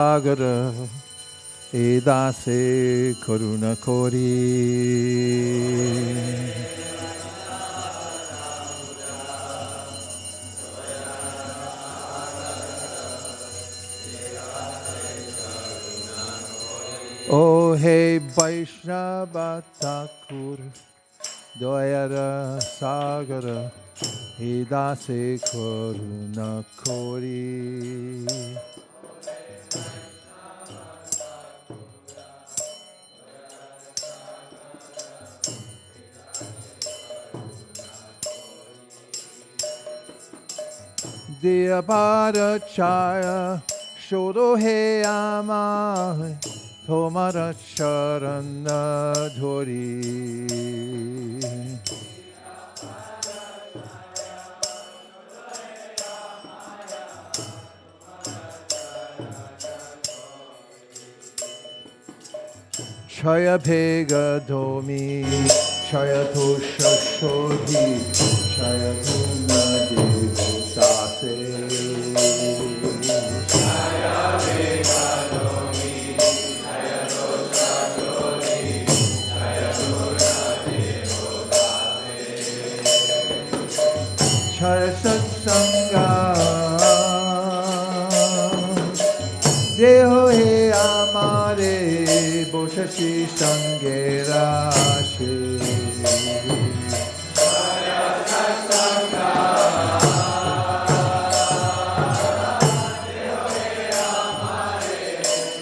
Sagara Dasa Karuna Kori Oh hey Vaishnava Thakur Dayara Sagara Dasa Karuna Kori Diya Chaya Shodo He Amai Tomara Charana Dhori Chaya Bhega Domi Chaya Tosha Shodhi Chaya Guna Devotase Chaya Satsanga Deho He Amare Boshashi Sangera She Chaya Satsanga Deho He Amare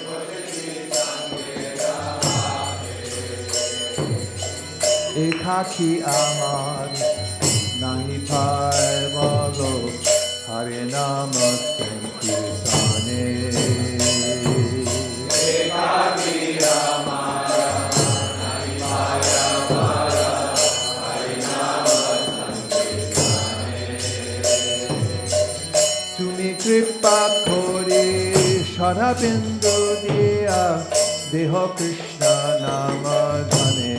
Boshashi Sangera Ekaki Amar Nahi Pai Malo Hare Nama Sankirtane Ekaki Amara Nahi Pai Malo Hare Nama Sankirtane Tumi Kripa Kori Shara Bindu Diya Deho Krishna Nama Dhane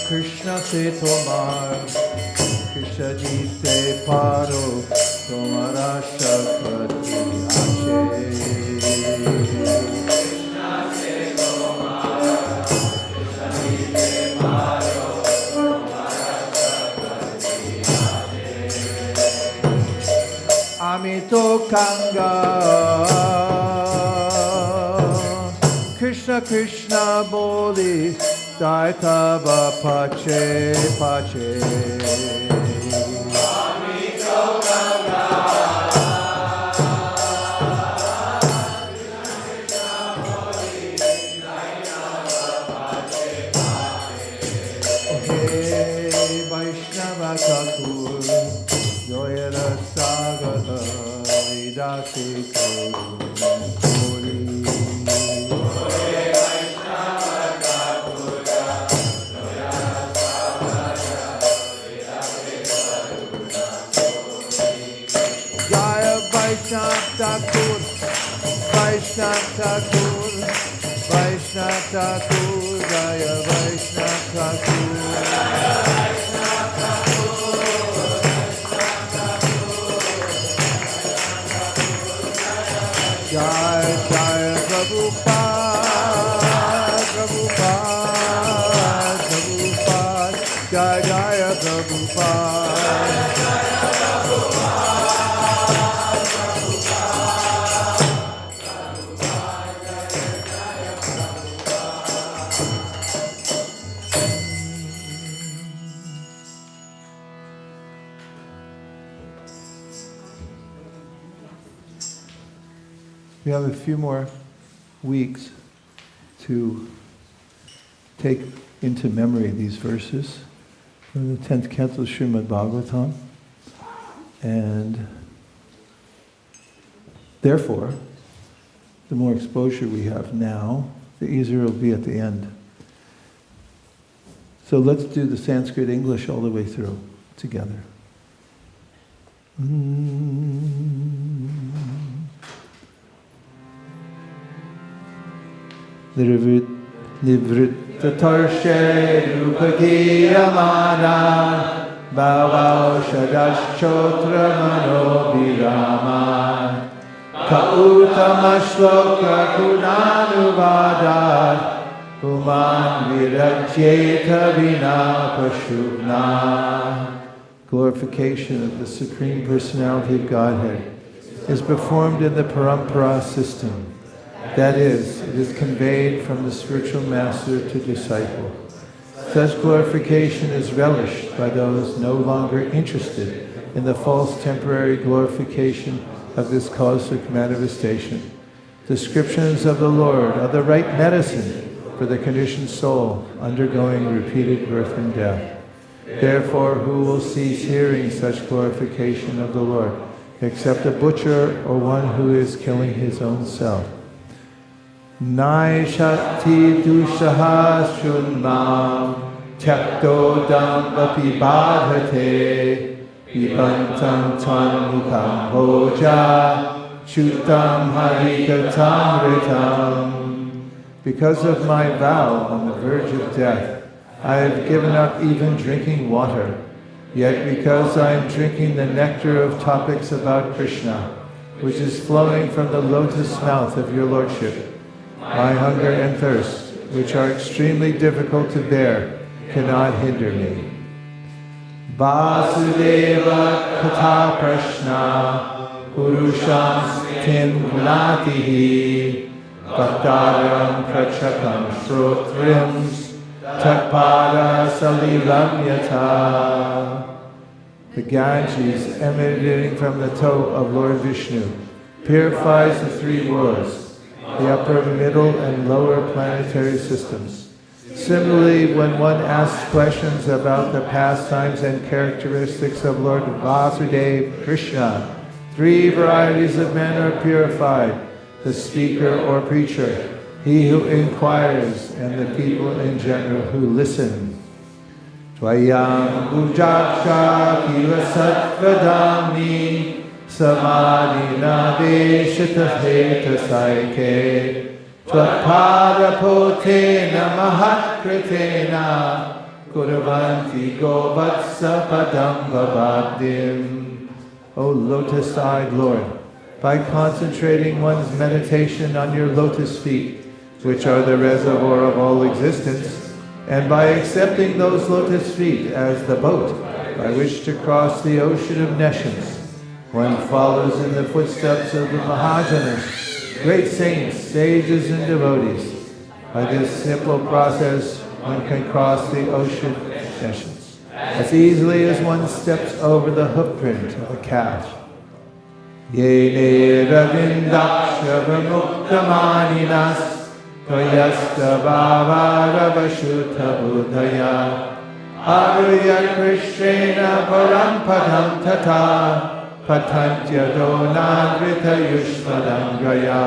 Krishna se tomar, Krishna ji se paro, tomara shakti ache. Krishna se tomar, Krishna ji se paro, tomara shakti ache. Amito kanga, Krishna Krishna boli. Daita ba pache pache Amito Ganga Krishna Boli Daita ba pache pache Hey Vaishnava Thakur Joyara Sagata Idasi Kori Thakur, Vaishnava Thakur, Vaishnava Thakur, Jaya Vaishnava Thakur, Jaya Jaya Prabhupada, Prabhupada, Prabhupada, Jaya Jaya Prabhupada. We have a few more weeks to take into memory these verses from the 10th canto of Srimad Bhagavatam. And therefore, the more exposure we have now, the easier it'll be at the end. So let's do the Sanskrit English all the way through together. Little bit Nivritta Tarshe Rupagiyamana Bhavau Shadashotra Mano Virama Kautamashloka Kunanuvada Puman Virajeta Vina Pashubna. Glorification of the Supreme Personality of Godhead is performed in the parampara system. That is, it is conveyed from the spiritual master to disciple. Such glorification is relished by those no longer interested in the false temporary glorification of this cosmic manifestation. Descriptions of the Lord are the right medicine for the conditioned soul undergoing repeated birth and death. Therefore, who will cease hearing such glorification of the Lord, except a butcher or one who is killing his own self? Nai shakti dushaha shunmam tyakto dambapi badhate vipantam tvam mukam bhoja chutam harikatamritam. Because of my vow on the verge of death, I have given up even drinking water. Yet because I am drinking the nectar of topics about Krishna, which is flowing from the lotus mouth of your Lordship, my hunger and thirst, which are extremely difficult to bear, cannot hinder me. Vasudeva Katha Prashna Purusham Tin Gulatihi Bhaktaram Prachakam Shrotrims Tatpada Salilamyata. The Ganges emanating from the toe of Lord Vishnu purifies the three worlds, the upper, middle, and lower planetary systems. Similarly, when one asks questions about the pastimes and characteristics of Lord Vasudeva Krishna, three varieties of men are purified: the speaker or preacher, he who inquires, and the people in general who listen. Tvayam ujaksha kila sattvadamni samadina deshita saike tvatpadapotena mahatkritena kuravanti govatsa padam vavabdim. O lotus-eyed Lord, by concentrating one's meditation on your lotus feet, which are the reservoir of all existence, and by accepting those lotus feet as the boat by which to cross the ocean of nescience, one follows in the footsteps of the Mahajanas, great saints, sages, and devotees. By this simple process, one can cross the ocean of nescience as easily as one steps over the hoofprint of a calf. Yene ravindakshravamuktamaninas Kayasta bhava ravashuta buddhaya Aruya Krishna parampadam tata Patantya donadrita yushmadangaya.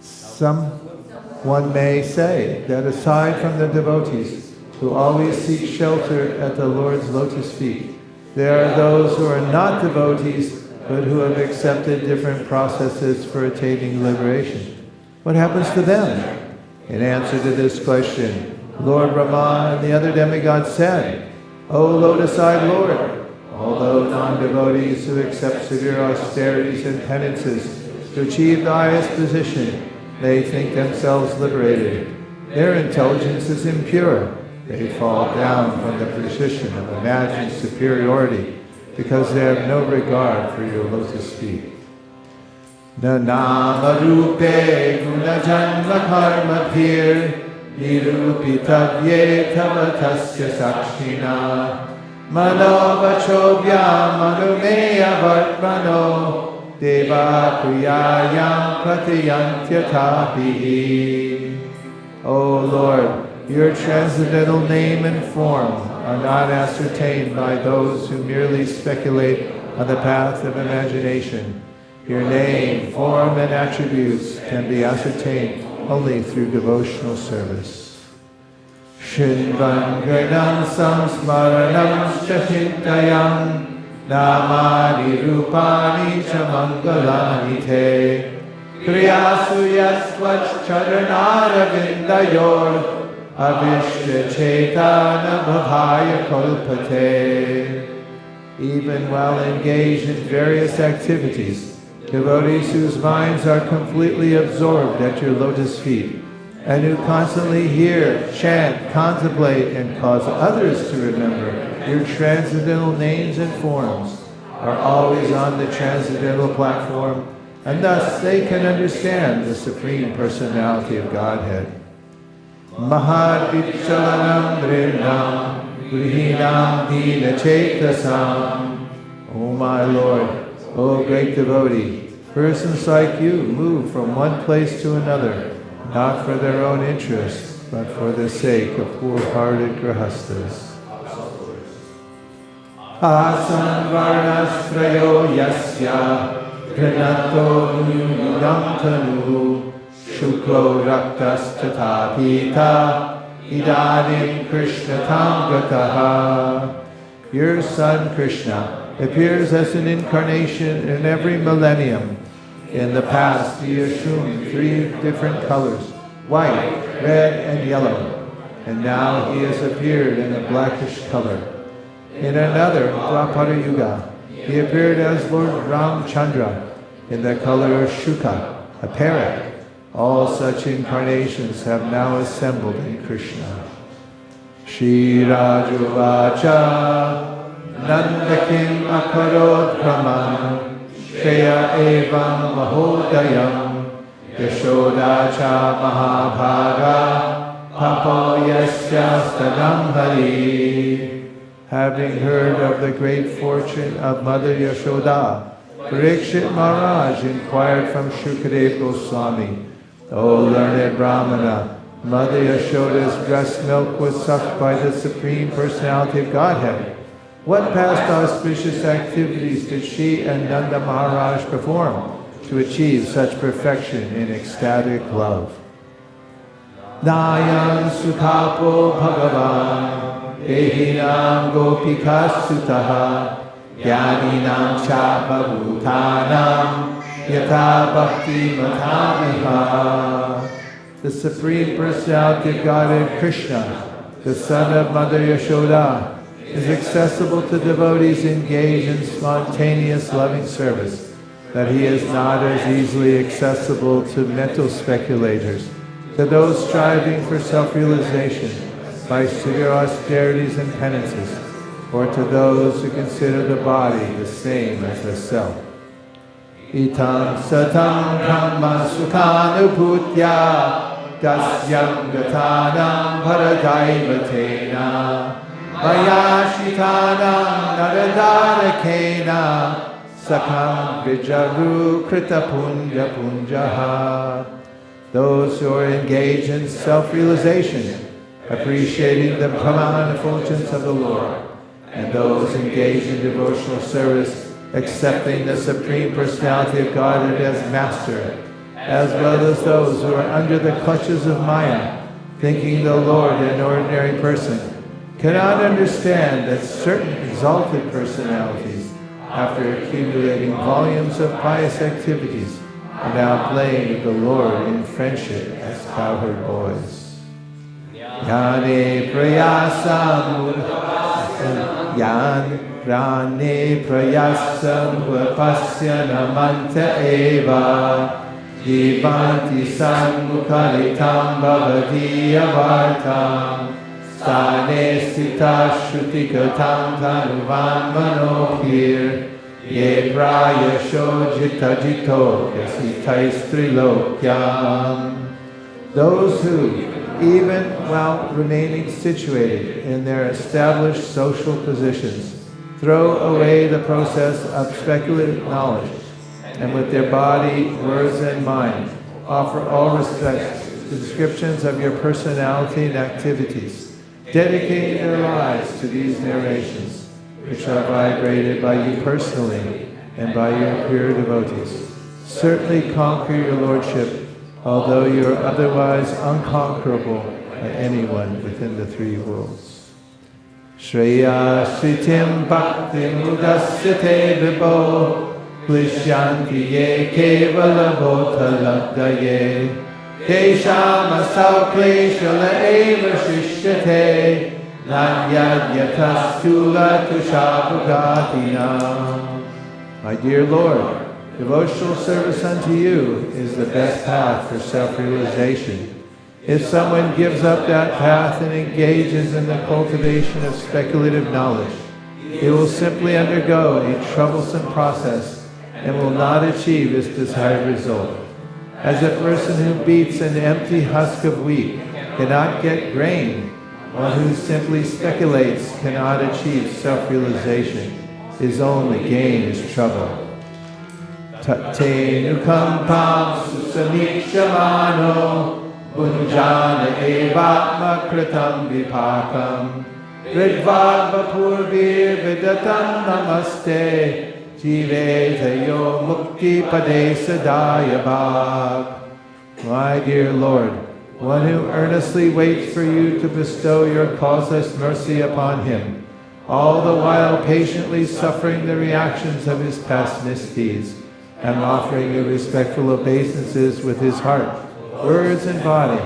Someone may say that aside from the devotees who always seek shelter at the Lord's lotus feet, there are those who are not devotees but who have accepted different processes for attaining liberation. What happens to them? In answer to this question, Lord Brahma and the other demigods said, O lotus-eyed Lord, although non-devotees who accept severe austerities and penances to achieve the highest position may think themselves liberated, their intelligence is impure. They fall down from the position of imagined superiority because they have no regard for your lotus feet. Na nama rupe guna janma karma bhir nirupitavye tavatasya sakshina mano vachobhya manumeya vartmano deva priyayam pratiyantyatapihi. O Lord, your transcendental name and form are not ascertained by those who merely speculate on the path of imagination. Your name, form, and attributes can be ascertained only through devotional service. Shinvanganam samsmaranam chachintayam namani rupani cha mangalani te Kriyasu yasvach charanaravindayor Avishta Chaitana Bhavaya Kolpate. Even while engaged in various activities, devotees whose minds are completely absorbed at your lotus feet, and who constantly hear, chant, contemplate, and cause others to remember your transcendental names and forms, are always on the transcendental platform, and thus they can understand the Supreme Personality of Godhead. Mahadichalanam Drinam Grihinam Dina Chetasam. O my Lord, O great devotee, persons like you move from one place to another, not for their own interest, but for the sake of poor-hearted grahastas. Asan varnastrayo yasya pranato nuyam tanu shuklo raktas tatapita idanim Krishna tamgataha. Your son Krishna appears as an incarnation in every millennium. In the past he assumed 3 different colors, white, red, and yellow, and now he has appeared in a blackish color. In another Dwapara Yuga, he appeared as Lord Ramchandra in the color of Shuka, a parrot. All such incarnations have now assembled in Krishna. Shri Rajuvacha Nandakim Akarod Brahman Shreya Evam Mahodayam Yashodacha Mahabhaga Papo Yasya Stanam Hari. Having heard of the great fortune of Mother Yashoda, Parikshit Maharaj inquired from Shukadev Goswami, O learned Brahmana, Mother Yashoda's breast milk was sucked by the Supreme Personality of Godhead. What past auspicious activities did she and Nanda Maharaj perform to achieve such perfection in ecstatic love? Nayan Sutapo Bhagavan Ehinam Gopikasutaha Jnaninam Chabhabutanam Yata Bhakti Matamiha. The Supreme Personality of Godhead Krishna, the son of Mother Yashoda, is accessible to devotees engaged in spontaneous loving service, that he is not as easily accessible to mental speculators, to those striving for self-realization by severe austerities and penances, or to those who consider the body the same as the self. Itam satam brahma sukhanubhutya dasyam gatanam paradaivatena maya shitanam naradarakena sakam vijaru krita punya punjaha. Those who are engaged in self-realization, appreciating the Brahman effulgence of the Lord, and those engaged in devotional service, accepting the Supreme Personality of Godhead as Master, as well as those who are under the clutches of Maya, thinking the Lord an ordinary person, cannot understand that certain exalted personalities, after accumulating volumes of pious activities, are now playing with the Lord in friendship as cowherd boys. Yane prayasam yan prane prayasam vapasyanamanta eva jivanti sanmukalitam bhavadiyavartam stane stita shrutikatam tanuvan manokir ye prayasho jita jito yasitais trilokyam. Those who, even while remaining situated in their established social positions, throw away the process of speculative knowledge, and with their body, words, and mind, offer all respect to descriptions of your personality and activities, dedicating their lives to these narrations, which are vibrated by you personally and by your pure devotees. Certainly conquer your lordship, although you are otherwise unconquerable by anyone within the 3 worlds. Shreya Sritim Bhakti Mudasyate Vibho Klishyanti ye kevala bhotalabdaye Tesham asau kleshala eva shishyate Nanyad yatastula tushapugatinam. My dear Lord, devotional service unto you is the best path for self-realization. If someone gives up that path and engages in the cultivation of speculative knowledge, he will simply undergo a troublesome process and will not achieve its desired result. As a person who beats an empty husk of wheat cannot get grain, one who simply speculates cannot achieve self-realization. His only gain is trouble. Tate nukampam susamikshamano Bunjana evatma kritam vipakam Ridvad vapurbir vidatam namaste Jivetayo mukti pade sadayabhag. My dear Lord, one who earnestly waits for you to bestow your causeless mercy upon him, all the while patiently suffering the reactions of his past misdeeds, and offering you respectful obeisances with his heart, words and body,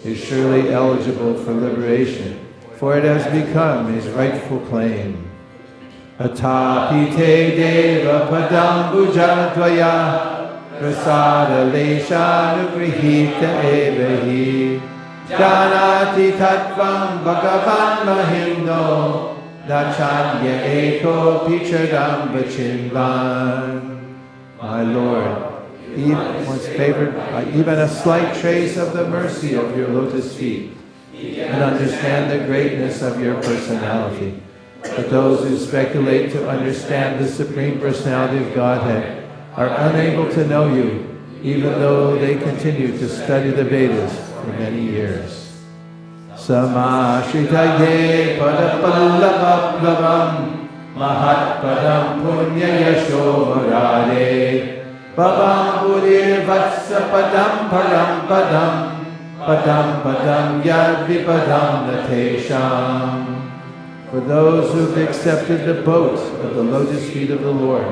is surely eligible for liberation, for it has become his rightful claim. Atapite deva padam bujadvaya prasada lesha nugrihita evahi janati tattvam bhagavan mahimno nachanya eko pichadam vachinvan. My Lord, once favored by even a slight trace of the mercy of your lotus feet, and understand the greatness of your personality. But those who speculate to understand the Supreme Personality of Godhead are unable to know you, even though they continue to study the Vedas for many years. Samashritaye padapallavaplavam Mahat padam punya yashodhare Bhavam purir vatsa padam param padam Padam padam yadvipadam natesham. For those who have accepted the boat of the lotus feet of the Lord,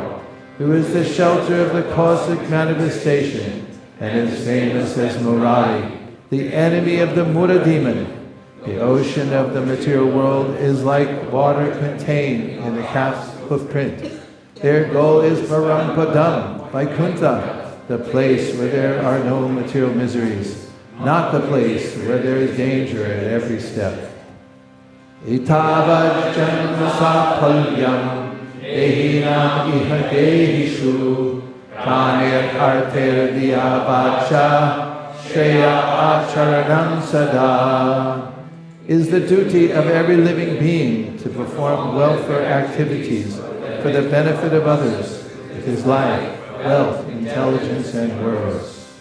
who is the shelter of the cosmic manifestation and is famous as Murari, the enemy of the Mura demon, the ocean of the material world is like water contained in the calf's hoofprint. Their goal is Parampadam, Vaikuntha, the place where there are no material miseries, not the place where there is danger at every step. Itavad janmasapalyam ehinam iha dehishu kanir arter diyavacha shreya acharanam sada. Is the duty of every living being to perform welfare activities for the benefit of others with his life, wealth, intelligence, and words.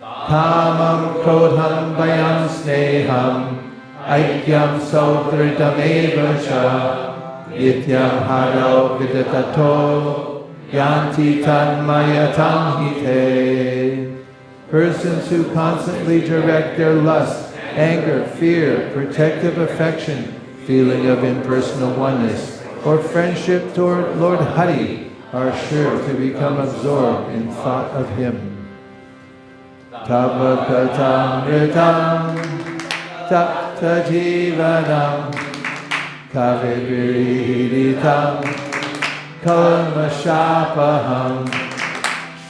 Kamam krodham vayam sneham aikyam saudridam evacha nityam haro vidatato yanti tanmayatam hite. Persons who constantly direct their lust, anger, fear, protective affection, feeling of impersonal oneness, or friendship toward Lord Hari are sure to become absorbed in thought of Him. Tavakatamritam tapta jivanam kavibiritam kalmashapaham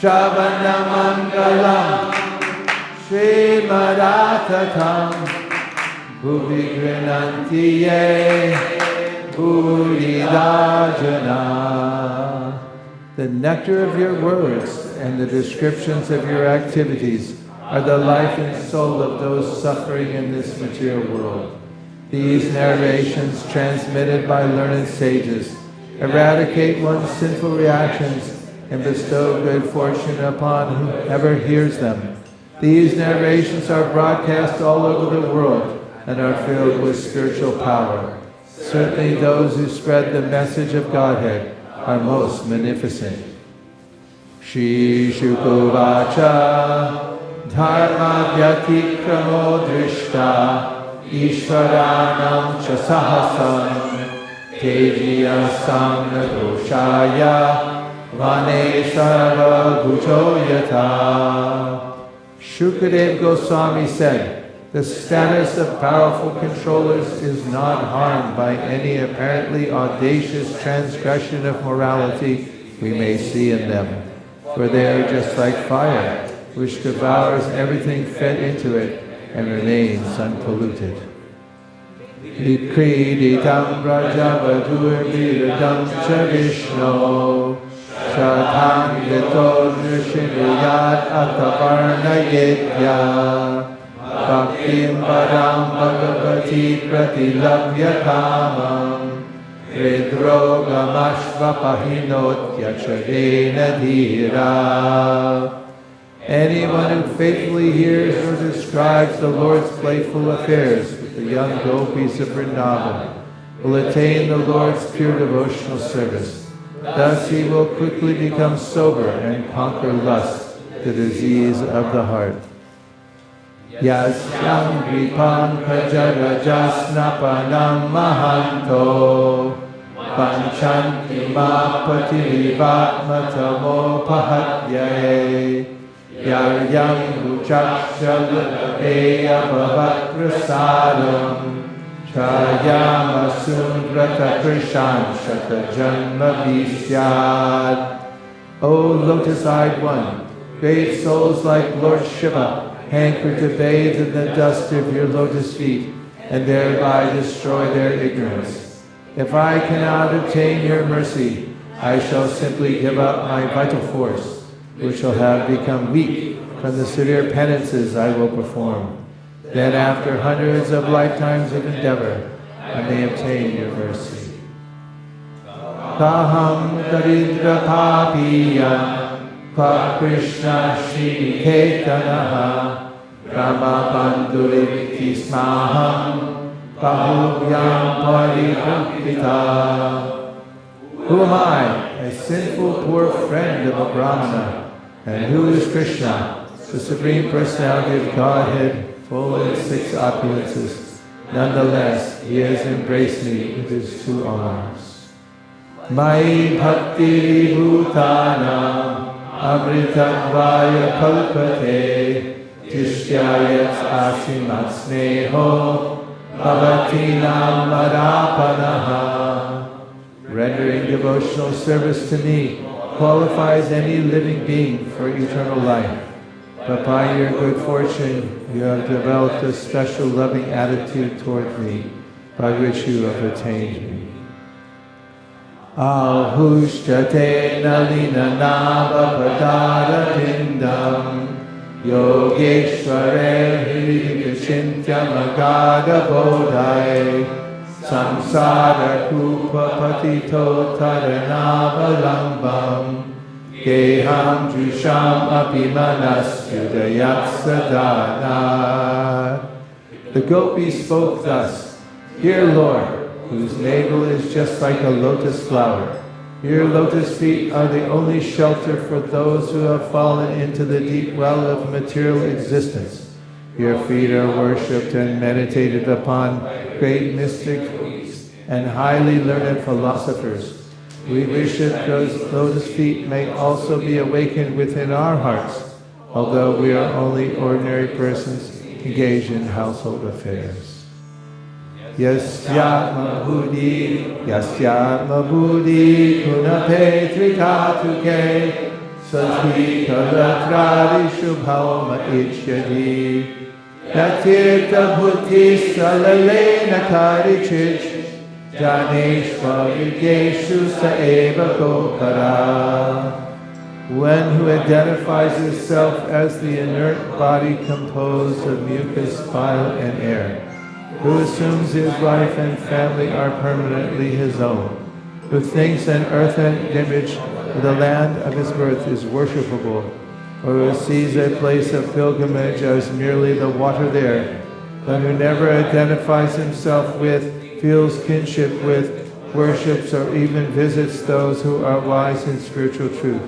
Shravanamangalam Srimadattatam Bhuvi Grinanti Ye Buddhidajana. The nectar of your words and the descriptions of your activities are the life and soul of those suffering in this material world. These narrations, transmitted by learned sages, eradicate one's sinful reactions and bestow good fortune upon whoever hears them. These narrations are broadcast all over the world and are filled with spiritual power. Certainly those who spread the message of Godhead are most magnificent. Shri Shukovacha Dharma Vyatikramo Drishta Ishvaranam Chasahasam Tejiya Samnadoshaya Vane Sarva Bhuto Yata. Shukadev Goswami said, the status of powerful controllers is not harmed by any apparently audacious transgression of morality we may see in them, for they are just like fire, which devours everything fed into it and remains unpolluted. Vikriditam Brajavadur Viradam Cha Vishno Shadhangito Nrishinuyat Atavarna Yedya Bhaktim Padam Bhagavati Pratilabhya Kamam Hridrogamashvapahinot Yachadena Dhira. Anyone who faithfully hears or describes the Lord's playful affairs with the young gopis of Vrindavan will attain the Lord's pure devotional service. Thus he will quickly become sober and conquer lust, the disease of the heart. Yasyam gripan kajarajasnapanam mahanto panchanti mapatilivatmatamo pahatyaye Yaryam buchakshalapaya bhavaprasadam Chayamasumvrata krishan shatajanma visyad. O lotus-eyed one, great souls like Lord Shiva hanker to bathe in the dust of your lotus feet and thereby destroy their ignorance. If I cannot obtain your mercy, I shall simply give up my vital force, which shall have become weak from the severe penances I will perform. Then after hundreds of lifetimes of endeavor, I may obtain your mercy. Kaham daridra papiyan pa Krishna Shri Ketanaha Rama Banduriti Smaham Bahubhyam Paripapita. Who am I, a sinful poor friend of a Brahmana? And who is Krishna, the Supreme Personality of Godhead, full of 6 opulences? Nonetheless, he has embraced me with his 2 arms. Mai bhakti bhutana amritakvaya kalpate tishyayat asimat sneho bhavatinam marapanaha. Rendering devotional service to me qualifies any living being for eternal life. But by your good fortune, you have developed a special loving attitude toward me, by which you have attained me. Ahushtate nalina nava padara pindam yogeshware hirikachintya magada bodhai samsara kupa patito taranavalam Geham jusham apimanas yudayat sadana. The gopis spoke thus, Dear Lord, whose navel is just like a lotus flower, your lotus feet are the only shelter for those who have fallen into the deep well of material existence. Your feet are worshipped and meditated upon great mystics and highly learned philosophers. We wish that those lotus feet may also be awakened within our hearts, although we are only ordinary persons engaged in household affairs. Yasyatma buddhi kunape trikatuke sati kalatradi shubhauma ichyadi yatirta bhuti salalena karichich Janeshva Vigeshu Saeva Kokara. One who identifies himself as the inert body composed of mucus, bile, and air, who assumes his life and family are permanently his own, who thinks an earthen image of the land of his birth is worshipable, or who sees a place of pilgrimage as merely the water there, but who never identifies himself with, feels kinship with, worships, or even visits those who are wise in spiritual truth.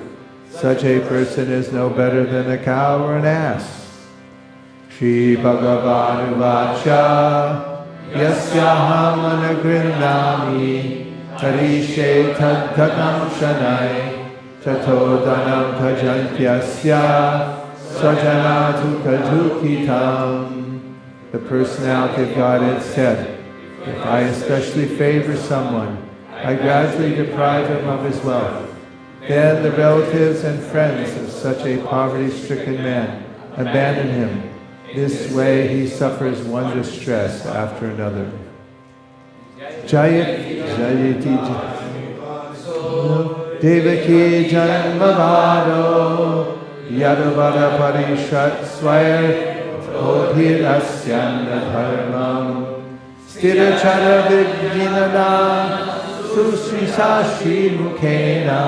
Such a person is no better than a cow or an ass. Shri Bhagavan Uvacha Yasyaham Anagrindami Tarishe Tadakam Shanai tato danam kajantyasya sajanatu kadukitam. The personality of Godhead said, if I especially favor someone, I gradually deprive him of his wealth. Then the relatives and friends of such a poverty-stricken man abandon him. This way he suffers one distress after another. Jayati Jayati Devaki Janmavado Yadavada Parishat Swayar Odhirasyana Dharmam Sthirachara Vignana Susrisashi Mukena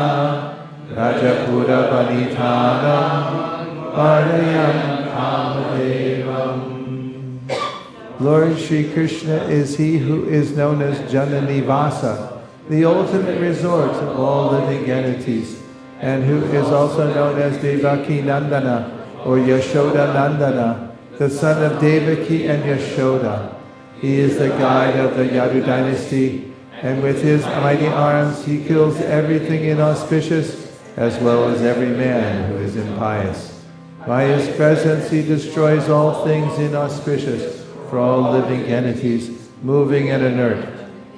Rajapura Vanitanam Vardayam Kamadevam. Lord Sri Krishna is he who is known as Jananivasa, the ultimate resort of all living entities, and who is also known as Devaki Nandana or Yashoda Nandana, the son of Devaki and Yashoda. He is the guide of the Yadu dynasty, and with his mighty arms he kills everything inauspicious as well as every man who is impious. By his presence he destroys all things inauspicious for all living entities, moving and inert.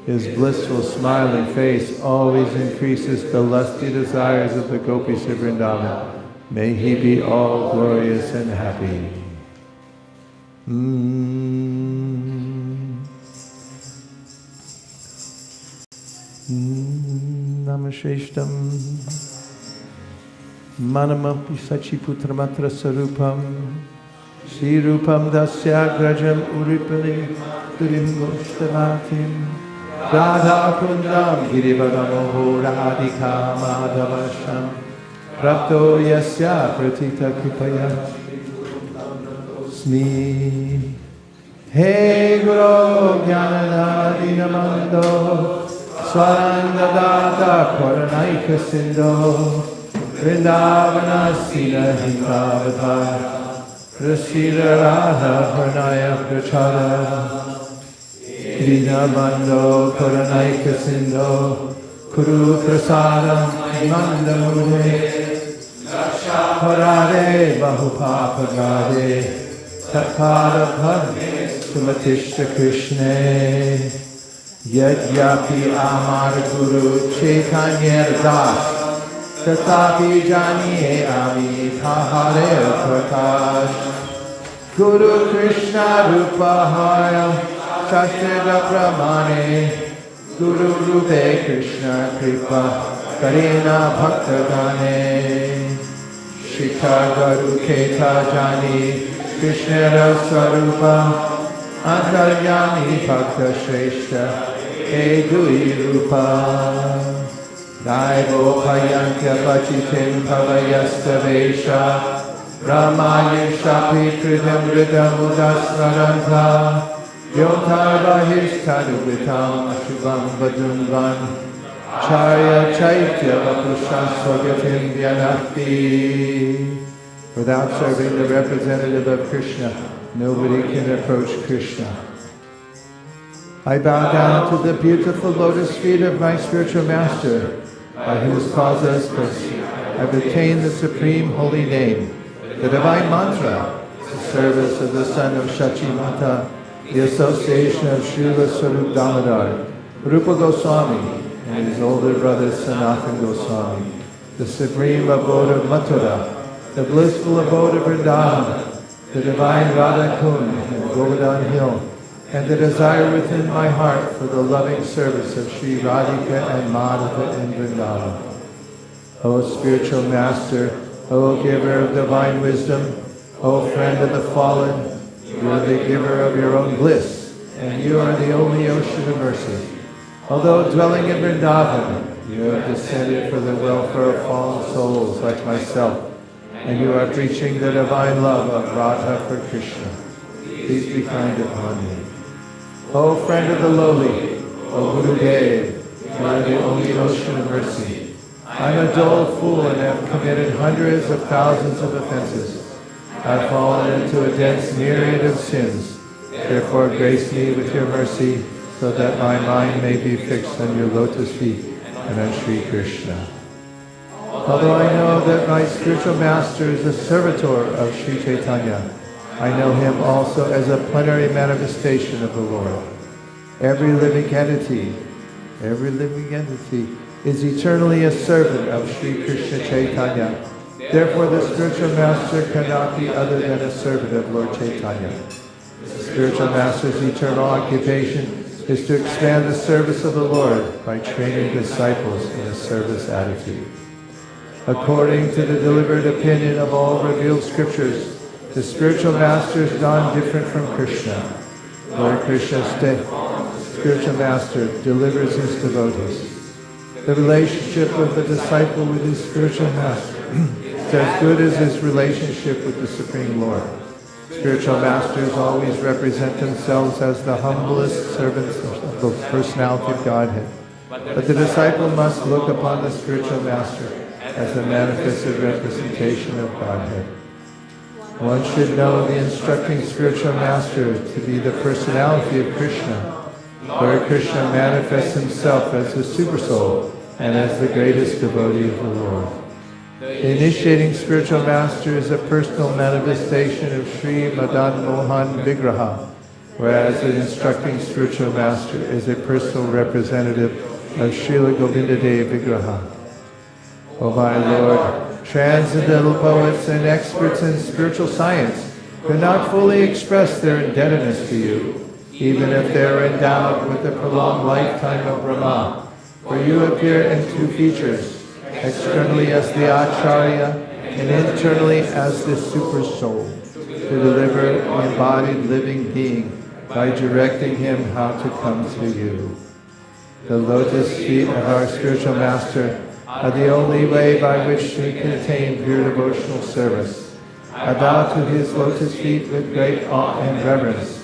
His blissful smiling face always increases the lusty desires of the gopis of Vrindavan. May he be all glorious and happy. Namasheshtam Manamapi Sachiputramatra Sarupam Shri Rupam Dasya Grajam Uripali Durim Goshtavatim Radha Kundam Girivadamoho Radhika Madhavasham Prapto Yasya Pratita Kripaya Smi Hey Guru Jnanada Dinamando Swarandadata Koranaika Sindo Vrindavana Sina Himavadhar Rasira Radha Pranaya Prachara Dinamando Koranaika Sindo Kuru Prasadam Mandamune Parade Bahupapagade Tatpada Bhadme Sumatishta Krishna Yadyapi Amar Guru Chaitanya Das Tatapi Janiye Ami Tahare Prakash Guru Krishna Rupahaya Shastra Pramane Guru Rupe Krishna Kripa Karina Bhakta Gane Shikha Guru Keta Jani Krishna Swarupa Antaryami Bhakta Shrestha Edui Rupa Daivo Payantya Pachitim Pavayastavesha Ramaya Shapi Kridam Ridam Udasvaranta Yotar Bahisthaduvitam Shubham Vadunvan Charya Chaitya Vapusha Swagatim Vyanakti. Without serving the representative of Krishna, nobody can approach Krishna. I bow down to the beautiful lotus feet of my spiritual master, by whose causes I've attained the supreme holy name, the divine mantra, the service of the son of Shachimata, the association of Srila Sarup Damodar, Rupa Goswami, and his older brother Sanatana Goswami, the supreme abode of Mathura, the blissful abode of Vrindavan, the divine Radha Kund and Govardhan Hill, and the desire within my heart for the loving service of Sri Radhika and Madhava in Vrindavan. O spiritual master, O giver of divine wisdom, O friend of the fallen, you are the giver of your own bliss, and you are the only ocean of mercy. Although dwelling in Vrindavan, you have descended for the welfare of fallen souls like myself, and you are preaching the divine love of Radha for Krishna. Please be kind upon me. O friend of the lowly, O Gurudev, you are the only ocean of mercy. I am a dull fool and have committed hundreds of thousands of offenses. I have fallen into a dense myriad of sins. Therefore grace me with your mercy, so that my mind may be fixed on your lotus feet and on Sri Krishna. Although I know that my spiritual master is a servitor of Sri Chaitanya, I know him also as a plenary manifestation of the Lord. Every living entity is eternally a servant of Sri Krishna Chaitanya. Therefore, the spiritual master cannot be other than a servant of Lord Chaitanya. The spiritual master's eternal occupation is to expand the service of the Lord by training disciples in a service attitude. According to the delivered opinion of all revealed scriptures, the spiritual master is non-different from Krishna. Lord Krishna's spiritual master delivers his devotees. The relationship of the disciple with his spiritual master is as good as his relationship with the Supreme Lord. Spiritual masters always represent themselves as the humblest servants of the personality of Godhead. But the disciple must look upon the spiritual master as a manifested representation of Godhead. One should know the instructing spiritual master to be the personality of Krishna. Lord Krishna manifests himself as the Supersoul and as the greatest devotee of the Lord. The initiating spiritual master is a personal manifestation of Sri Madan Mohan Vigraha, whereas the instructing spiritual master is a personal representative of Srila Govindadev Vigraha. O my Lord, transcendental poets and experts in spiritual science could not fully express their indebtedness to you, even if they are endowed with the prolonged lifetime of Brahma. For you appear in two features, externally as the Acharya and internally as the Super Soul, to deliver the embodied living being by directing him how to come to you. The lotus feet of our spiritual master are the only way by which we can attain pure devotional service. I bow to his lotus feet with great awe and reverence.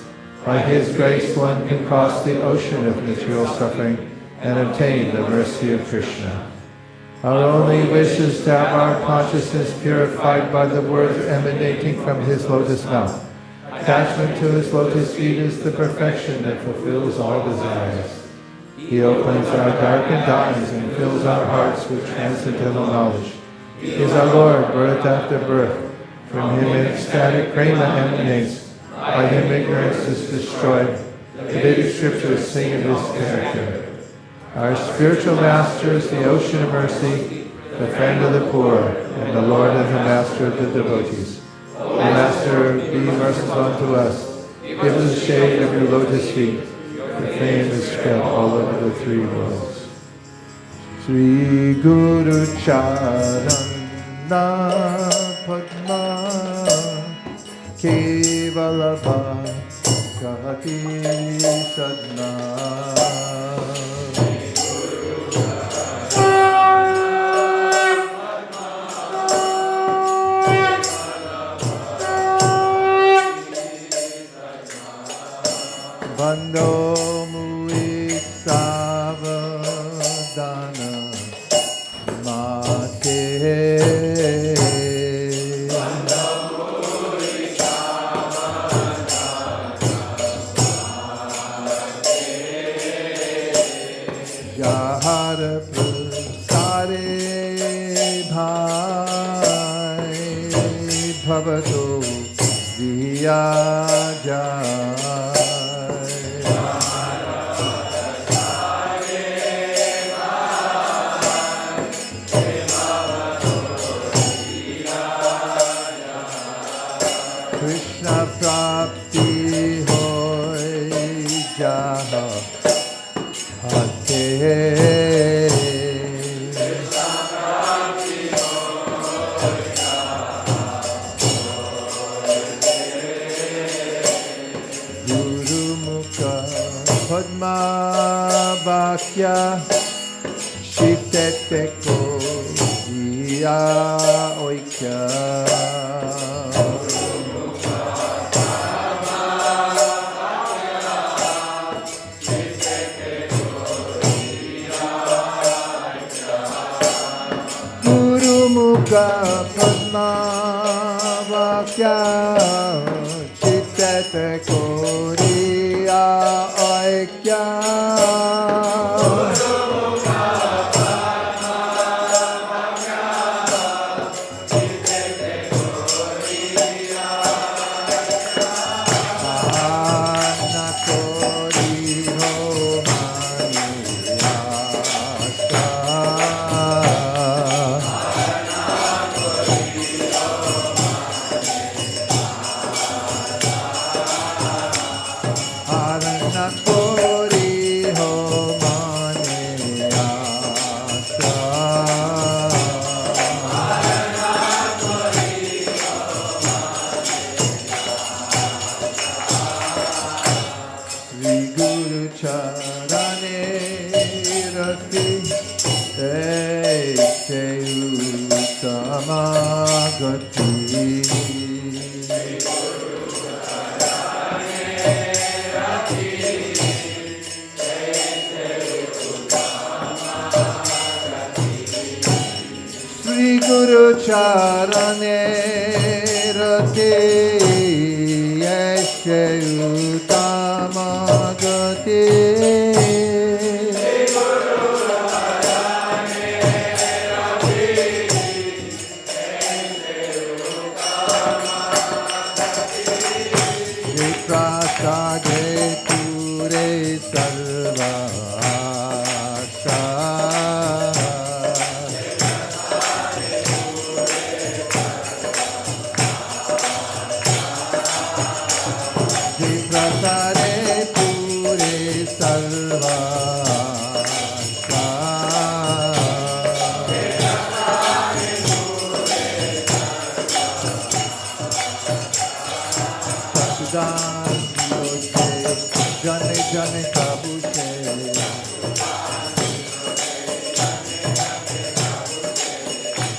By his grace one can cross the ocean of material suffering and obtain the mercy of Krishna. Our only wish is to have our consciousness purified by the words emanating from his lotus mouth. Attachment to his lotus feet is the perfection that fulfills all desires. He opens our darkened eyes and fills our hearts with transcendental knowledge. He is our Lord, birth after birth. From him ecstatic prema emanates. By him ignorance is destroyed. The Vedic scriptures sing of his character. Our spiritual master is the ocean of mercy, the friend of the poor, and the Lord and the master of the devotees. O Master, be merciful unto us. Give us the shade of your lotus feet. Your fame is spread all over the three worlds. Sri Guru Charana Padma Kevalabha Kahati Sadna Bando Mui Savadana Mate Bando Mui Savadana Jahara Prasare Bhai Bhavato Viyaja Prapti hoy jaha hate Guru Mukha Padma Vakya Shitete Ko Diya Oikya Padma Vakya Chittete Koriya Oikya Guru Mukha Padma Vakya kori ho mane asa. Sri Guru Charane Rati Ekte Uttamagati. Sri Guru Charane Rati Ekte Uttamagati. Prasade pure sarvasa. Prasade pure sarvasa. Satudan jane jane kabute.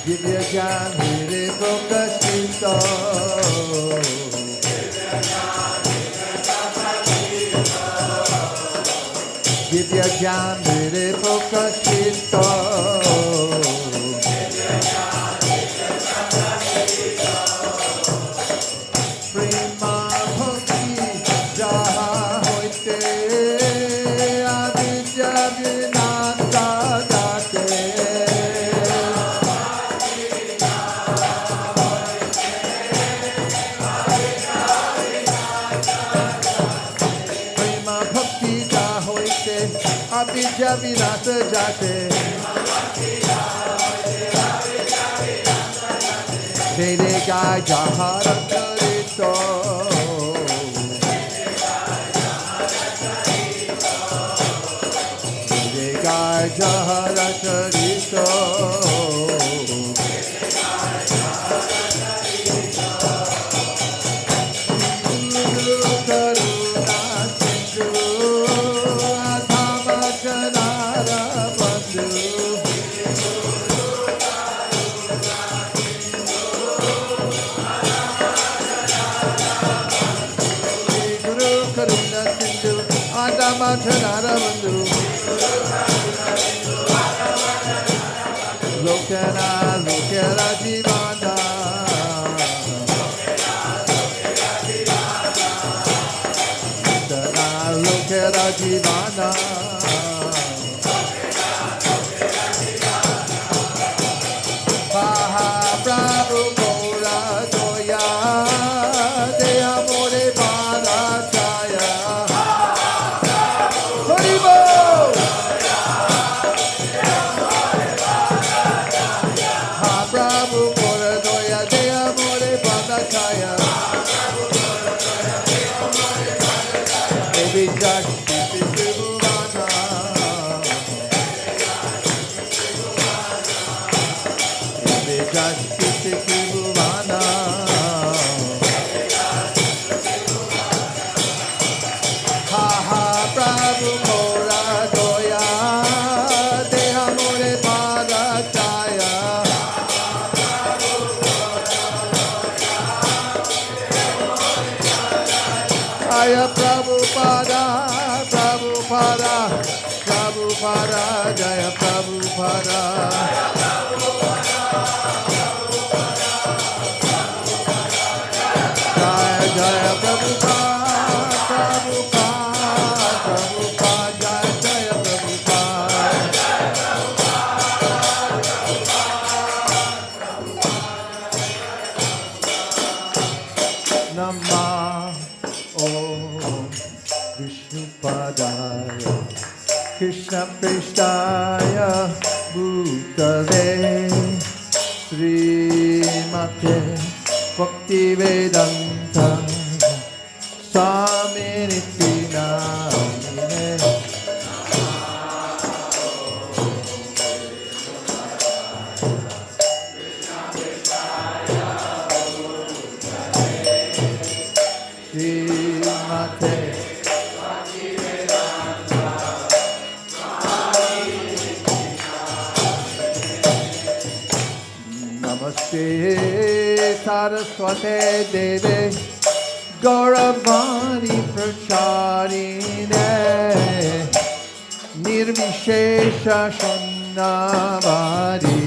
Divya jnan mere prokashito. Divya jnan mere prokashito. Prema bhakti jaha hoite avidya vinata date. Prema bhakti jaha hoite avidya vinata jate. Tere gai jahara karito. Tere gai jahara karito. Guru karuna sindhu adhama janara bandhu. Karuna sindhu adama janara bandhu. Lokana lokera jivana. Lokana lokera jivana. Mahaprabhu Gora Doya Deha More Bharachaya. Haribo! Mahaprabhu Gora Doya Deha More Bharachaya. Baby Jack Tribhuvana. Baby Jack Tribhuvana. Prabhu Gora Doya Deha More Bharachaya. Aya Prabhupada, Prabhupada, Prabhupada, Jaya Prabhupada. Jaya Jaya Prabhupada, Prabhupada, Prabhupada, Jaya Jaya Prabhupada. Namah Om Vishnupadaya Krishna Prestaya Bhutale Srimate Bhaktivedanta Swami Nityananda Namaste Saraswate Deve Gauravani Pracharine Nirvishesha Shunnavadi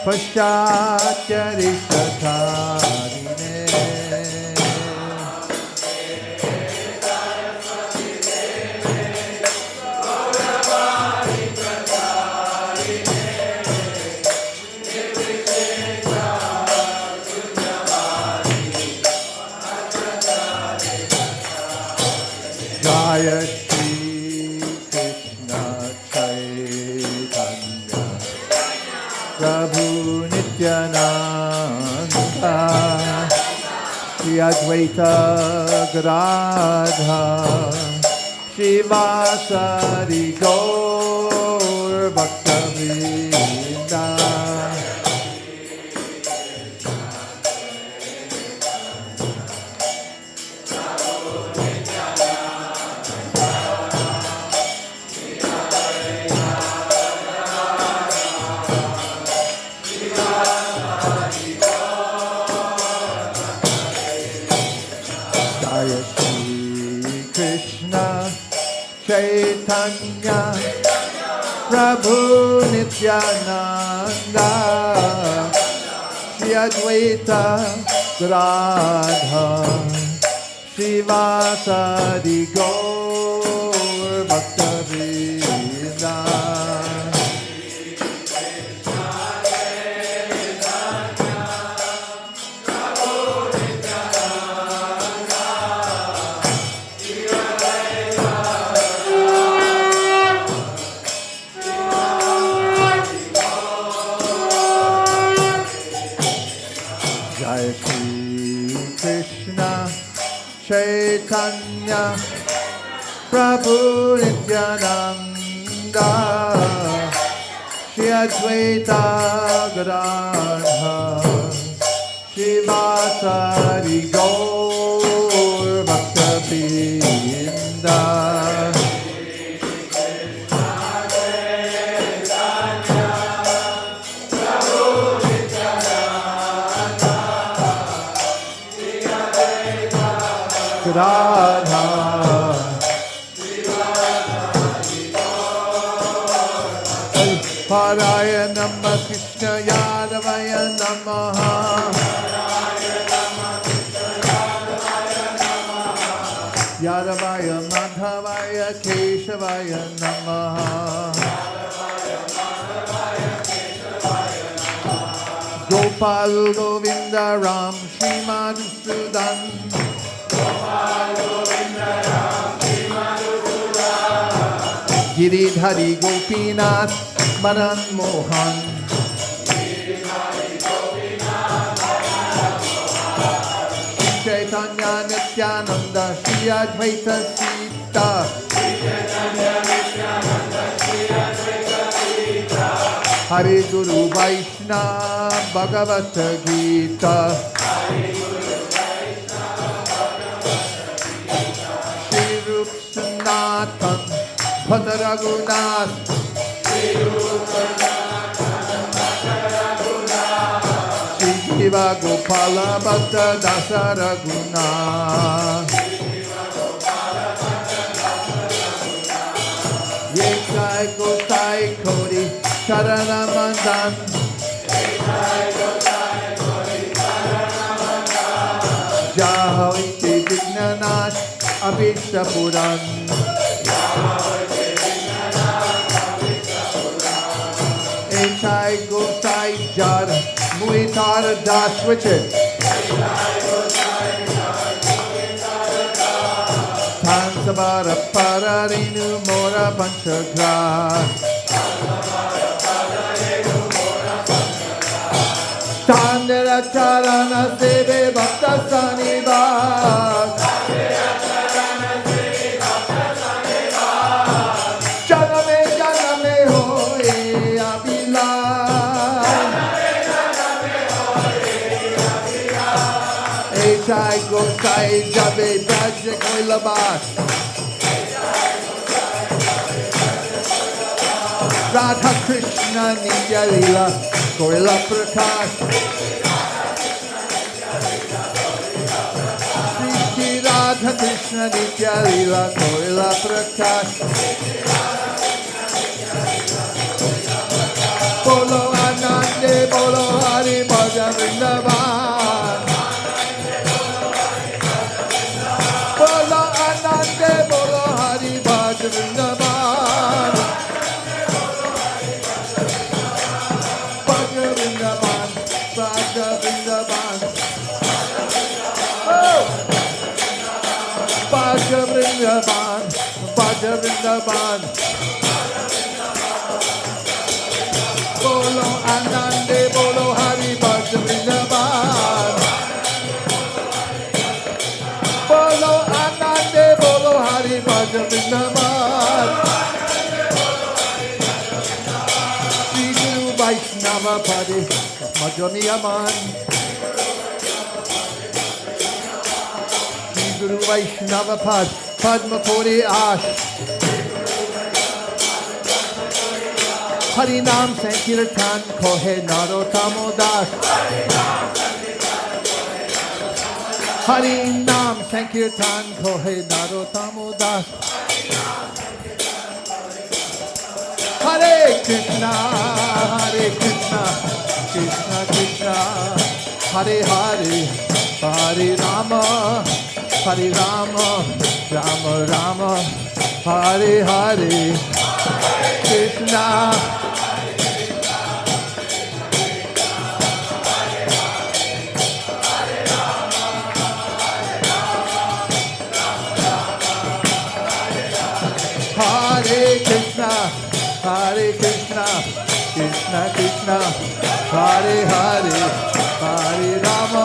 Paschatyarishatarine Jaya Shri Krishna Chaitanya Prabhu Nityananda Shri Advaita Gadadha Shivasari Gaur Bhakta-vrinda Jaya Shri Krishna Chaitanya Prabhu Nityananda Shri Advaita Gadadha Shivasari Gaur Bhakta-vrinda Jaya Shri Krishna Chaitanya Prabhu Nityananda Shri Advaita Gadadha Shivasari Gaur Bhakta-vrinda Radha Paraya Namah Krishna Yadavaya Namaha Yadavaya Madhavaya Keshavaya Namaha Gopal Govinda Ram Shriman Sudan Giridhari Gopinath Madan Mohan Chaitanya Nityananda Shri Advaita Sita Hari Guru Vaishnava Bhagavata Gita Shri Rup Sanatan Bhata Raghunath Shri Jiva Gopala Bhata Dasa Raghunath Yekai Gosai Kodi Charanamandan Jahoite Vignanath Abhishtapuran Echai Gosai Jar Muitar Das switch it Tansabara Pararinu Mora Panchagra Tandera Charana Seve Bhakta Sanivas Janame Janame Hoye Abhilash Echai Jai Gosai Jabe Bajya Koilabas Radha Krishna Nitya Lila Koila Prakash Shri Radha Krishna Nitya Lila Koila Prakash Bolo Anande Bolo Hari Bhaja Vrindavan Bolo Anande Bolo Hari Bhaja Vrindavan Bhaja Vrindavan Bhaja Vrindavan Bhaja Vrindavan Bhaja Vrindavan Bolo Anande Bolo Hari Bhaja Vrindavan Bolo Anande Bolo Hari Bhaja Vrindavan Shri Guru Vaishnava Padi Madhwami Aman Shri Guru Vaishnava Pad Padma Puri Ash Hari Nam Sankirtan Kohe Narottamo Das Hari Nam Sankirtan Kohe Narottamo Das Hare Krishna Krishna Krishna Hare Hare Hare Rama Rama Rama Hare Hare Krishna Hare Krishna, Krishna Krishna, Hare Hare, Hare Rama,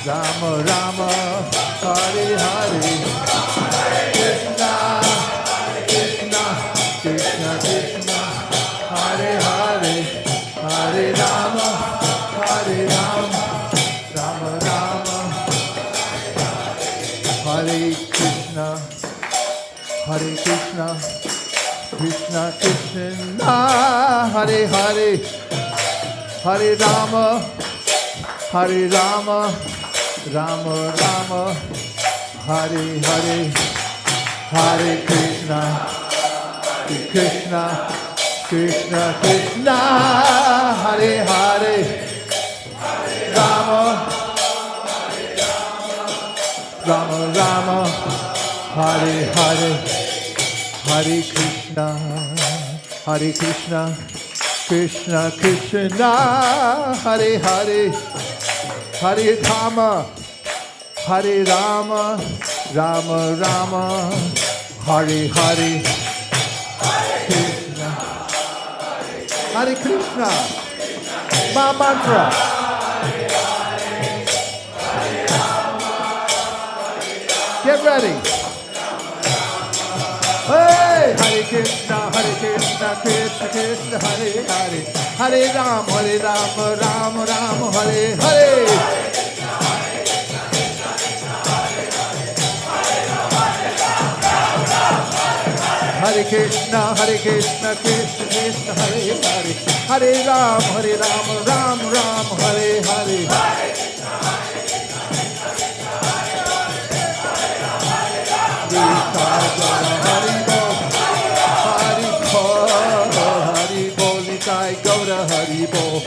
Rama Rama, Hare Hare, Krishna, Krishna, Krishna Krishna, Hare Hare, Hare Rama, Rama Rama, Hare Krishna. Hare Krishna, Krishna Krishna, Hare Hare, Hare Rama, Rama Rama, Hare Hare, Hare Krishna, Krishna Krishna Krishna, Hare Hare, Rama, Rama, Hare Hare. Hare Krishna, Krishna Krishna, Hare Hare, Hare Rama, Rama Rama, Hare Hare, Krishna, Hare Krishna, my mantra. Get ready. Hey, Hare Krishna, Krishna Krishna, Hare Hare, Hare Rama, Rama, Hare Hare. Hare Krishna, Krishna Krishna, Hare Hare, Hare Rama, Rama, Hare Hare. Go to Hari Bol.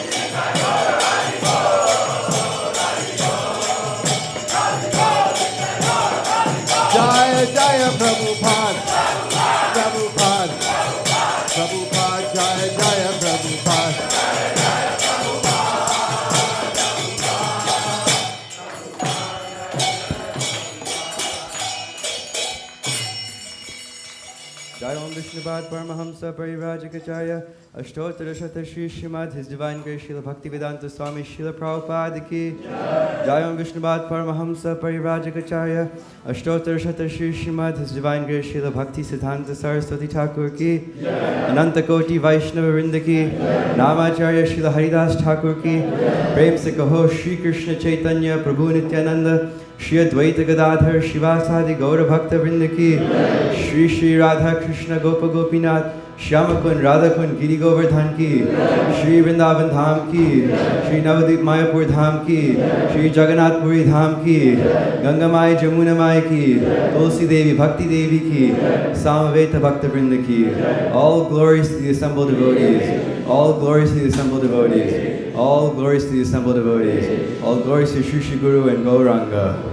Jaya Jaya Prabhupada, Jaya Jaya Prabhupada. Jai Om Vishnupad Paramahamsa Parivrajacharya Ashtottara Shata Shri Srimad His Divine Grace Srila Bhaktivedanta Swami Srila Prabhupada Ki Jai Om Vishnupad Paramahamsa Parivrajacharya Ashtottara Shata Shri Srimad His Divine Grace Srila Bhakti Siddhanta Saraswati Thakur Ki Ananta Koti Vaishnava Vrinda Ki Namacharya Srila Haridas Thakur Ki Prem Se Kaho Shri Krishna Chaitanya Prabhu Nityananda Shri Advaita Gadadhar Shivasadi Gaura Bhakta Vrinda Ki Shri Shri Radha Krishna Gopa Gopinath Shyamakun Radhakun Giri Govardhan Ki Shri Vrindavan Dham Ki Shri Navadip Mayapur Dham Ki Shri Jagannath Puri Dham Ki Ganga Mai Jamuna Mai Ki Tulsi Devi Bhakti Devi Ki Samaveta Bhakta Vrinda Ki. All glories to the assembled devotees. All glories to the assembled devotees. All glories to the assembled devotees. All glories to Shri Shri Guru and Gauranga.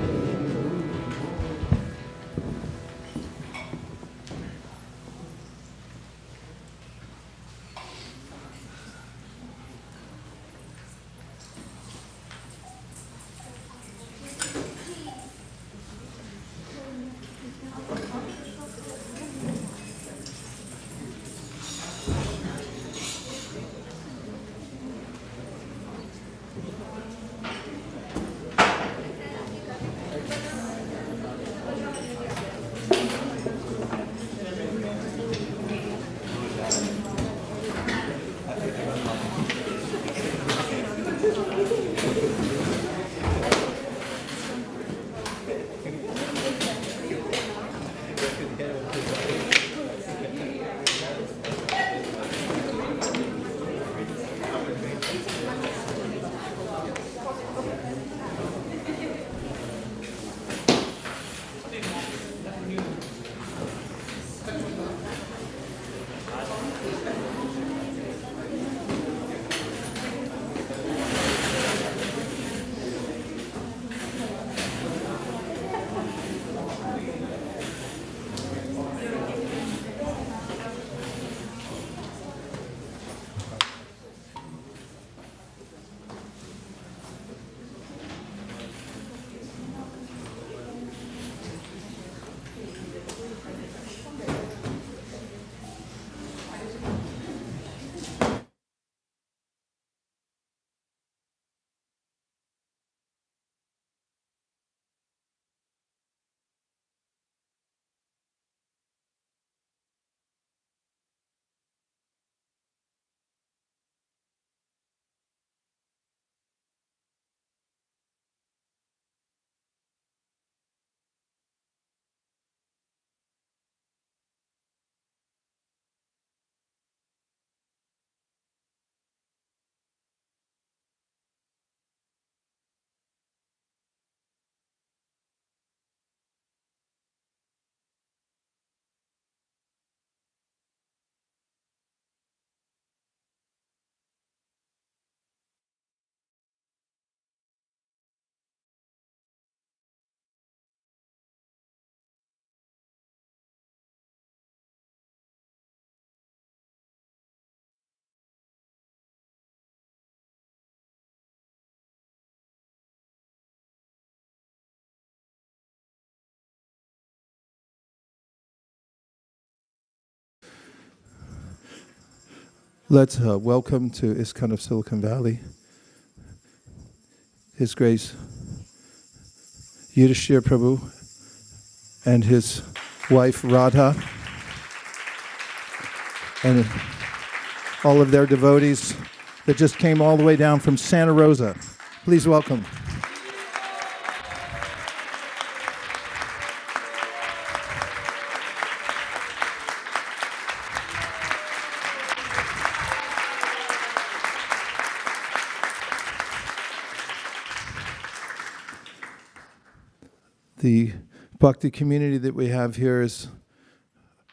Let's welcome to ISKCON of Silicon Valley, His Grace Yudhishthira Prabhu and his wife Radha, and all of their devotees that just came all the way down from Santa Rosa. Please welcome. The Bhakti community that we have here is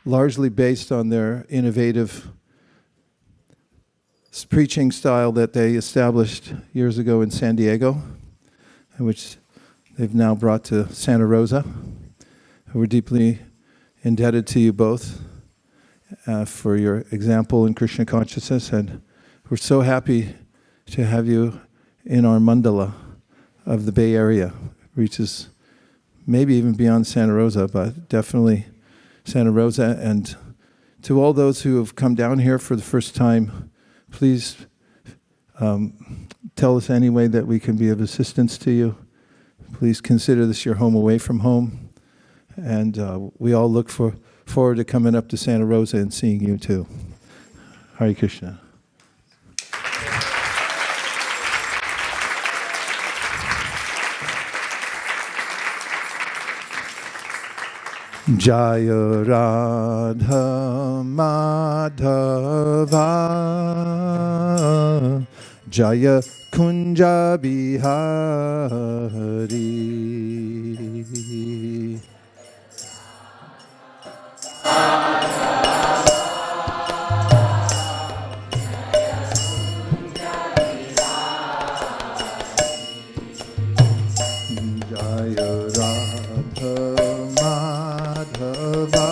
largely based on their innovative preaching style that they established years ago in San Diego, which they've now brought to Santa Rosa. We're deeply indebted to you both for your example in Krishna consciousness, and we're so happy to have you in our mandala of the Bay Area. It reaches maybe even beyond Santa Rosa, but definitely Santa Rosa and To all those who have come down here for the first time, please tell us any way that we can be of assistance to you. Please consider this your home away from home. And we all look forward to coming up to Santa Rosa and seeing you too. Hare Krishna. Jaya Radha Madhava Jaya Kunja Bihari Jaya Radha Madhava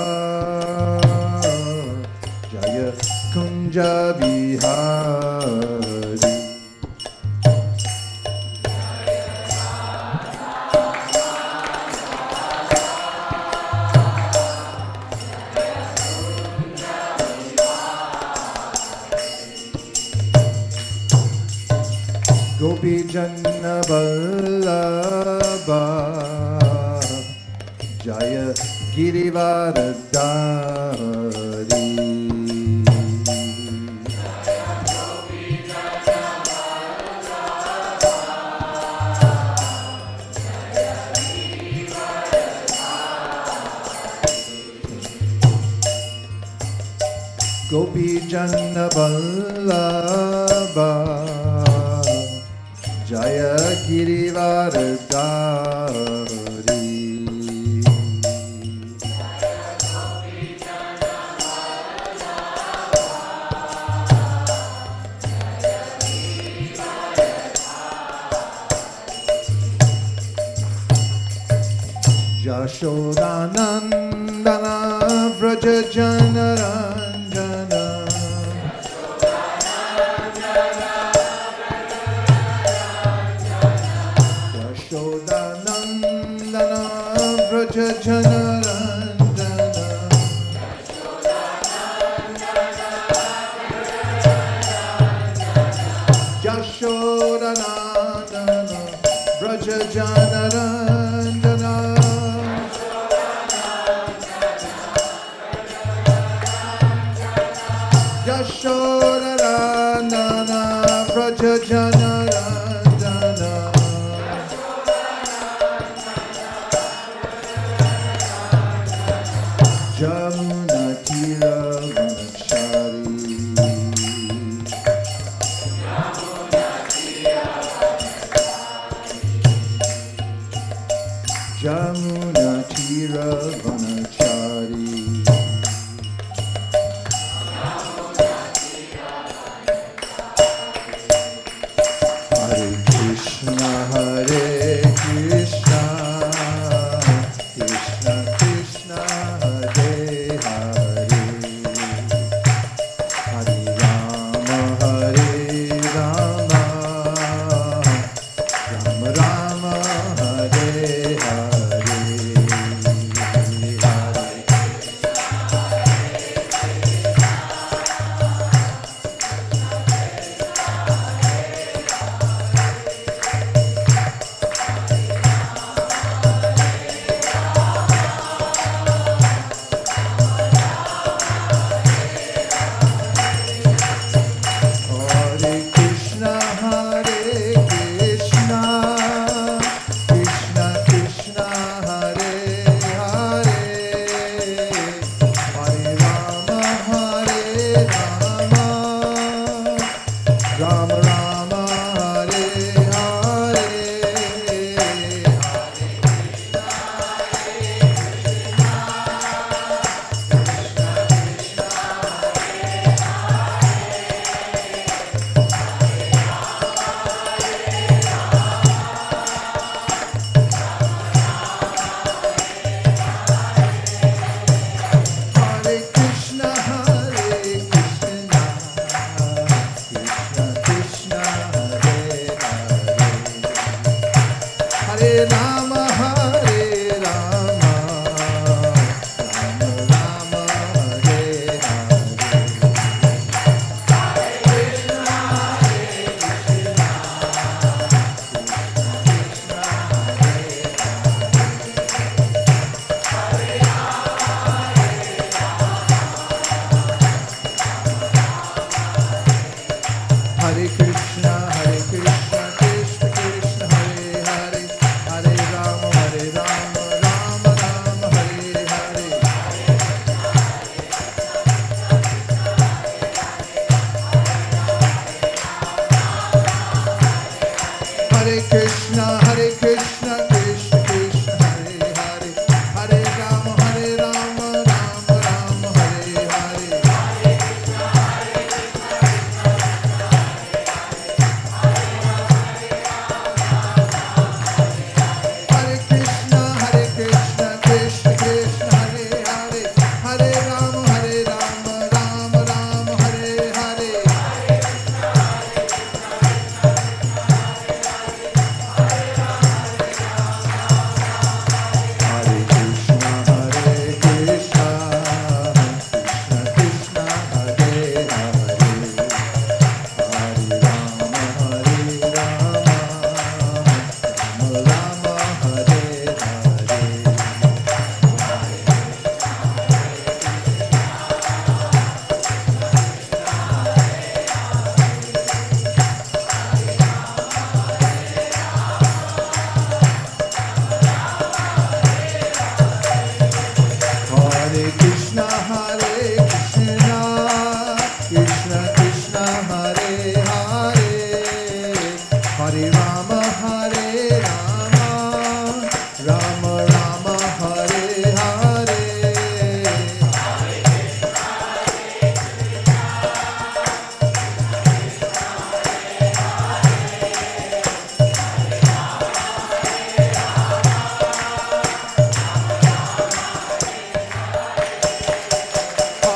Jaya Kunja Bihari Gopi Janna Vallabha Jaya Girivaradari Gopi Janna Vallabha Jaya Girivaradari Yashodanandana Vraja Janaranjana Yashodanandana Vraja Janaranjana Yashodanandana Vraja Janaranjana Yashodanandana Vraja Janaranjana Jamuna Tira Vanachari Jamuna Tira Vanachari Hare Krishna Hare Krishna Krishna Krishna Hare Hare Hare Rama Hare Rama Rama Rama Hare Hare Hare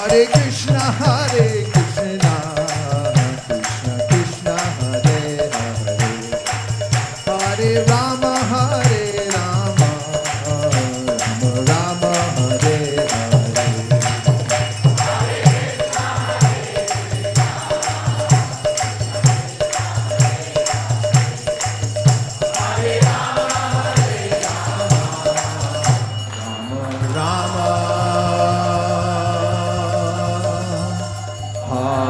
Hare Krishna, Krishna Krishna, Hare Hare, Hare Rama, Rama Rama, Hare Hare. Rama, Hare Hare.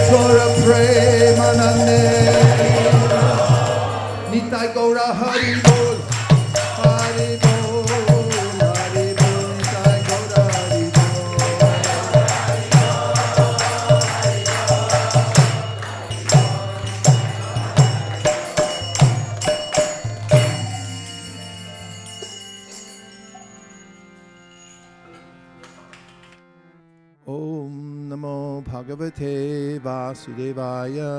Gaura Premanande, Nitai Gaura Hari Bol, Hari Bol, Hari Bol, Nitai Gaura Hari Bol. Om Namo Bhagavate Vasudevaya.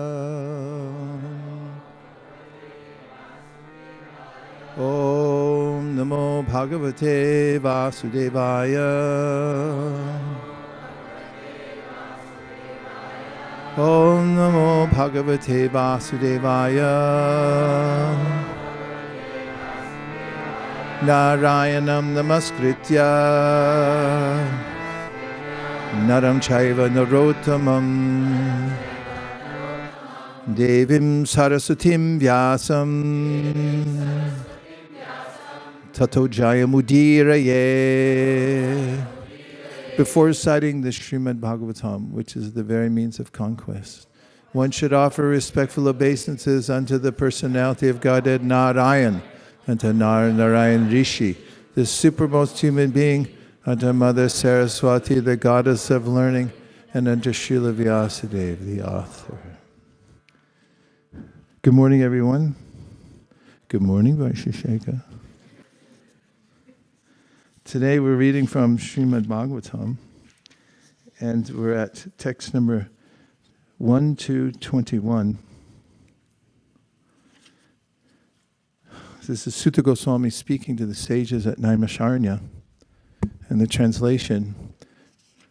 Om Namo Bhagavate Vasudevaya. Om Namo Bhagavate Vasudevaya. Narayanam Namaskritya Naram Chaiva Narottamam Devim Sarasatim Vyasam Tato Jayamudiraye. Before reciting the Srimad Bhagavatam, which is the very means of conquest, one should offer respectful obeisances unto the personality of Godhead Narayan, unto Narayan Rishi, the supermost human being, unto Mother Saraswati, the goddess of learning, and unto Srila Vyasadeva, the author. Good morning, everyone. Good morning, Vaisesika. Today we're reading from Srimad Bhagavatam, and we're at text number 1-21. This is Sutta Goswami speaking to the sages at Naimisharanya. And the translation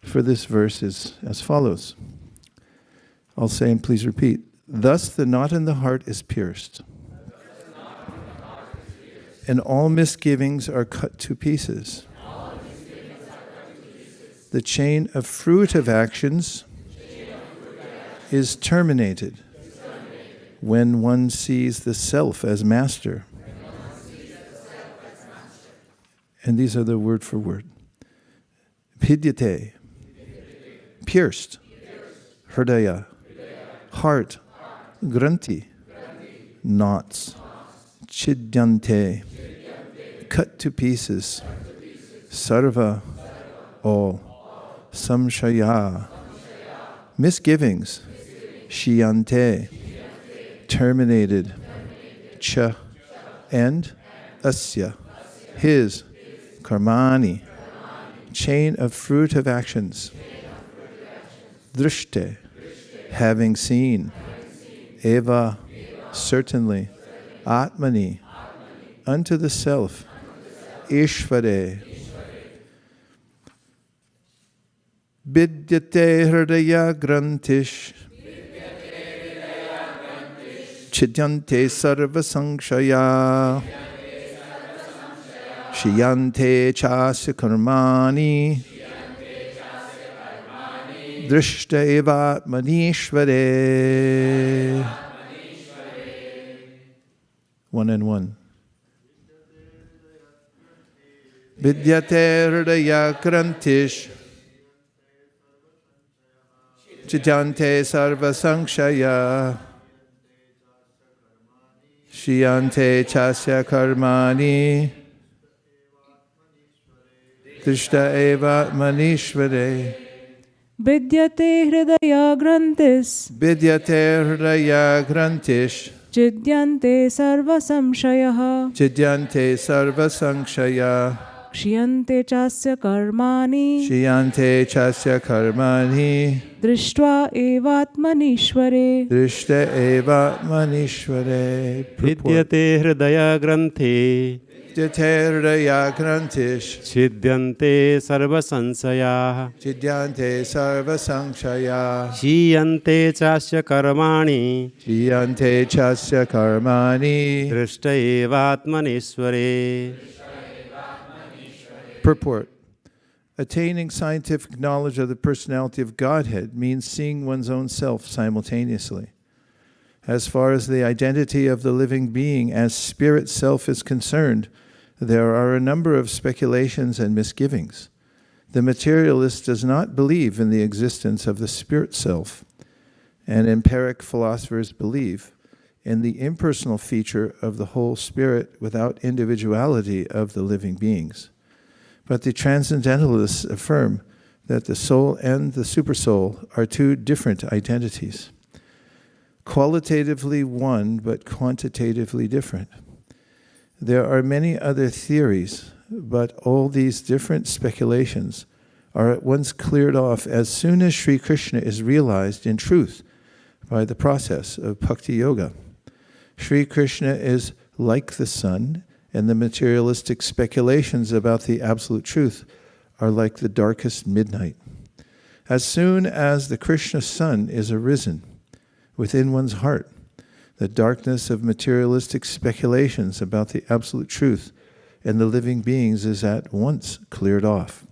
for this verse is as follows. I'll say and please repeat. Thus the knot in the heart is pierced, and all misgivings are cut to pieces. The chain of fruitive actions is terminated when one sees the self as master. And these are the word for word. Pidyate, pierced. Hridaya, heart. Granti, knots. Chidyante, cut to pieces. Sarva, all. Samshaya, misgivings. Shiyante, terminated. Cha, and. Asya, his. Karmani, chain of fruit of actions. Drishte, having seen. Eva, certainly. Atmani, unto the self. Ishvare, Vidyate hridaya grantish, chidyante sarva sankshaya, shiyante chasya karmani, drishta eva manishvare. One and one. Vidyate hridaya grantish, chidyante sarva sankshaya, shiyante chasya karmani, drishta eva manishvare. Vidyate hridaya grantis, Vidyate hridaya grantish, chidyante sarva samshayaha, chidyante sarva sankshaya, Kshiyante chasya karmani Shiyante chasya karmani Drishtva evatmanishvare. drishta eva manishvare. Purport. Vidyate hridaya granthe Jaterdaya grantish Chidyante sarva sansaya chidyante sarva sankshaya Shiyante chasya karmani Shiyante chasya karmani. Drishta evatmanishvare. Purport. Attaining scientific knowledge of the personality of Godhead means seeing one's own self simultaneously. As far as the identity of the living being as spirit self is concerned, there are a number of speculations and misgivings. The materialist does not believe in the existence of the spirit self, and empiric philosophers believe in the impersonal feature of the whole spirit without individuality of the living beings. But the transcendentalists affirm that the soul and the supersoul are two different identities, qualitatively one but quantitatively different. There are many other theories, but all these different speculations are at once cleared off as soon as Sri Krishna is realized in truth by the process of bhakti yoga. Sri Krishna is like the sun, and the materialistic speculations about the absolute truth are like the darkest midnight. As soon as the Krishna sun is arisen within one's heart, the darkness of materialistic speculations about the absolute truth and the living beings is at once cleared off.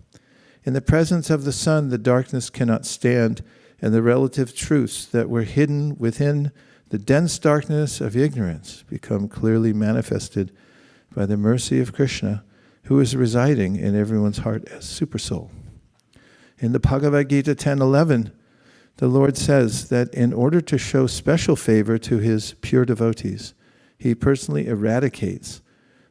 In the presence of the sun, the darkness cannot stand, and the relative truths that were hidden within the dense darkness of ignorance become clearly manifested by the mercy of Krishna, who is residing in everyone's heart as Supersoul. In the Bhagavad Gita 10:11, the Lord says that in order to show special favor to his pure devotees, he personally eradicates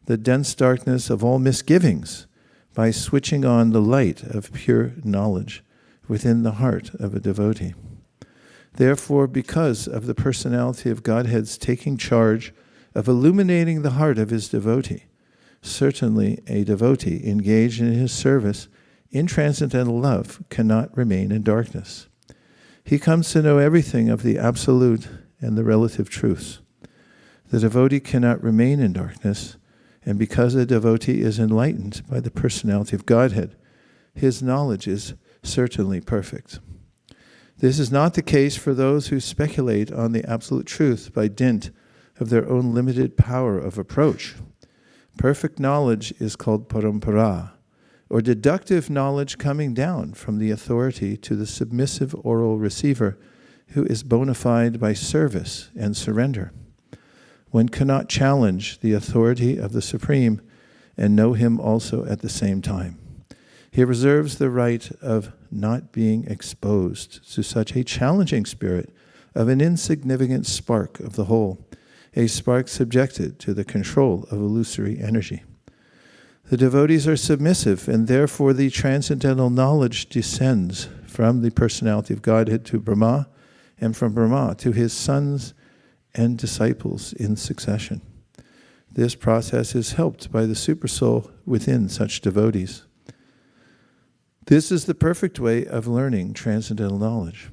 the dense darkness of all misgivings by switching on the light of pure knowledge within the heart of a devotee. Therefore, because of the personality of Godhead's taking charge of illuminating the heart of his devotee, certainly a devotee engaged in his service in transcendental love cannot remain in darkness. He comes to know everything of the absolute and the relative truths. The devotee cannot remain in darkness, and because a devotee is enlightened by the personality of Godhead, his knowledge is certainly perfect. This is not the case for those who speculate on the absolute truth by dint of their own limited power of approach. Perfect knowledge is called parampara, or deductive knowledge coming down from the authority to the submissive oral receiver who is bona fide by service and surrender. One cannot challenge the authority of the Supreme and know him also at the same time. He reserves the right of not being exposed to such a challenging spirit of an insignificant spark of the whole, a spark subjected to the control of illusory energy. The devotees are submissive, and therefore the transcendental knowledge descends from the personality of Godhead to Brahma, and from Brahma to his sons and disciples in succession. This process is helped by the Supersoul within such devotees. This is the perfect way of learning transcendental knowledge.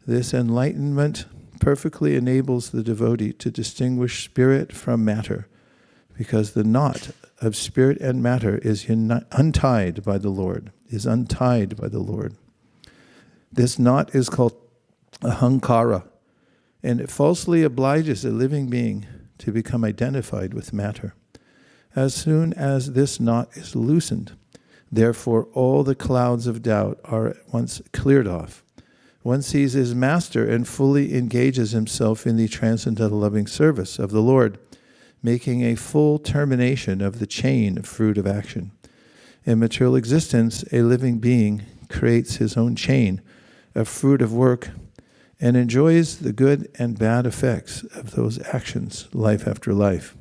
This enlightenment perfectly enables the devotee to distinguish spirit from matter, because the knot of spirit and matter is untied by the Lord, This knot is called ahankara, and it falsely obliges a living being to become identified with matter. As soon as this knot is loosened, therefore all the clouds of doubt are at once cleared off. One sees his master and fully engages himself in the transcendental loving service of the Lord, making a full termination of the chain of fruit of action. In material existence, a living being creates his own chain of fruit of work and enjoys the good and bad effects of those actions life after life.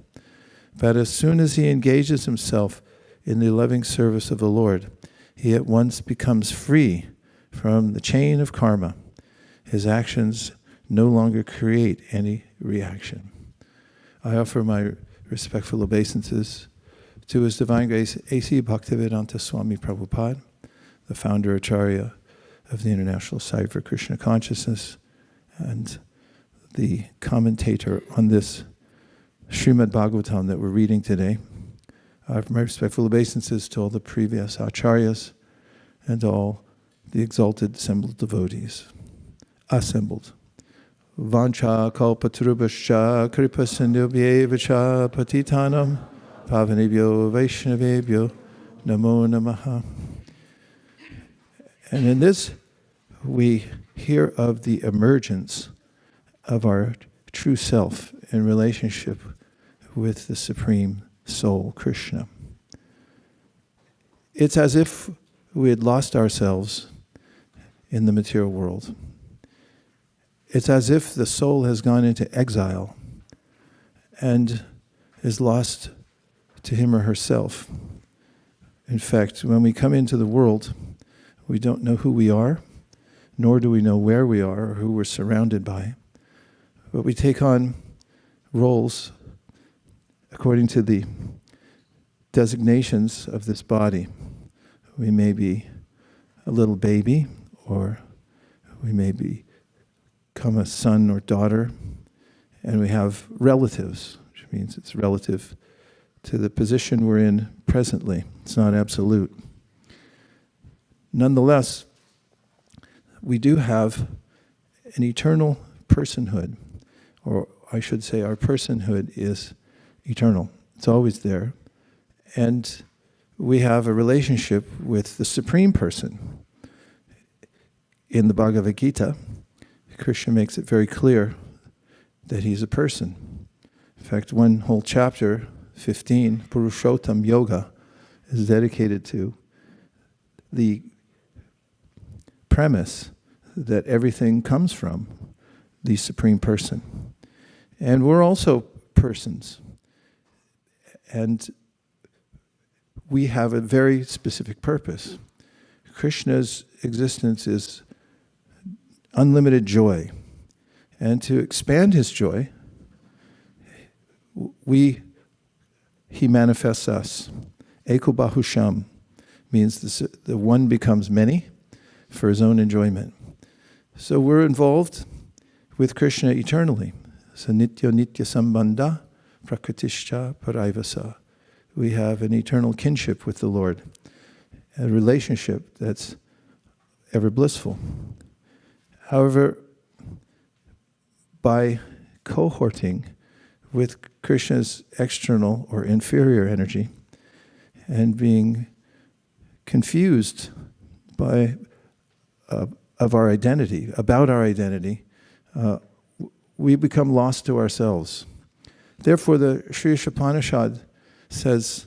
But as soon as he engages himself in the loving service of the Lord, he at once becomes free from the chain of karma. His actions no longer create any reaction. I offer my respectful obeisances to His Divine Grace A.C. Bhaktivedanta Swami Prabhupada, the founder Acharya of the International Society for Krishna Consciousness, and the commentator on this Srimad Bhagavatam that we're reading today. My respectful obeisances to all the previous acharyas and all the exalted assembled devotees. Assembled. Vancha kalpatarubhascha kripa sindhubhyevacha patitanam pavanebhyo vaishnavebhyo namo namaha. And in this, we hear of the emergence of our true self in relationship with the Supreme Soul, Krishna. It's as if we had lost ourselves in the material world. It's as if the soul has gone into exile and is lost to him or herself. In fact, when we come into the world, we don't know who we are, nor do we know where we are or who we're surrounded by. But we take on roles according to the designations of this body. We may be a little baby, or we may become a son or daughter, and we have relatives, which means it's relative to the position we're in presently. It's not absolute. Nonetheless, we do have an eternal personhood, or I should say our personhood is eternal. It's always there. And we have a relationship with the Supreme Person. In the Bhagavad Gita, Krishna makes it very clear that he's a person. In fact, one whole chapter, 15, Purushottam Yoga, is dedicated to the premise that everything comes from the Supreme Person. And we're also persons. And we have a very specific purpose. Krishna's existence is unlimited joy. And to expand his joy, he manifests us. Eko Bahusham means the one becomes many for his own enjoyment. So we're involved with Krishna eternally. So nitya sambandha prakritischa paraivasa. We have an eternal kinship with the Lord, a relationship that's ever blissful. However, by cohorting with Krishna's external or inferior energy and being confused by of our identity, about our identity, we become lost to ourselves. Therefore, the Sri Upanishad says,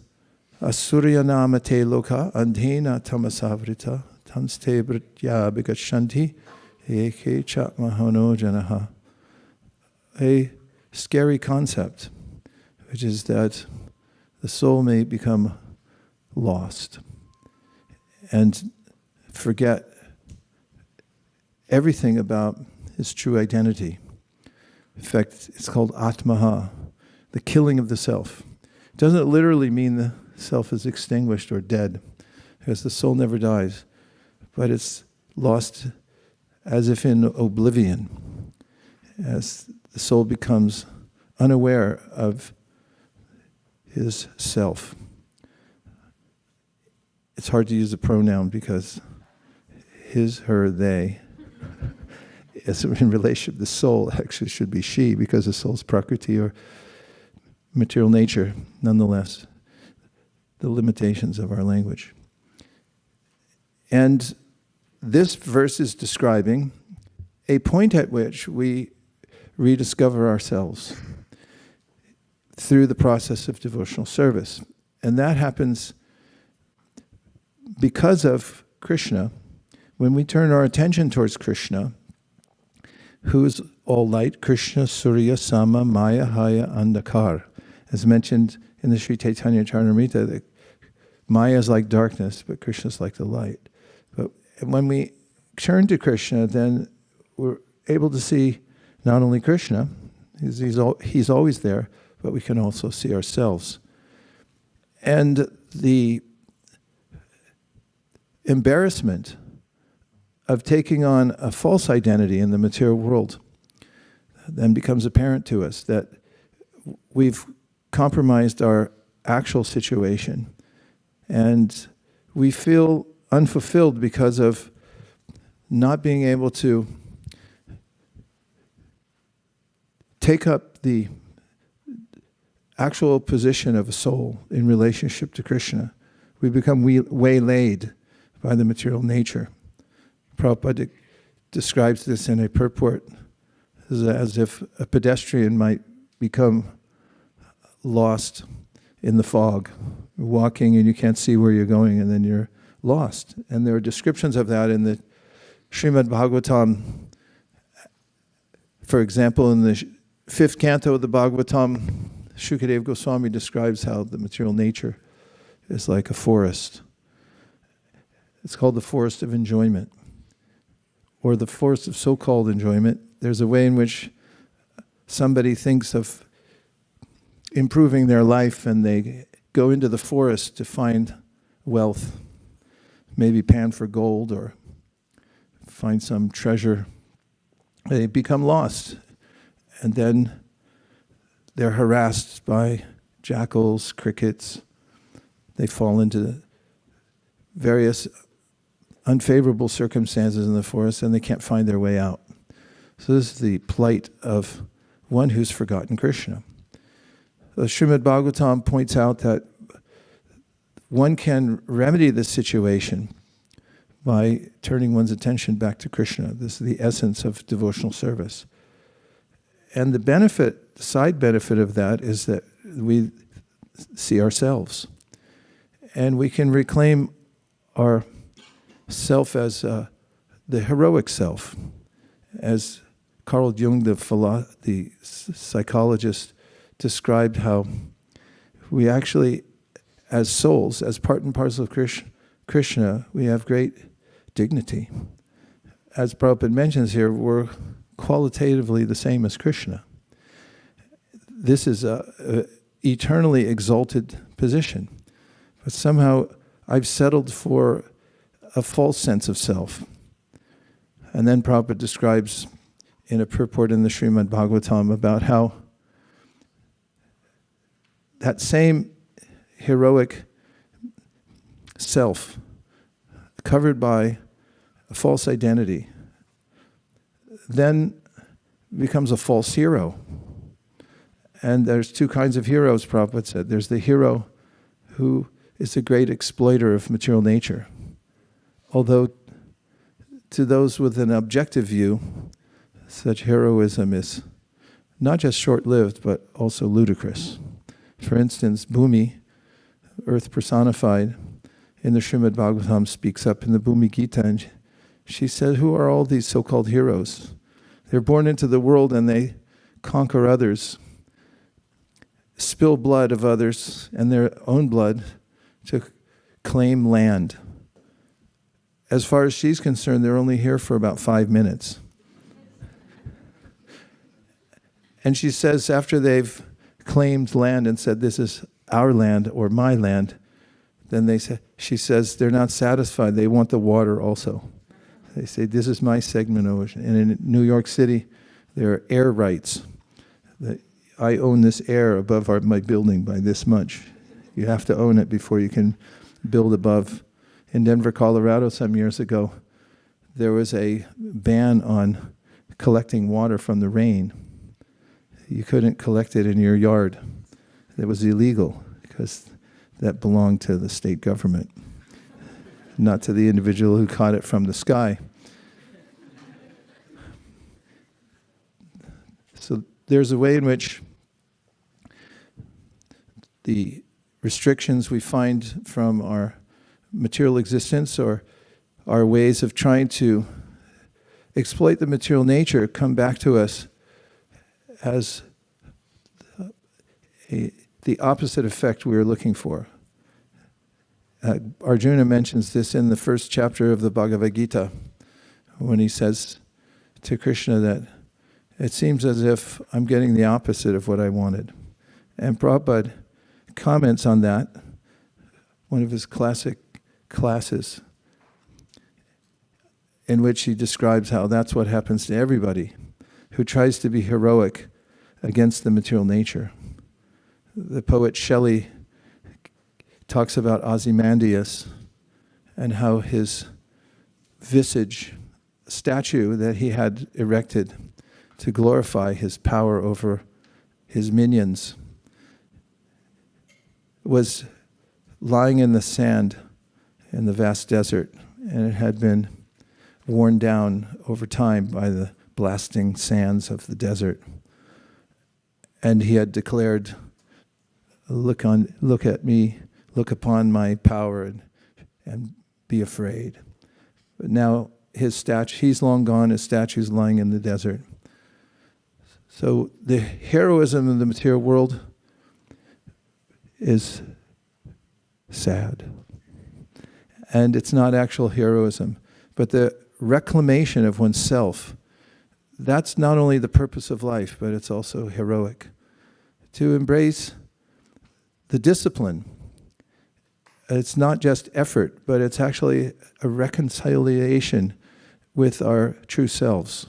Asurya nama te loka andhena tamasavrita tamste britya bhigashanti eke chatmahano janaha. A scary concept, which is that the soul may become lost and forget everything about his true identity. In fact, it's called Atmaha, the killing of the self. It doesn't literally mean the self is extinguished or dead, because the soul never dies, but it's lost as if in oblivion, as the soul becomes unaware of his self. It's hard to use a pronoun because his, her, they, as in relationship, the soul actually should be she, because the soul's prakriti or material nature, nonetheless, the limitations of our language. And this verse is describing a point at which we rediscover ourselves through the process of devotional service. And that happens because of Krishna. When we turn our attention towards Krishna, who's all light, Krishna, Surya, Sama, Maya, Haya, Andakar. As mentioned in the Sri Chaitanya Charitamrita, that Maya is like darkness, but Krishna is like the light. But when we turn to Krishna, then we're able to see not only Krishna, he's always there, but we can also see ourselves. And the embarrassment of taking on a false identity in the material world then becomes apparent to us, that we've compromised our actual situation and we feel unfulfilled because of not being able to take up the actual position of a soul in relationship to Krishna. We become waylaid by the material nature. Prabhupada describes this in a purport as if a pedestrian might become lost in the fog. You're walking and you can't see where you're going, and then you're lost. And there are descriptions of that in the Srimad Bhagavatam. For example, in the 5th canto of the Bhagavatam, Shukadeva Goswami describes how the material nature is like a forest. It's called the forest of enjoyment, or the forest of so-called enjoyment. There's a way in which somebody thinks of improving their life and they go into the forest to find wealth, maybe pan for gold or find some treasure. They become lost, and then they're harassed by jackals, crickets. They fall into various unfavorable circumstances in the forest, and they can't find their way out. So this is the plight of one who's forgotten Krishna. The Srimad Bhagavatam points out that one can remedy this situation by turning one's attention back to Krishna. This is the essence of devotional service. And the benefit, the side benefit of that is that we see ourselves. And we can reclaim our self as the heroic self. As Carl Jung, the psychologist, described how we actually, as souls, as part and parcel of Krishna, we have great dignity. As Prabhupada mentions here, we're qualitatively the same as Krishna. This is a eternally exalted position. But somehow I've settled for a false sense of self. And then Prabhupada describes in a purport in the Srimad Bhagavatam about how that same heroic self, covered by a false identity, then becomes a false hero. And there's two kinds of heroes, Prabhupada said. There's the hero who is a great exploiter of material nature. Although to those with an objective view, such heroism is not just short-lived, but also ludicrous. For instance, Bhumi, earth personified, in the Srimad Bhagavatam speaks up in the Bhumi Gita, and she said, who are all these so-called heroes? They're born into the world and they conquer others, spill blood of others and their own blood to claim land. As far as she's concerned, they're only here for about 5 minutes. And she says after they've claimed land and said, this is our land or my land, then she says they're not satisfied. They want the water also. They say, this is my segment of ocean. And in New York City, there are air rights. I own this air above my building by this much. You have to own it before you can build above. In Denver, Colorado, some years ago, there was a ban on collecting water from the rain. You couldn't collect it in your yard. It was illegal because that belonged to the state government, not to the individual who caught it from the sky. So there's a way in which the restrictions we find from our material existence or our ways of trying to exploit the material nature come back to us as the opposite effect we were looking for. Arjuna mentions this in the first chapter of the Bhagavad Gita when he says to Krishna that it seems as if I'm getting the opposite of what I wanted. And Prabhupada comments on that one of his classic classes in which he describes how that's what happens to everybody who tries to be heroic against the material nature. The poet Shelley talks about Ozymandias and how his visage statue that he had erected to glorify his power over his minions was lying in the sand in the vast desert, and it had been worn down over time by the blasting sands of the desert. And he had declared, look at me, look upon my power and be afraid. But now his statue, he's long gone, his statue's lying in the desert. So the heroism of the material world is sad. And it's not actual heroism, but the reclamation of oneself, that's not only the purpose of life, but it's also heroic. To embrace the discipline. It's not just effort, but it's actually a reconciliation with our true selves.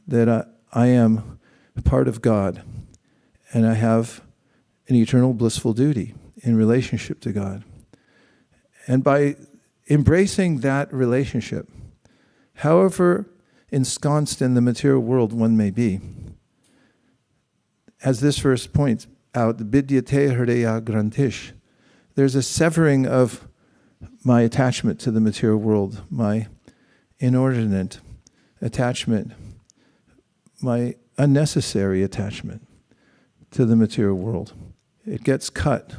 That I am a part of God, and I have an eternal blissful duty in relationship to God. And by embracing that relationship, however ensconced in the material world one may be, as this verse points out, Vidyate hrideya grantish, there's a severing of my attachment to the material world, my inordinate attachment, my unnecessary attachment to the material world. It gets cut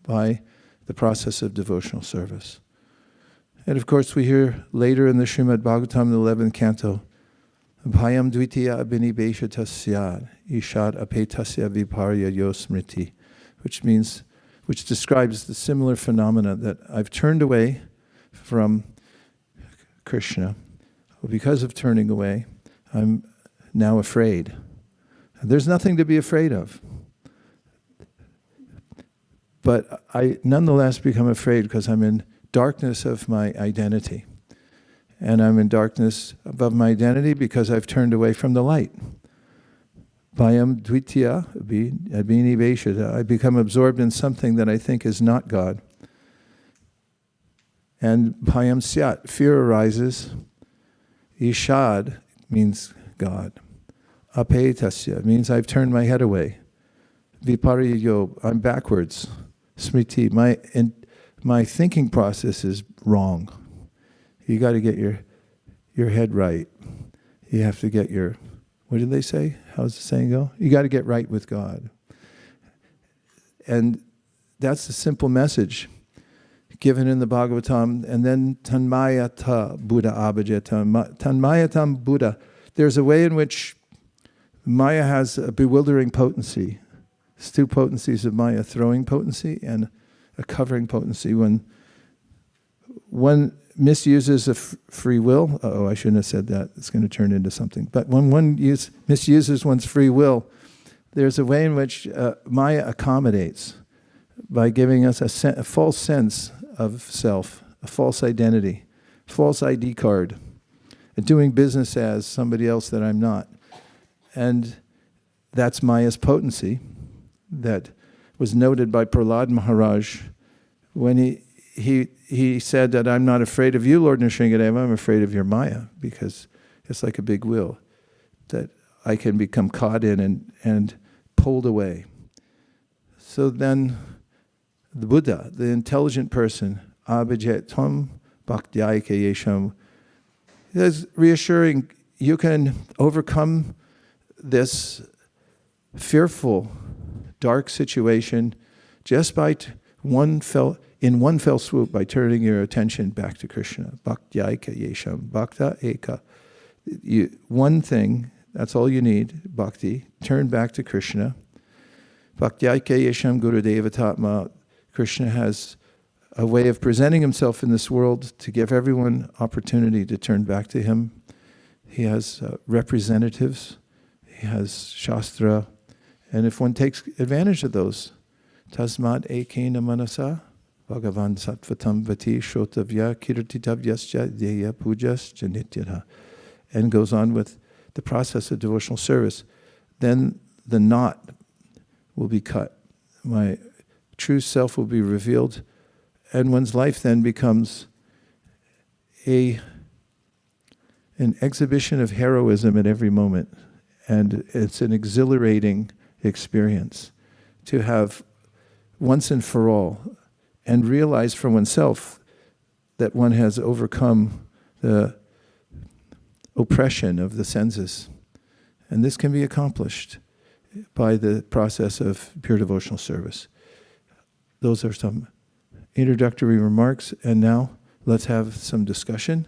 by the process of devotional service. And of course we hear later in the Srimad Bhagavatam, the 11th canto, Bhayam dvitiya abhinibesha syad, ishad apetasya viparya yosmriti, which describes the similar phenomena that I've turned away from Krishna. Because of turning away, I'm now afraid. There's nothing to be afraid of. But I nonetheless become afraid because I'm in darkness of my identity. And I'm in darkness above my identity because I've turned away from the light. Bhayam dvitiya abhiniveshata. I become absorbed in something that I think is not God. And bhayam syat, fear arises. Ishad means God. Apetasya means I've turned my head away. Viparya, I'm backwards. Smriti, my thinking process is wrong. You got to get your head right. You have to get your, what did they say? How's the saying go? You got to get right with God. And that's the simple message given in the Bhagavatam. And then tanmayata Buddha abhajeta. Tanmayatam Buddha. There's a way in which Maya has a bewildering potency. There's two potencies of Maya, throwing potency and a covering potency. When one misuses a free will, I shouldn't have said that, it's going to turn into something. But when one misuses one's free will, there's a way in which Maya accommodates by giving us a false sense of self, a false identity, false ID card, and doing business as somebody else that I'm not. And that's Maya's potency that was noted by Prahlad Maharaj when he said that I'm not afraid of you, Lord Nrsingadeva, I'm afraid of your Maya, because it's like a big wheel that I can become caught in and pulled away. So then the Buddha, the intelligent person, abhijet tvam bhaktyayika yesham, is reassuring you can overcome this fearful, dark situation just by one fell swoop, by turning your attention back to Krishna. Bhaktyayika yesham, bhakta eka. One thing, that's all you need, bhakti. Turn back to Krishna. Bhaktyayika yesham gurudeva tatma. Krishna has a way of presenting himself in this world to give everyone opportunity to turn back to him. He has representatives. He has Shastra. And if one takes advantage of those, tasmad ekena manasa Bhagavan Sattvatam Vati Shrotavya Kirtitavyascha Deya Pujas Janityara. And goes on with the process of devotional service. Then the knot will be cut. My true self will be revealed, and one's life then becomes an exhibition of heroism at every moment. And it's an exhilarating experience to have once and for all, and realize for oneself that one has overcome the oppression of the senses. And this can be accomplished by the process of pure devotional service. Those are some introductory remarks, and now let's have some discussion.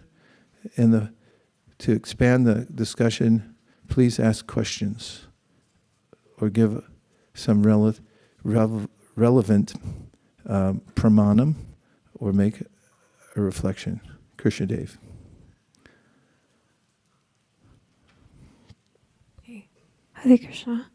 To expand the discussion, please ask questions or give some relevant pramanam or make a reflection. Krishna Dev. Hare Krishna.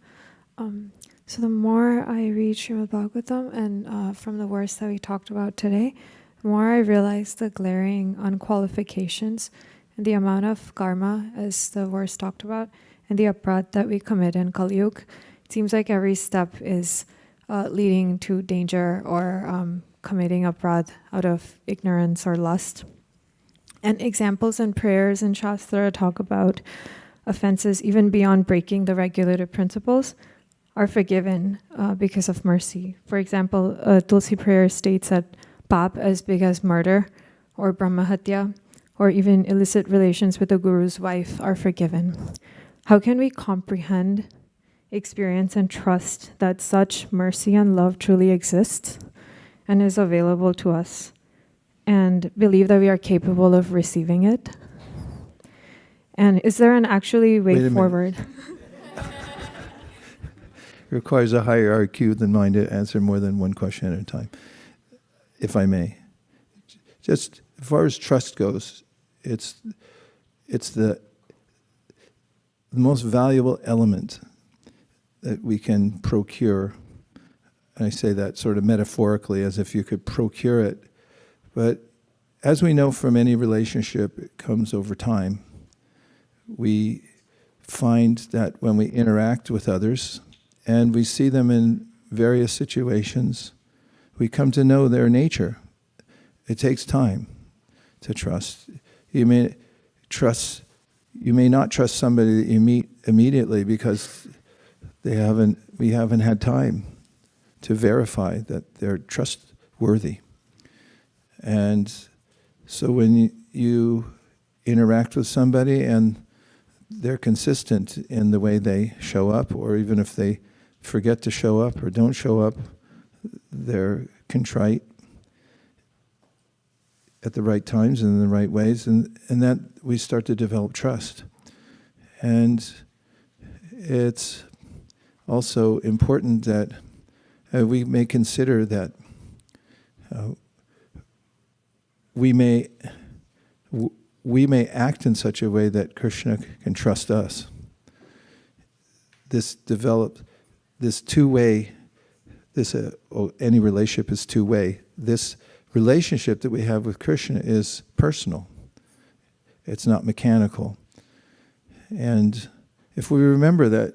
So the more I read Srimad Bhagavatam and from the verse that we talked about today, the more I realize the glaring unqualifications and the amount of karma, as the verse talked about, and the aparadh that we commit in Kali Yuga. It seems like every step is leading to danger or committing aparadh out of ignorance or lust. And examples in prayers and Shastra talk about offenses even beyond breaking the regulative principles are forgiven because of mercy. For example, Tulsi prayer states that pap as big as murder or brahmahatya or even illicit relations with the guru's wife are forgiven. How can we comprehend, experience, and trust that such mercy and love truly exists and is available to us, and believe that we are capable of receiving it? And is there an actually way forward? It requires a higher IQ than mine to answer more than one question at a time, if I may. Just as far as trust goes, it's the most valuable element that we can procure. And I say that sort of metaphorically, as if you could procure it. But as we know from any relationship, it comes over time. We find that when we interact with others and we see them in various situations, we come to know their nature. It takes time to trust. You may not trust somebody that you meet immediately because we haven't had time to verify that they're trustworthy. And so when you interact with somebody and they're consistent in the way they show up, or even if they forget to show up or don't show up, they're contrite at the right times and in the right ways, and that we start to develop trust. And it's also important that we may consider that we may act in such a way that Krishna can trust us. This two-way, any relationship is two-way. This relationship that we have with Krishna is personal. It's not mechanical. And if we remember that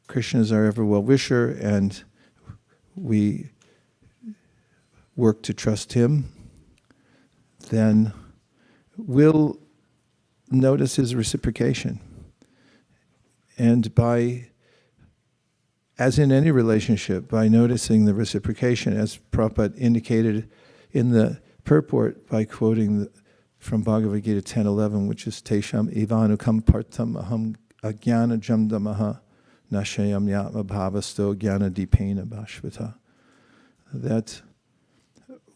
Krishna is our ever well-wisher and we work to trust him, then we'll notice his reciprocation. And as in any relationship, by noticing the reciprocation, as Prabhupada indicated in the purport by quoting from Bhagavad Gita 10:11, which is Tesham Ivanukam Partam Aham Agyana Jamdamaha Nashayam Yatma Bhavasto Gyana Dipena Bhashvata. That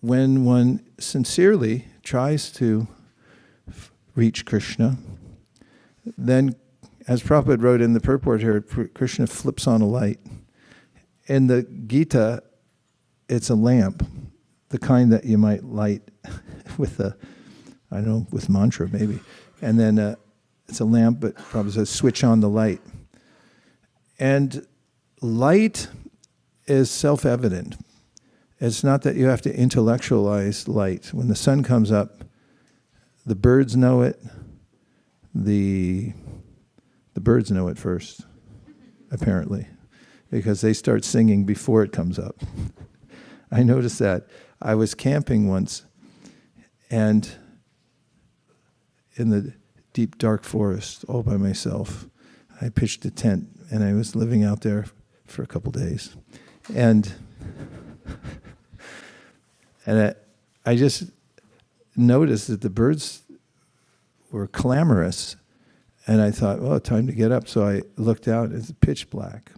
when one sincerely tries to reach Krishna, then, as Prabhupada wrote in the purport here, Krishna flips on a light. In the Gita, it's a lamp, the kind that you might light with with mantra maybe. And then it's a lamp, but Prabhupada says, switch on the light. And light is self-evident. It's not that you have to intellectualize light. When the sun comes up, the birds know it. The birds know it first, apparently, because they start singing before it comes up. I noticed that. I was camping once, and in the deep, dark forest, all by myself, I pitched a tent, and I was living out there for a couple days. And I just noticed that the birds were clamorous, and I thought, well, time to get up. So I looked out, it's pitch black.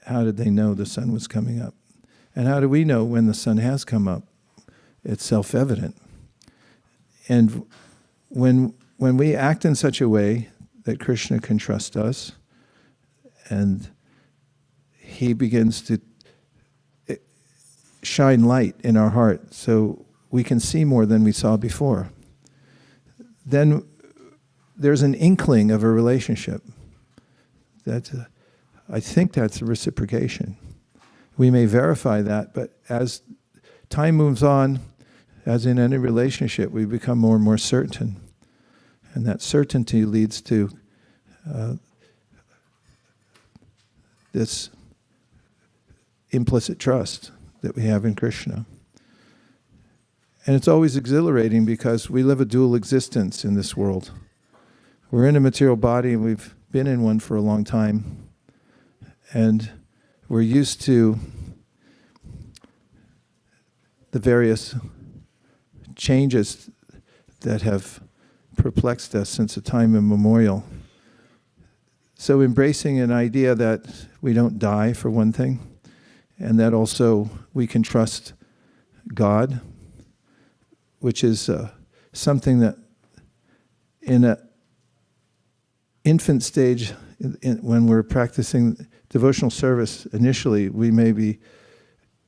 How did they know the sun was coming up? And how do we know when the sun has come up? It's self-evident. And when we act in such a way that Krishna can trust us, and he begins to shine light in our heart so we can see more than we saw before, then there's an inkling of a relationship. I think that's a reciprocation. We may verify that, but as time moves on, as in any relationship, we become more and more certain. And that certainty leads to this implicit trust that we have in Krishna. And it's always exhilarating because we live a dual existence in this world. We're in a material body and we've been in one for a long time. And we're used to the various changes that have perplexed us since a time immemorial. So embracing an idea that we don't die, for one thing, and that also we can trust God, which is something that in an infant stage, when we're practicing devotional service, initially we maybe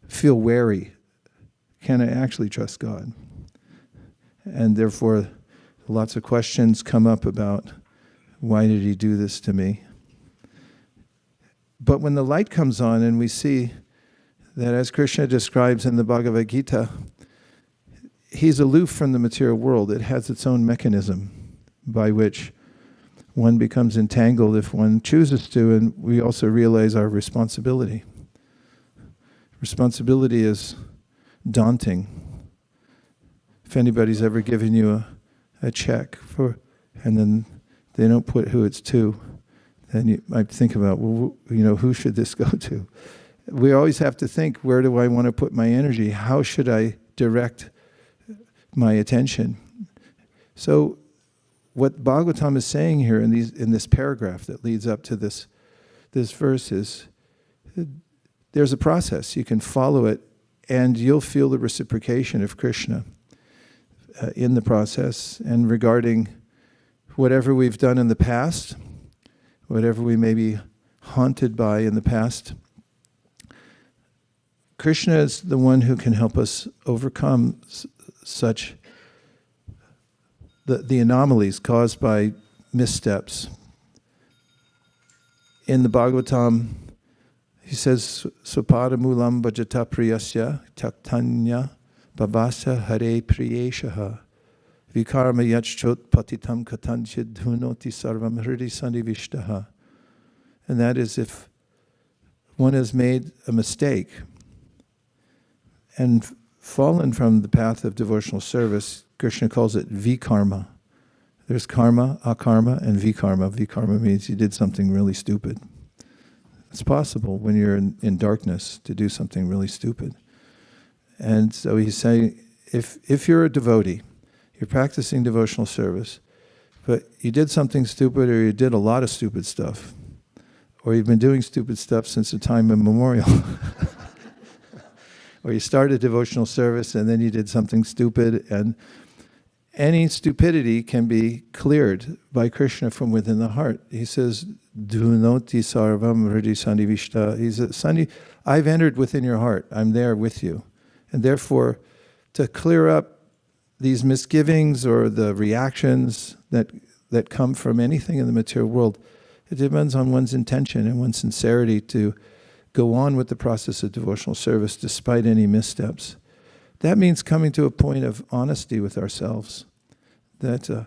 feel wary. Can I actually trust God? And therefore, lots of questions come up about, why did he do this to me? But when the light comes on and we see that, as Krishna describes in the Bhagavad Gita, he's aloof from the material world. It has its own mechanism by which one becomes entangled if one chooses to, and we also realize our responsibility. Responsibility is daunting. If anybody's ever given you a check and then they don't put who it's to, then you might think about, well, who should this go to? We always have to think, where do I want to put my energy? How should I direct my attention? So what Bhagavatam is saying here in this paragraph that leads up to this verse is, there's a process. You can follow it, and you'll feel the reciprocation of Krishna in the process. And regarding whatever we've done in the past, whatever we may be haunted by in the past, Krishna is the one who can help us overcome such the anomalies caused by missteps. In the Bhagavatam, he says, Supada mulam bhajata priyasya taktanya babasa hare priyeshaha vikarma yachchot patitam katanchid dhunoti sarvam hridi sannivishtaha. And that is, if one has made a mistake and fallen from the path of devotional service, Krishna calls it vikarma. There's karma, akarma, and vikarma. Vikarma means you did something really stupid. It's possible when you're in darkness to do something really stupid. And so he's saying, if you're a devotee, you're practicing devotional service, but you did something stupid, or you did a lot of stupid stuff, or you've been doing stupid stuff since the time immemorial, or you started devotional service and then you did something stupid, and any stupidity can be cleared by Krishna from within the heart. He says, Dhunoti sarvam hridi sannivishta. He says, I've entered within your heart. I'm there with you. And therefore, to clear up these misgivings or the reactions that come from anything in the material world, it depends on one's intention and one's sincerity to go on with the process of devotional service despite any missteps. That means coming to a point of honesty with ourselves, that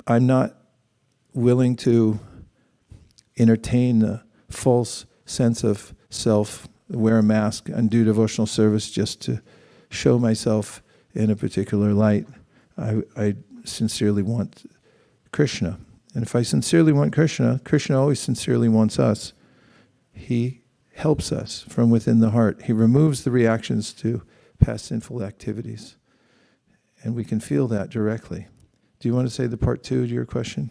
I'm not willing to entertain the false sense of self, wear a mask, and do devotional service just to show myself in a particular light. I sincerely want Krishna. And if I sincerely want Krishna, Krishna always sincerely wants us. He helps us from within the heart. He removes the reactions to past sinful activities. And we can feel that directly. Do you want to say the part 2 to your question?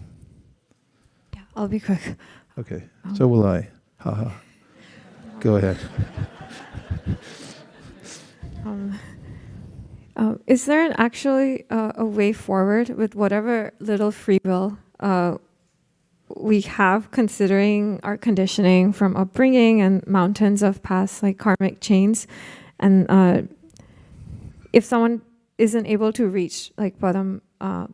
Yeah, I'll be quick. Okay, so will I. Haha. Go ahead. Is there actually a way forward with whatever little free will we have, considering our conditioning from upbringing and mountains of past like karmic chains? And if someone isn't able to reach like Padam,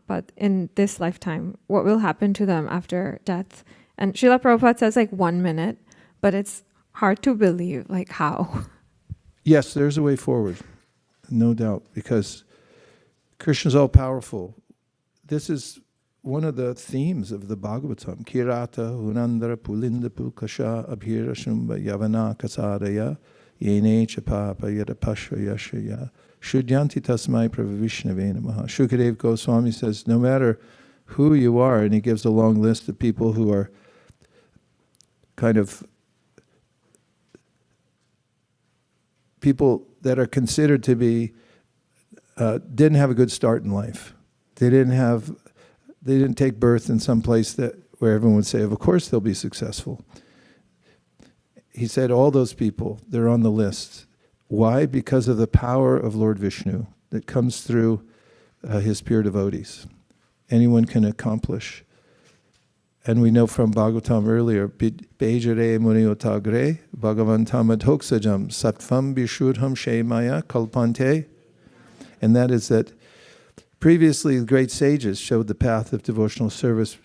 but in this lifetime, what will happen to them after death? And Srila Prabhupada says like 1 minute, but it's hard to believe, like how? Yes, there's a way forward, no doubt, because Krishna's all-powerful. This is one of the themes of the Bhagavatam. Kirata hunandara pulinda pulkasha abhira shumba yavana kasadaya yene chapapa yadapashva yashaya shudyanti tasmai pravavishnave namaha. Shukadev Goswami says, no matter who you are, and he gives a long list of people who are kind of people that are considered to be didn't have a good start in life. They didn't take birth in some place where everyone would say, of course they'll be successful. He said all those people, they're on the list. Why? Because of the power of Lord Vishnu that comes through his pure devotees. Anyone can accomplish. And we know from Bhagavatam earlier, Bejare Muniotagre, Bhagavantam Adhoksajam, Sattvam Bishudham Shemaya Kalpante. And that is that previously the great sages showed the path of devotional service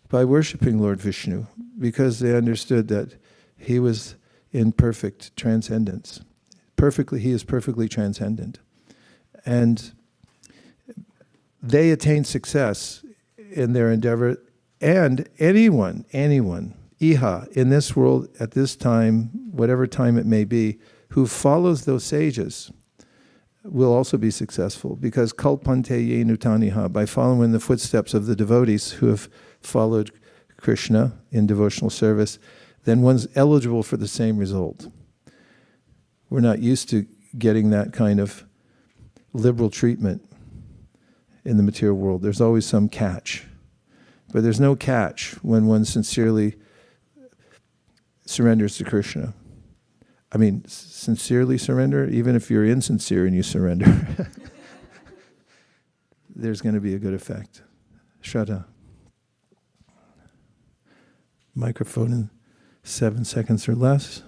by worshiping Lord Vishnu, because they understood that he was in perfect transcendence. He is perfectly transcendent. And they attained success in their endeavor. And anyone, iha, in this world, at this time, whatever time it may be, who follows those sages will also be successful. Because kalpante ye nutaniha, by following in the footsteps of the devotees who have followed Krishna in devotional service, then one's eligible for the same result. We're not used to getting that kind of liberal treatment in the material world. There's always some catch. But there's no catch when one sincerely surrenders to Krishna. I mean, sincerely surrender, even if you're insincere and you surrender, there's going to be a good effect. Shraddha. Microphone in 7 seconds or less,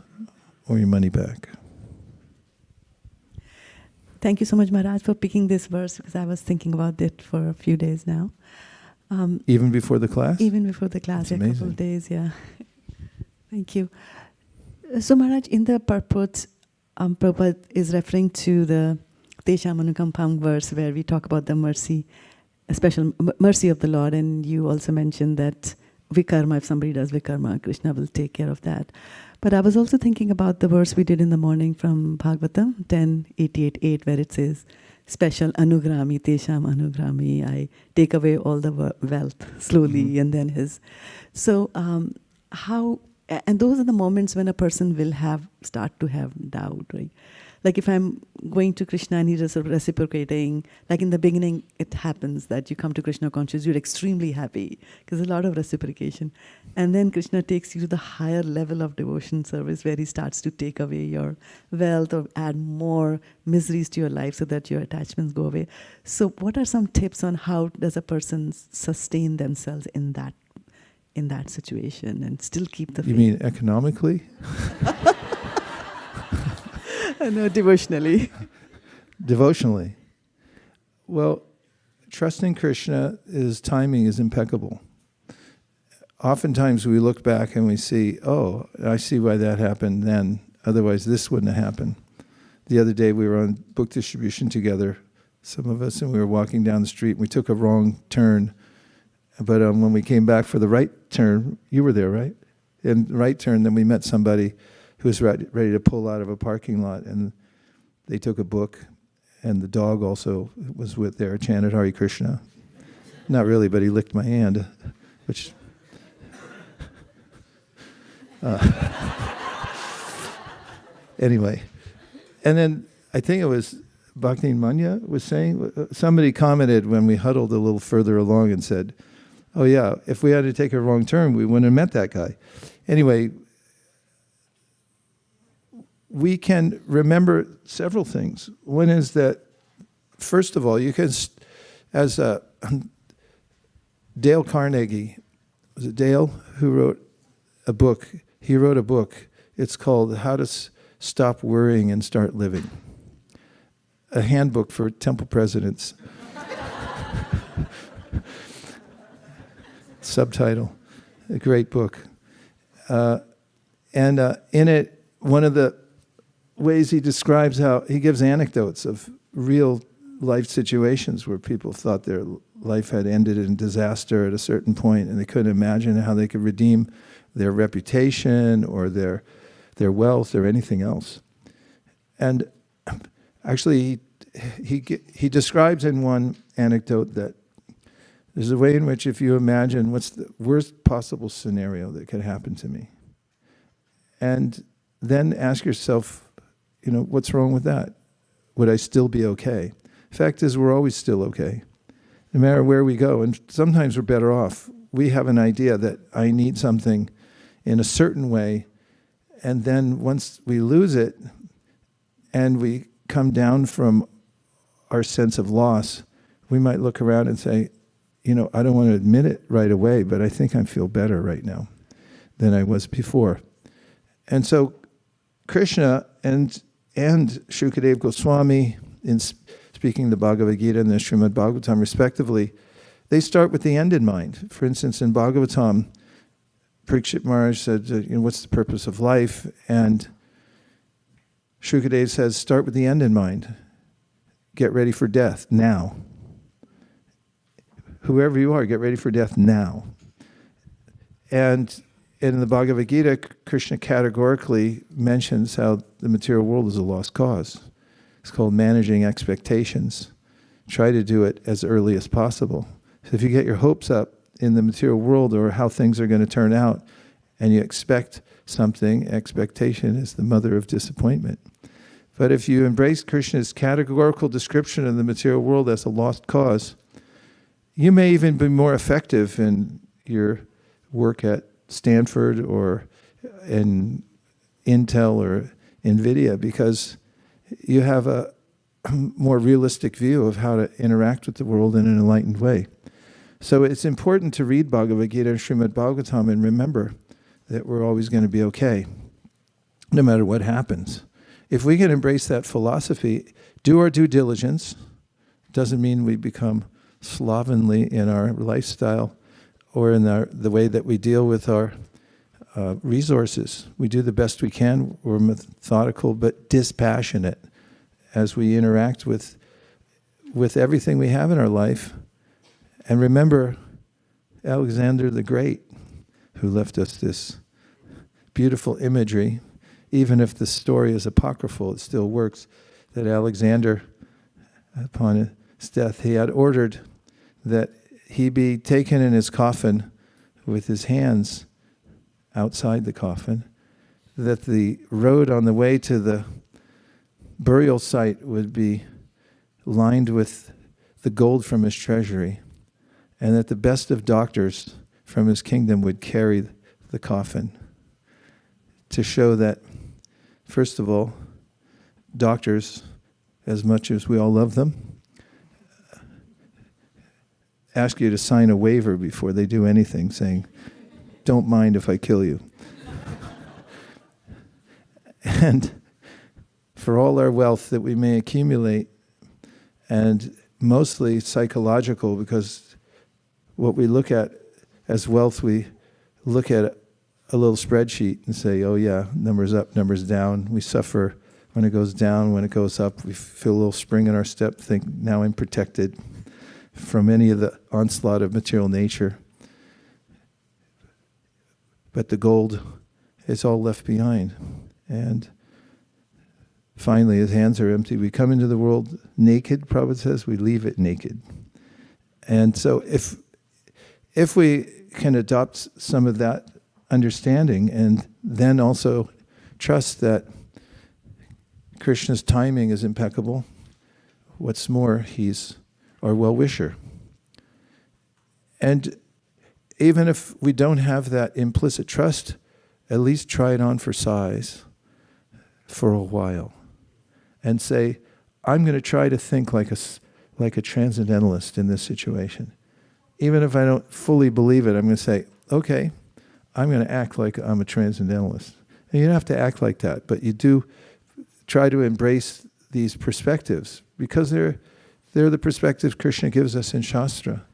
or your money back. Thank you so much, Maharaj, for picking this verse, because I was thinking about it for a few days now. Even before the class? Even before the class, That's a couple of days, yeah. Thank you. So Maharaj, in the purport, Prabhupada is referring to the Tesham Anukampam verse where we talk about the mercy, a special mercy of the Lord, and you also mentioned that Vikarma, if somebody does Vikarma, Krishna will take care of that. But I was also thinking about the verse we did in the morning from Bhagavatam 10:88:8, where it says, special anugrami, tesham anugrami, I take away all the wealth slowly, and then his. So how, and those are the moments when a person will start to have doubt, right? Like if I'm going to Krishna and he's just reciprocating, like in the beginning it happens that you come to Krishna conscious, you're extremely happy because there's a lot of reciprocation. And then Krishna takes you to the higher level of devotion service where he starts to take away your wealth or add more miseries to your life so that your attachments go away. So what are some tips on how does a person sustain themselves in that situation and still keep the faith? You mean economically? No, devotionally. Devotionally. Well, trusting Krishna, his timing is impeccable. oftentimes we look back and we see, oh, I see why that happened then. Otherwise, this wouldn't have happened. The other day we were on book distribution together, some of us, and we were walking down the street and we took a wrong turn. But when we came back for the right turn, you were there, right? In the right turn, then we met somebody who was ready to pull out of a parking lot, and they took a book, and the dog also was with there, chanted Hare Krishna. Not really, but he licked my hand, which... Anyway, and then I think it was Bhakti Manya was saying, somebody commented when we huddled a little further along and said, oh yeah, if we had to take a wrong turn, we wouldn't have met that guy. Anyway, we can remember several things. One is that, first of all, you can, as Dale Carnegie, was it Dale who wrote a book? He wrote a book. It's called How to Stop Worrying and Start Living. A handbook for temple presidents. Subtitle. A great book. And in it, one of the ways he describes how he gives anecdotes of real life situations where people thought their life had ended in disaster at a certain point and they couldn't imagine how they could redeem their reputation or their wealth or anything else. And actually, he describes in one anecdote that there's a way in which if you imagine what's the worst possible scenario that could happen to me, and then ask yourself, what's wrong with that? Would I still be okay? Fact is, we're always still okay, no matter where we go. And sometimes we're better off. We have an idea that I need something in a certain way, and then once we lose it, and we come down from our sense of loss, we might look around and say, I don't want to admit it right away, but I think I feel better right now than I was before. And so Krishna and Shukadeva Goswami, in speaking the Bhagavad Gita and the Srimad Bhagavatam respectively, they start with the end in mind. For instance, in Bhagavatam, Parikshit Maharaj said, what's the purpose of life? And Shukadeva says, start with the end in mind. Get ready for death now. Whoever you are, get ready for death now. And in the Bhagavad Gita, Krishna categorically mentions how the material world is a lost cause. It's called managing expectations. Try to do it as early as possible. So if you get your hopes up in the material world or how things are going to turn out, and you expect something, expectation is the mother of disappointment. But if you embrace Krishna's categorical description of the material world as a lost cause, you may even be more effective in your work at Stanford or in Intel or NVIDIA because you have a more realistic view of how to interact with the world in an enlightened way. So it's important to read Bhagavad Gita and Srimad Bhagavatam and remember that we're always going to be okay, no matter what happens. If we can embrace that philosophy, do our due diligence, doesn't mean we become slovenly in our lifestyle or in the way that we deal with our resources. We do the best we can. We're methodical but dispassionate as we interact with everything we have in our life. And remember Alexander the Great, who left us this beautiful imagery. Even if the story is apocryphal, it still works, that Alexander, upon his death, he had ordered that he be taken in his coffin with his hands outside the coffin, that the road on the way to the burial site would be lined with the gold from his treasury, and that the best of doctors from his kingdom would carry the coffin to show that, first of all, doctors, as much as we all love them, ask you to sign a waiver before they do anything, saying, don't mind if I kill you. And for all our wealth that we may accumulate, and mostly psychological, because what we look at as wealth, we look at a little spreadsheet and say, oh yeah, numbers up, numbers down. We suffer when it goes down, when it goes up. We feel a little spring in our step, think, now I'm protected from any of the onslaught of material nature. But the gold is all left behind. And finally, his hands are empty. We come into the world naked, Prabhupada says, we leave it naked. And so if we can adopt some of that understanding and then also trust that Krishna's timing is impeccable, what's more, he's our well-wisher. And even if we don't have that implicit trust, at least try it on for size for a while and say, I'm going to try to think like a transcendentalist in this situation. Even if I don't fully believe it, I'm going to say, okay, I'm going to act like I'm a transcendentalist. And you don't have to act like that, but you do try to embrace these perspectives because they're the perspectives Krishna gives us in Shastra.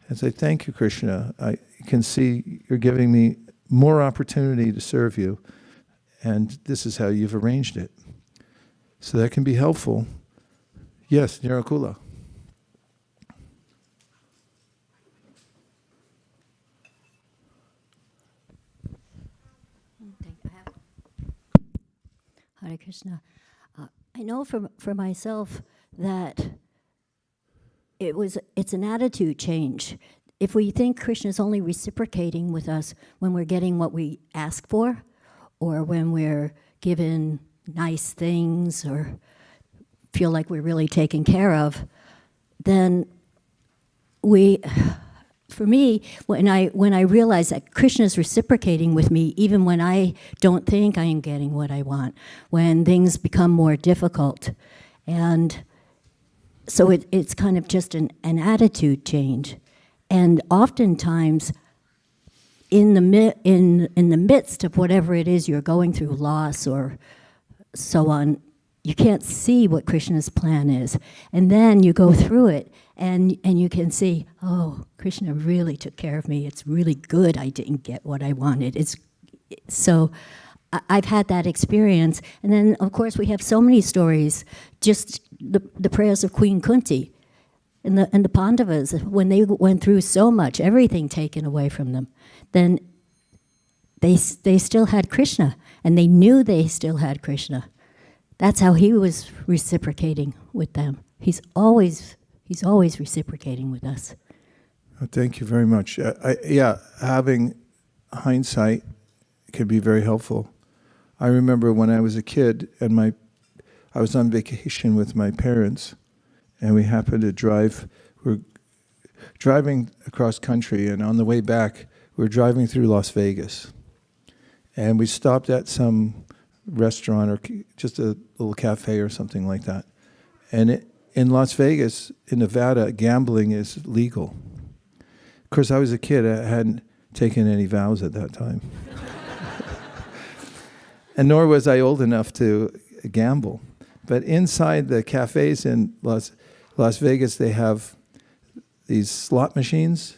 And say, thank you, Krishna. I can see you're giving me more opportunity to serve you, and this is how you've arranged it. So that can be helpful. Yes, Nirakula. Hare Krishna. I know for myself that it's an attitude change. If we think Krishna's only reciprocating with us when we're getting what we ask for, or when we're given nice things, or feel like we're really taken care of, then for me, when I realize that Krishna's reciprocating with me, even when I don't think I am getting what I want, when things become more difficult, and so it's kind of just an attitude change. And oftentimes, in the midst of whatever it is you're going through, loss or so on, you can't see what Krishna's plan is. And then you go through it, and you can see, oh, Krishna really took care of me. It's really good I didn't get what I wanted. So I've had that experience. And then, of course, we have so many stories, just the prayers of Queen Kunti and the Pandavas, when they went through so much, everything taken away from them, then they still had Krishna, and they knew they still had Krishna. That's how he was reciprocating with them. He's always reciprocating with us. Oh, thank you very much. Having hindsight can be very helpful. I remember when I was a kid and I was on vacation with my parents, and we happened to drive. We're driving across country, and on the way back, we were driving through Las Vegas, and we stopped at some restaurant or just a little cafe or something like that. And in Las Vegas, in Nevada, gambling is legal. Of course, I was a kid. I hadn't taken any vows at that time. And nor was I old enough to gamble. But inside the cafes in Las Vegas, they have these slot machines.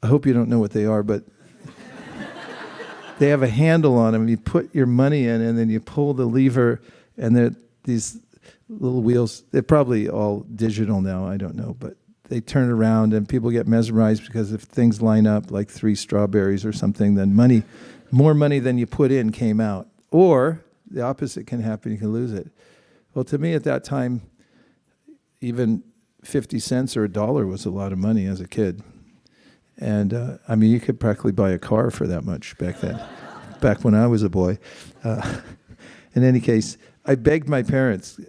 I hope you don't know what they are, but they have a handle on them. You put your money in, and then you pull the lever, and they're these little wheels. They're probably all digital now, I don't know, but they turn around, and people get mesmerized because if things line up, like 3 strawberries or something, then more money than you put in came out. Or the opposite can happen, you can lose it. Well, to me at that time, even 50 cents or $1 was a lot of money as a kid. And you could practically buy a car for that much back then, back when I was a boy. In any case, I begged my parents.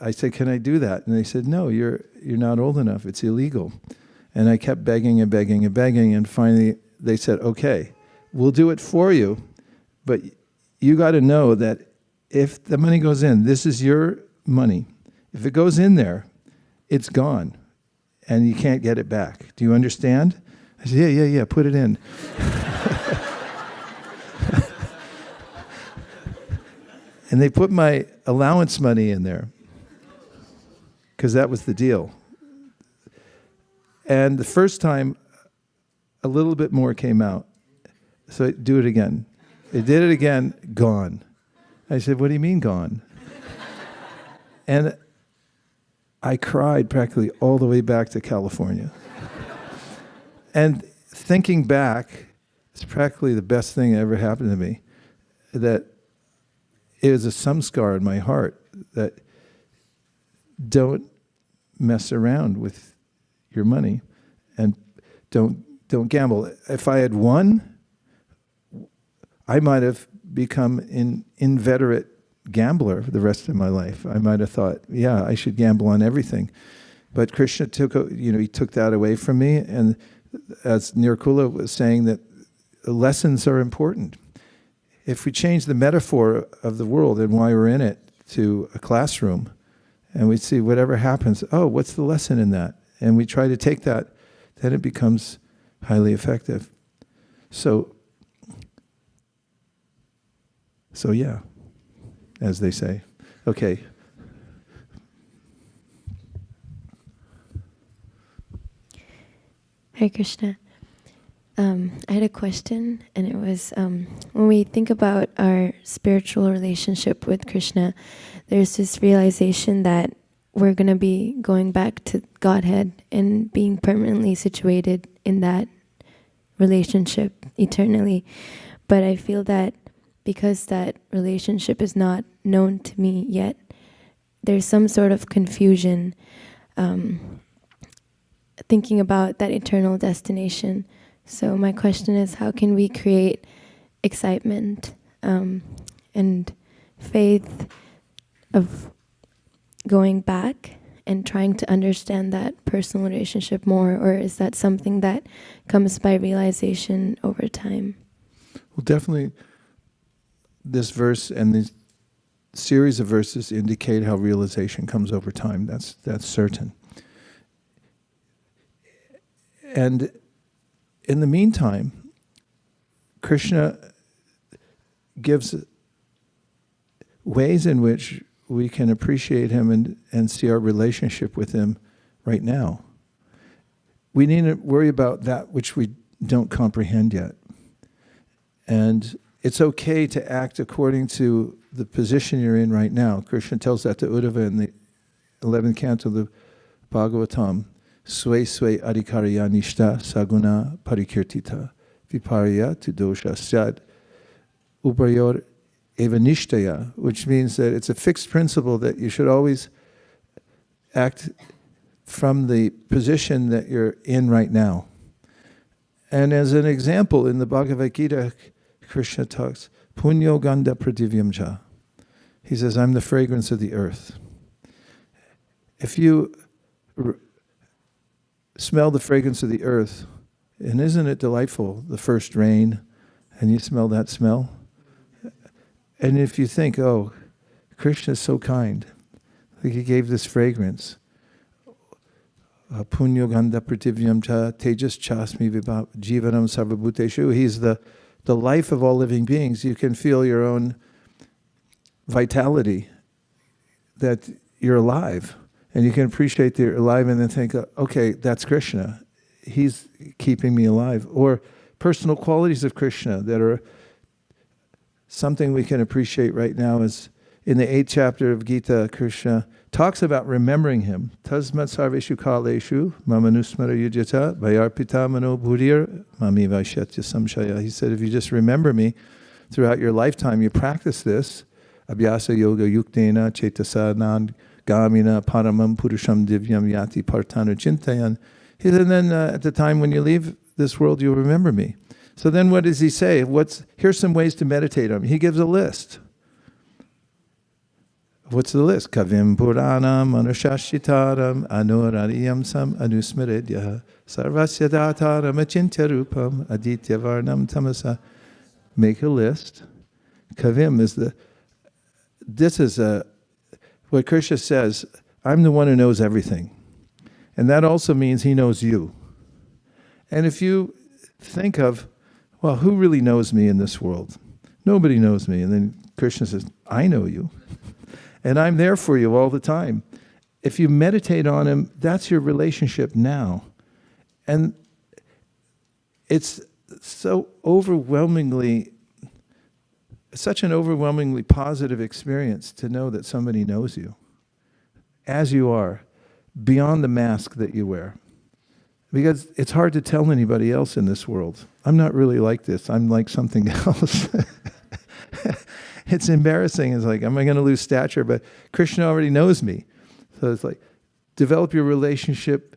I said, can I do that? And they said, no, you're not old enough. It's illegal. And I kept begging and begging and begging. And finally, they said, okay, we'll do it for you. But you got to know that if the money goes in, this is your money. If it goes in there, it's gone. And you can't get it back. Do you understand? I said, yeah, put it in. And they put my allowance money in there because that was the deal. And the first time, a little bit more came out. So do it again. They did it again, gone. I said, what do you mean gone? And I cried practically all the way back to California. And thinking back, it's practically the best thing that ever happened to me. That it was a samskar in my heart that don't mess around with your money and don't gamble. If I had won, I might have become an inveterate gambler the rest of my life. I might have thought, yeah, I should gamble on everything. But Krishna took that away from me, and as Nirkula was saying, that lessons are important. If we change the metaphor of the world and why we're in it to a classroom, and we see whatever happens, oh, what's the lesson in that? And we try to take that, then it becomes highly effective. So yeah, as they say. Okay. Hare Krishna. I had a question, and it was when we think about our spiritual relationship with Krishna, there's this realization that we're going to be going back to Godhead and being permanently situated in that relationship eternally. But I feel that because that relationship is not known to me yet, there's some sort of confusion thinking about that eternal destination. So my question is, how can we create excitement and faith of going back and trying to understand that personal relationship more, or is that something that comes by realization over time? Well, definitely this verse and this series of verses indicate how realization comes over time. That's certain. And in the meantime, Krishna gives ways in which we can appreciate him and see our relationship with him right now. We need to worry about that which we don't comprehend yet. And it's okay to act according to the position you're in right now. Krishna tells that to Uddhava in the 11th canto of the Bhagavatam. Sway adhikarya nishta saguna parikirtita viparya tu dosha syad upayor eva nishtaya, which means that it's a fixed principle that you should always act from the position that you're in right now. And as an example, in the Bhagavad Gita, Krishna talks, punyo ganda pradivyam cha. He says, I'm the fragrance of the earth. If you smell the fragrance of the earth, and isn't it delightful, the first rain, and you smell that smell? And if you think, oh, Krishna is so kind, like he gave this fragrance, punyo ganda prativyam cha tejas chasmi jivanam sarvabhuteshu, he's the life of all living beings. You can feel your own vitality, that you're alive. And you can appreciate that you're alive and then think, okay, that's Krishna. He's keeping me alive. Or personal qualities of Krishna that are something we can appreciate right now is in the 8th chapter of Gita, Krishna talks about remembering him. Tasmat sarveshu kaleshu mamanusmara yujata vayarpita mano bhurir mami vaishyatya samshaya. He said, if you just remember me throughout your lifetime, you practice this, abhyasa yoga yuktena chetasanan Gamina paramam purusham divyam yati partana chintayan. He said, and then at the time when you leave this world, you'll remember me. So then what does he say? Here's some ways to meditate on him. He gives a list. What's the list? Kavim puranam anushashitaram anurariyam sam anusmeredya sarvasya dataram achintya aditya varnam tamasa. Make a list. Kavim is what Krishna says, I'm the one who knows everything. And that also means he knows you. And if you think of, well, who really knows me in this world? Nobody knows me. And then Krishna says, I know you. And I'm there for you all the time. If you meditate on him, that's your relationship now. And it's such an overwhelmingly positive experience to know that somebody knows you as you are, beyond the mask that you wear. Because it's hard to tell anybody else in this world. I'm not really like this. I'm like something else. It's embarrassing. It's like, am I going to lose stature? But Krishna already knows me. So it's like, develop your relationship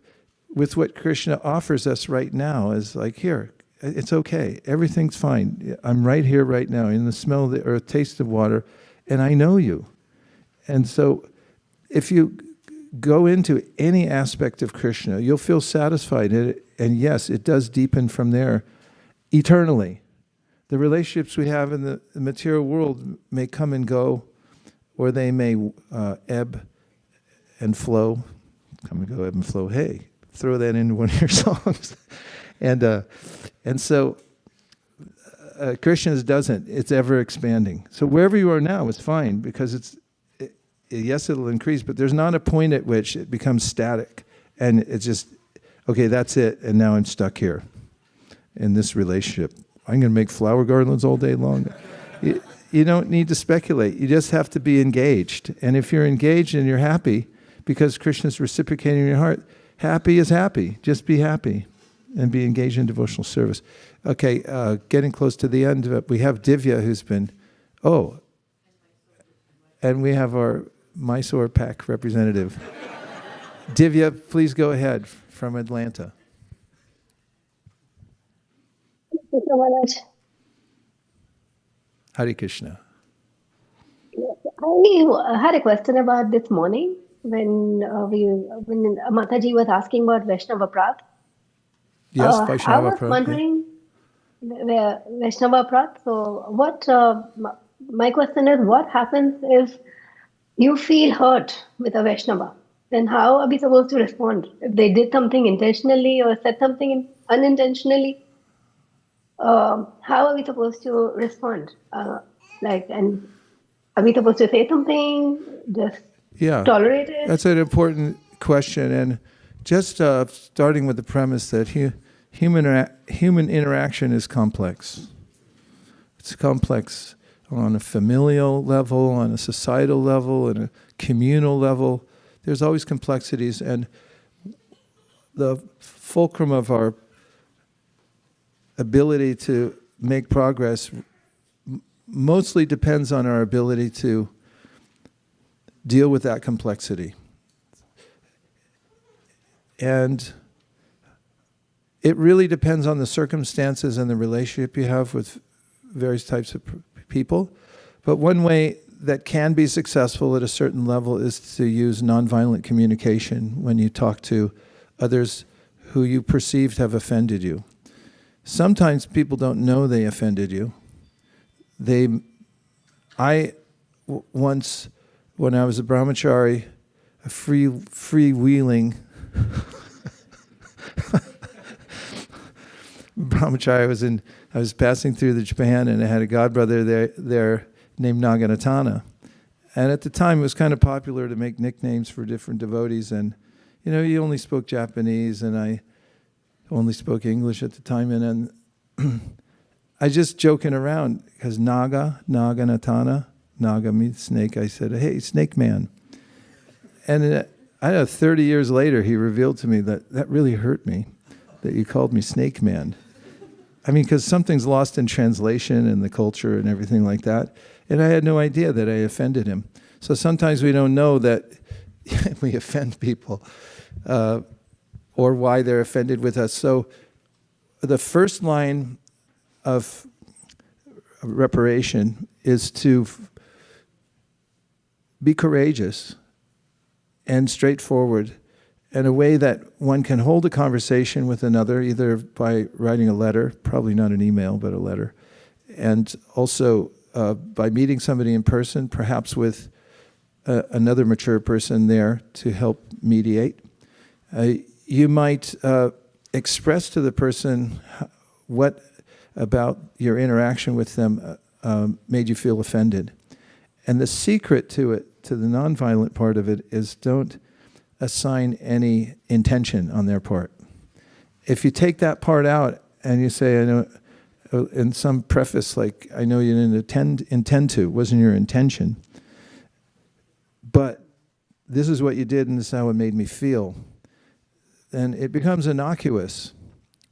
with what Krishna offers us right now. Is like, here, it's okay. Everything's fine. I'm right here, right now, in the smell of the earth, taste of water, and I know you. And so if you go into any aspect of Krishna, you'll feel satisfied in it. And yes, it does deepen from there eternally. The relationships we have in the material world may come and go, or they may ebb and flow. Come and go, ebb and flow. Hey, throw that into one of your songs. And so Krishna's doesn't. It's ever expanding. So wherever you are now is fine, because yes, it'll increase, but there's not a point at which it becomes static. And it's just, okay, that's it, and now I'm stuck here in this relationship. I'm going to make flower garlands all day long. You don't need to speculate. You just have to be engaged. And if you're engaged and you're happy, because Krishna's reciprocating in your heart, happy is happy. Just be happy and be engaged in devotional service. Okay, getting close to the end. We have Divya who's been, and we have our Mysore Pack representative. Divya, please go ahead from Atlanta. Thank you, Maharaj. Hare Krishna. I had a question about this morning when Mataji was asking about Vaishnava Prat. Yes, Vaishnava I was Prat. wondering, Vaishnava Prat, so what, my question is, what happens if you feel hurt with a Vaishnava? Then how are we supposed to respond? If they did something intentionally or said something unintentionally, how are we supposed to respond? And are we supposed to say something? Just tolerate it? That's an important question. And just starting with the premise that human interaction is complex. It's complex on a familial level, on a societal level, and a communal level. There's always complexities, and the fulcrum of our ability to make progress mostly depends on our ability to deal with that complexity. And it really depends on the circumstances and the relationship you have with various types of people. But one way that can be successful at a certain level is to use nonviolent communication when you talk to others who you perceived have offended you. Sometimes people don't know they offended you. Once, when I was a brahmachari, a freewheeling brahmachari, I was passing through Japan, and I had a godbrother there named Naganatana. And at the time, it was kind of popular to make nicknames for different devotees. And, he only spoke Japanese, and I only spoke English at the time. And then I just joking around, because Naganatana, Naga means snake. I said, hey, snake man. And I know 30 years later, he revealed to me that really hurt me, that you called me snake man. I mean, because something's lost in translation and the culture and everything like that. And I had no idea that I offended him. So sometimes we don't know that we offend people or why they're offended with us. So the first line of reparation is to be courageous and straightforward in a way that one can hold a conversation with another, either by writing a letter, probably not an email, but a letter, and also by meeting somebody in person, perhaps with another mature person there to help mediate. You might express to the person what about your interaction with them made you feel offended. And the secret to it, to the nonviolent part of it, is don't assign any intention on their part. If you take that part out and you say, in some preface, like, I know you didn't intend to, it wasn't your intention, but this is what you did and this is how it made me feel. And it becomes innocuous,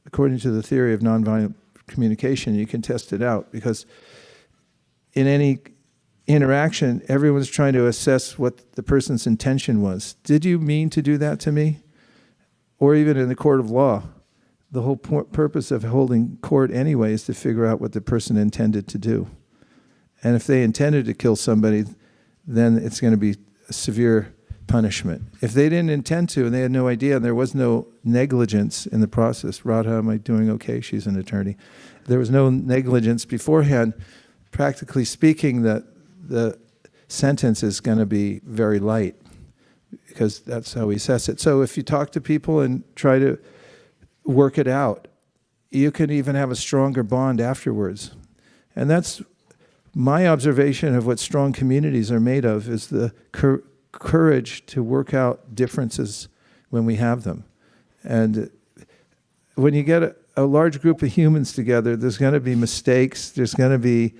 according to the theory of nonviolent communication. You can test it out, because in any interaction, everyone's trying to assess what the person's intention was. Did you mean to do that to me? Or even in the court of law, the whole purpose of holding court anyway is to figure out what the person intended to do. And if they intended to kill somebody, then it's going to be a severe punishment. If they didn't intend to and they had no idea and there was no negligence in the process, Radha, am I doing okay? She's an attorney. There was no negligence beforehand. Practically speaking, the sentence is going to be very light, because that's how we assess it. So if you talk to people and try to work it out, you can even have a stronger bond afterwards. And that's my observation of what strong communities are made of, is the courage to work out differences when we have them. And when you get a large group of humans together, there's going to be mistakes, there's going to be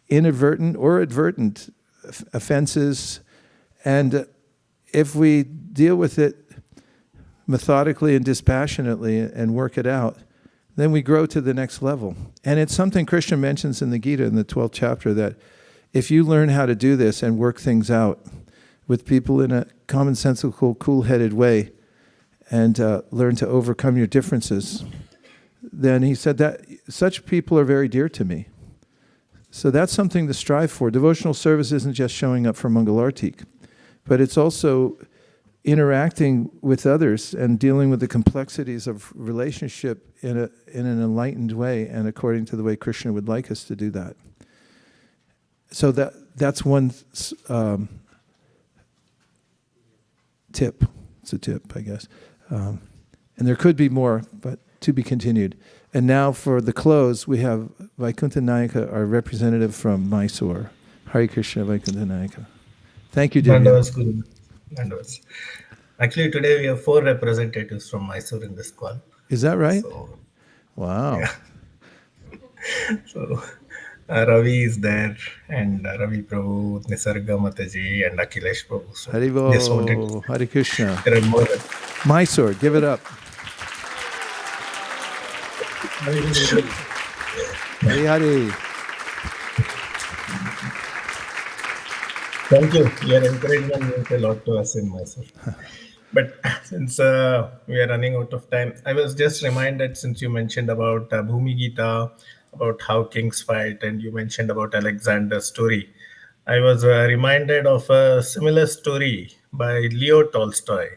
inadvertent or advertent offenses, and if we deal with it methodically and dispassionately and work it out, then we grow to the next level. And it's something Krishna mentions in the Gita in the 12th chapter, that if you learn how to do this and work things out with people in a commonsensical, cool-headed way, and learn to overcome your differences, then he said that such people are very dear to me. So that's something to strive for. Devotional service isn't just showing up for Mangalartik, but it's also interacting with others and dealing with the complexities of relationship in an enlightened way and according to the way Krishna would like us to do that. So that's one tip. It's a tip, I guess. And there could be more, but to be continued. And now for the close, we have Vaikuntha Nayaka, our representative from Mysore. Hare Krishna, Vaikuntha Nayaka. Thank you, Divya. Dandavats, Guru. Dandavats. Actually, today we have 4 representatives from Mysore in this call. Is that right? So, wow. Yeah. So, Ravi is there, and Ravi Prabhu, Nisarga Mataji, and Akhilesh Prabhu. So Haribo, Hare Krishna. There are more. Mysore, give it up. Hari Hari. Thank you. Your encouragement means a lot to us in Mysore. But since we are running out of time, I was just reminded, since you mentioned about Bhumi Gita, about how kings fight, and you mentioned about Alexander's story, I was reminded of a similar story by Leo Tolstoy.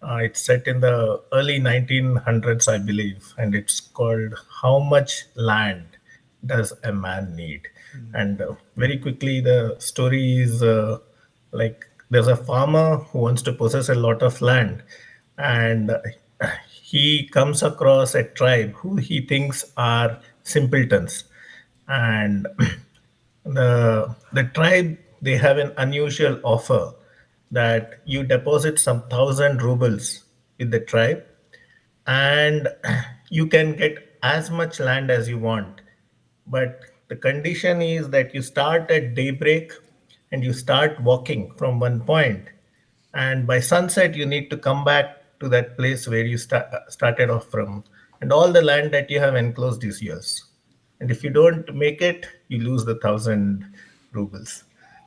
It's set in the early 1900s, I believe, and it's called How Much Land Does a Man Need? And very quickly, the story is like there's a farmer who wants to possess a lot of land, and he comes across a tribe who he thinks are simpletons. And the tribe, they have an unusual offer that you deposit some 1,000 rubles with the tribe, and you can get as much land as you want. But the condition is that you start at daybreak and you start walking from one point, and by sunset you need to come back to that place where you started off from, and all the land that you have enclosed is yours. And if you don't make it, you lose the 1,000 rubles.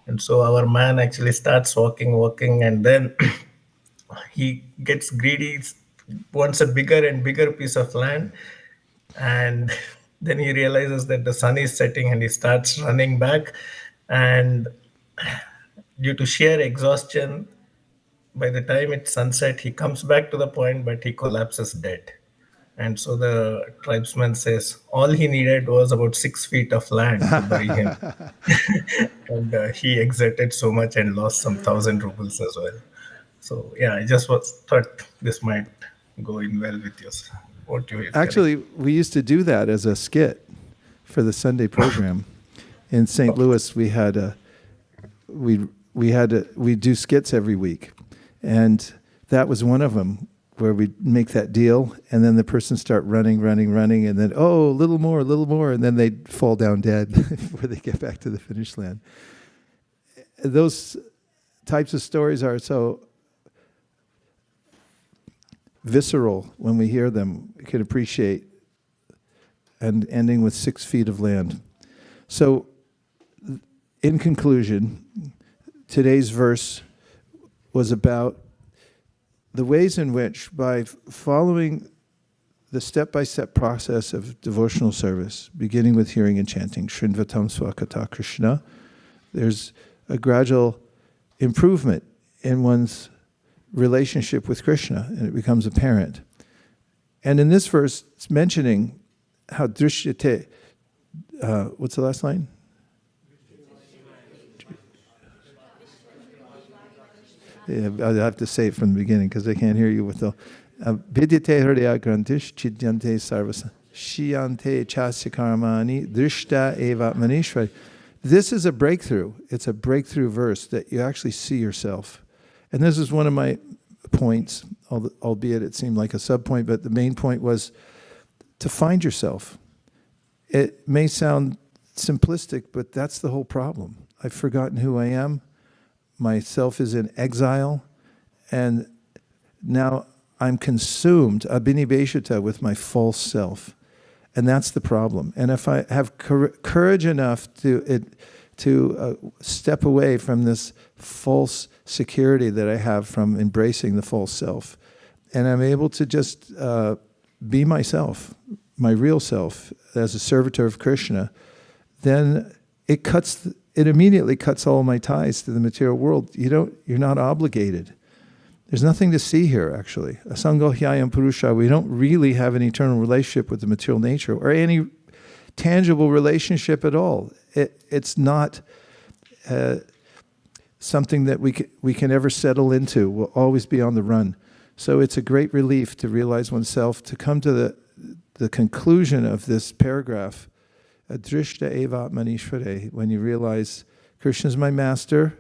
And so our man actually starts walking, and then he gets greedy, wants a bigger and bigger piece of land, and then he realizes that the sun is setting, and he starts running back, and due to sheer exhaustion, by the time it's sunset, he comes back to the point, but he collapses dead. And so the tribesman says all he needed was about 6 feet of land to bury him. And he exerted so much and lost some 1,000 rubles as well. So yeah, I just thought this might go in well with yours. What you Actually, we used to do that as a skit for the Sunday program. In St. Louis, we do skits every week. And that was one of them, where we make that deal, and then the person start running, and then, oh, a little more, and then they fall down dead before they get back to the finish line. Those types of stories are so visceral when we hear them. We can appreciate, and ending with 6 feet of land. So, in conclusion, today's verse was about the ways in which, by following the step-by-step process of devotional service, beginning with hearing and chanting, Shrinvatam Swakata Krishna, there's a gradual improvement in one's relationship with Krishna, and it becomes apparent. And in this verse, it's mentioning how drishyate, what's the last line? Yeah, I have to say it from the beginning because I can't hear you with the Vidyate hridaya grantish chidyante sarvasa shiyante chasya karmani drishta eva manishvari. This is a breakthrough. It's a breakthrough verse that you actually see yourself. And this is one of my points, albeit it seemed like a sub-point, but the main point was to find yourself. It may sound simplistic, but that's the whole problem. I've forgotten who I am. Myself is in exile, and now I'm consumed, abhinibheshita, with my false self. And that's the problem. And if I have courage enough to step away from this false security that I have from embracing the false self, and I'm able to just be myself, my real self, as a servitor of Krishna, then it immediately cuts all my ties to the material world. You're not obligated. There's nothing to see here, actually. Asango hyayam purusha, we don't really have an eternal relationship with the material nature or any tangible relationship at all. It's not something that we can ever settle into. We'll always be on the run. So it's a great relief to realize oneself, to come to the conclusion of this paragraph, Drishta eva manishvare, when you realize Krishna's my master,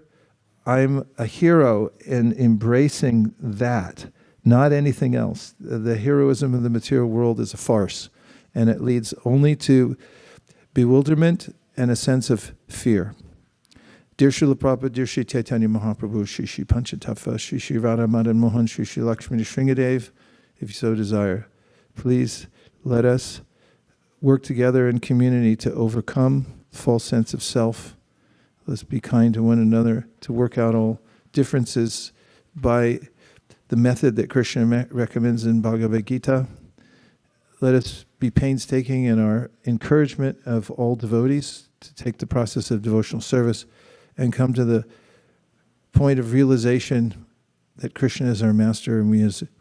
I'm a hero in embracing that, not anything else. The heroism of the material world is a farce, and it leads only to bewilderment and a sense of fear. Dear Srila Prabhupada, dear Sri Chaitanya Mahaprabhu, Shri Shri Panchatattva, Shri Shri Radha Madan Mohan, Shri Shri Lakshmana Shringadev, if you so desire, please let us work together in community to overcome false sense of self. Let's be kind to one another, to work out all differences by the method that Krishna recommends in Bhagavad Gita. Let us be painstaking in our encouragement of all devotees to take the process of devotional service and come to the point of realization that Krishna is our master and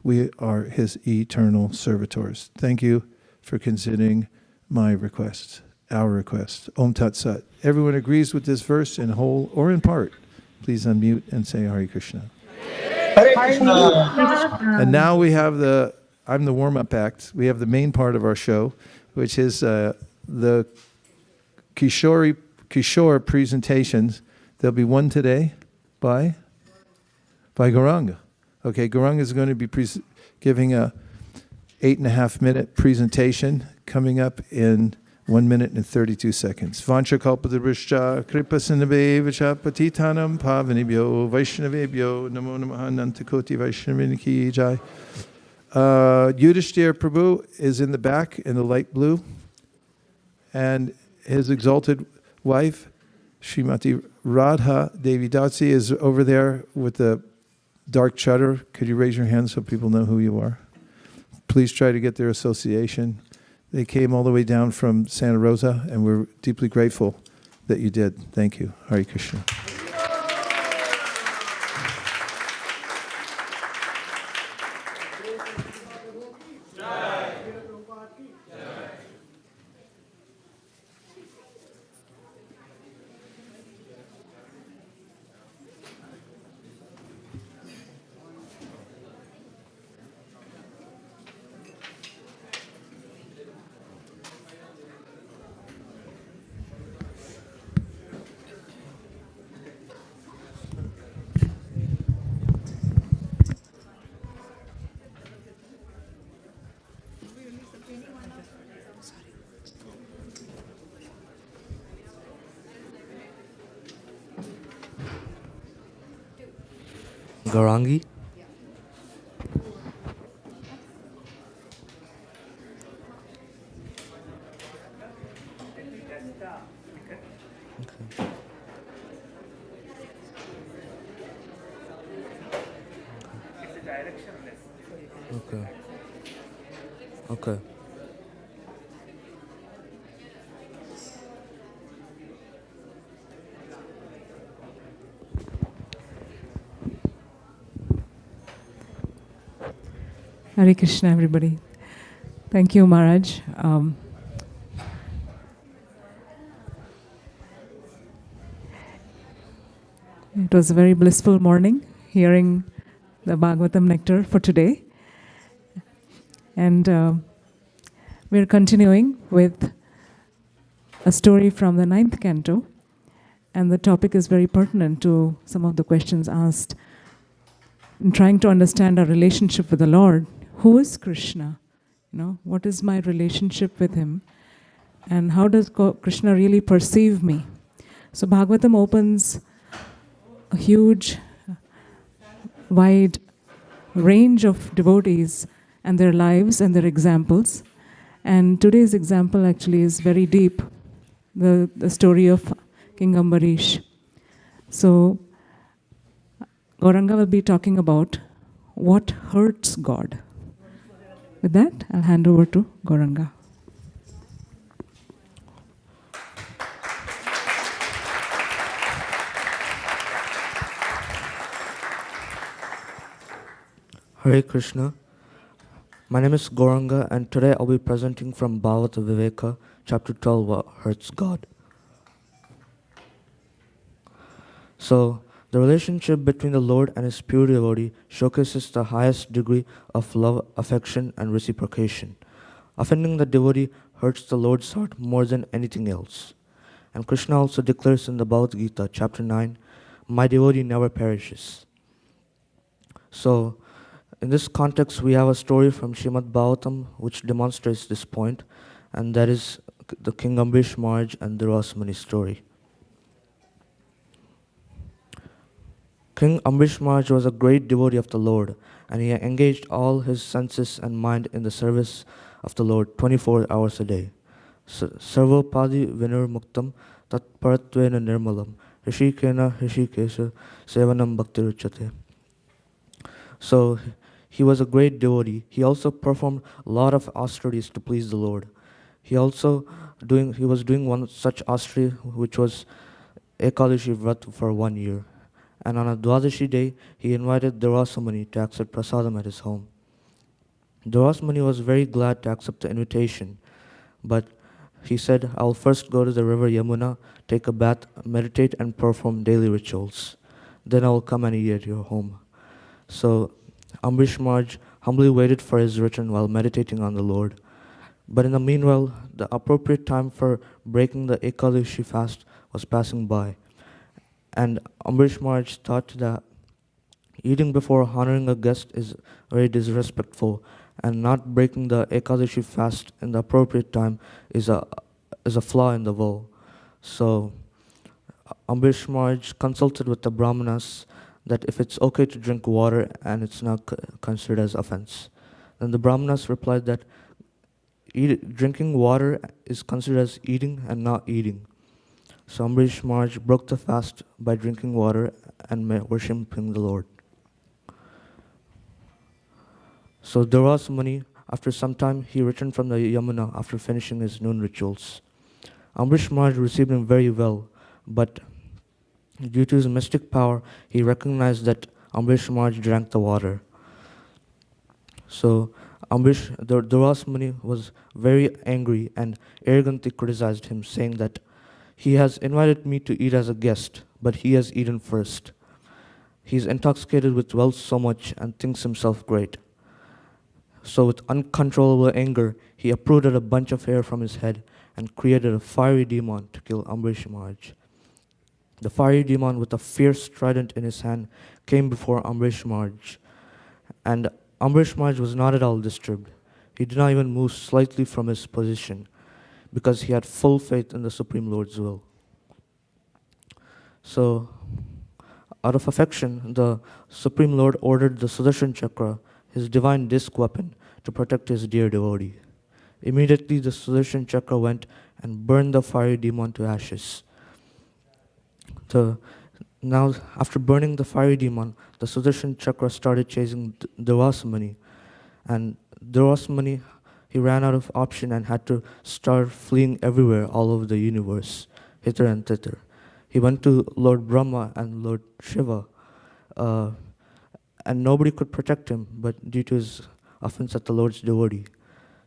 we are his eternal servitors. Thank you for considering my request, our request. Om Tat Sat. Everyone agrees with this verse in whole or in part. Please unmute and say Hare Krishna. Hare Krishna. And now we have I'm the warm-up act. We have the main part of our show, which is the Kishore presentations. There'll be one today by Gauranga. Okay, Gauranga is going to be giving a 8.5-minute presentation coming up in 1 minute and 32 seconds. Vancha kalpadrishcha kripa sindhabe vacha patitanam pavanibhyo vaishnavebhyo namo namaha nantakoti vaishnaviniki jai. Yudhishthira Prabhu is in the back in the light blue, and his exalted wife, Srimati Radha Devi Datsi, is over there with the dark chutter. Could you raise your hand so people know who you are? Please try to get their association. They came all the way down from Santa Rosa, and we're deeply grateful that you did. Thank you. Hare Krishna. Garangi. Okay. Okay. Hare Krishna, everybody. Thank you, Maharaj. It was a very blissful morning hearing the Bhagavatam nectar for today. And we're continuing with a story from the 9th canto. And the topic is very pertinent to some of the questions asked. In trying to understand our relationship with the Lord, who is Krishna? What is my relationship with him? And how does Krishna really perceive me? So Bhagavatam opens a huge, wide range of devotees and their lives and their examples. And today's example actually is very deep, the story of King Ambarish. So Gauranga will be talking about what hurts God. With that, I'll hand over to Gauranga. Hare Krishna. My name is Gauranga, and today I'll be presenting from Bhagavata Viveka, chapter 12, What Hurts God. So, the relationship between the Lord and his pure devotee showcases the highest degree of love, affection, and reciprocation. Offending the devotee hurts the Lord's heart more than anything else. And Krishna also declares in the Bhagavad Gita, chapter 9, my devotee never perishes. So, in this context, we have a story from Srimad Bhagavatam which demonstrates this point, and that is the King Ambarish Maharaj and the Muni story. King Ambarish Maharaj was a great devotee of the Lord, and he engaged all his senses and mind in the service of the Lord 24 hours a day. Sarvapadi vinur muktam tat paratvena nirmalam rishikena rishikesha sevanam bhaktiruchate. So he was a great devotee. He also performed a lot of austerities to please the Lord. He was doing one such austerity which was Ekadashi Vrat for 1 year. And on a Dwadashi day, he invited Dasa Muni to accept prasadam at his home. Dasa Muni was very glad to accept the invitation, but he said, I'll first go to the river Yamuna, take a bath, meditate, and perform daily rituals. Then I'll come and eat at your home. So Ambarish Maharaj humbly waited for his return while meditating on the Lord. But in the meanwhile, the appropriate time for breaking the Ekadashi fast was passing by. And Ambarish Maharaj thought that eating before honoring a guest is very disrespectful, and not breaking the Ekadashi fast in the appropriate time is a flaw in the vow. So Ambarish Maharaj consulted with the Brahmanas that if it's okay to drink water and it's not considered as offense. Then the Brahmanas replied that drinking water is considered as eating and not eating. So Ambarish Maharaj broke the fast by drinking water and worshipping the Lord. So Dasa Muni, after some time, he returned from the Yamuna after finishing his noon rituals. Ambarish Maharaj received him very well, but due to his mystic power, he recognized that Ambarish Maharaj drank the water. So Dasa Muni was very angry and arrogantly criticized him, saying that he has invited me to eat as a guest, but he has eaten first. He is intoxicated with wealth so much and thinks himself great. So with uncontrollable anger, he uprooted a bunch of hair from his head and created a fiery demon to kill Ambarish Maharaj. The fiery demon with a fierce trident in his hand came before Ambarish Maharaj. And Ambarish Maharaj was not at all disturbed. He did not even move slightly from his position, because he had full faith in the Supreme Lord's will. So Out of affection, the Supreme Lord ordered the Sudarshan Chakra, his divine disc weapon, to protect his dear devotee. Immediately, the Sudarshan Chakra went and burned the fiery demon to ashes. Now, after burning the fiery demon, the Sudarshan Chakra started chasing Devasamani. And Devasamani, he ran out of option and had to start fleeing everywhere all over the universe, hither and thither. He went to Lord Brahma and Lord Shiva, and nobody could protect him but due to his offense at the Lord's devotee.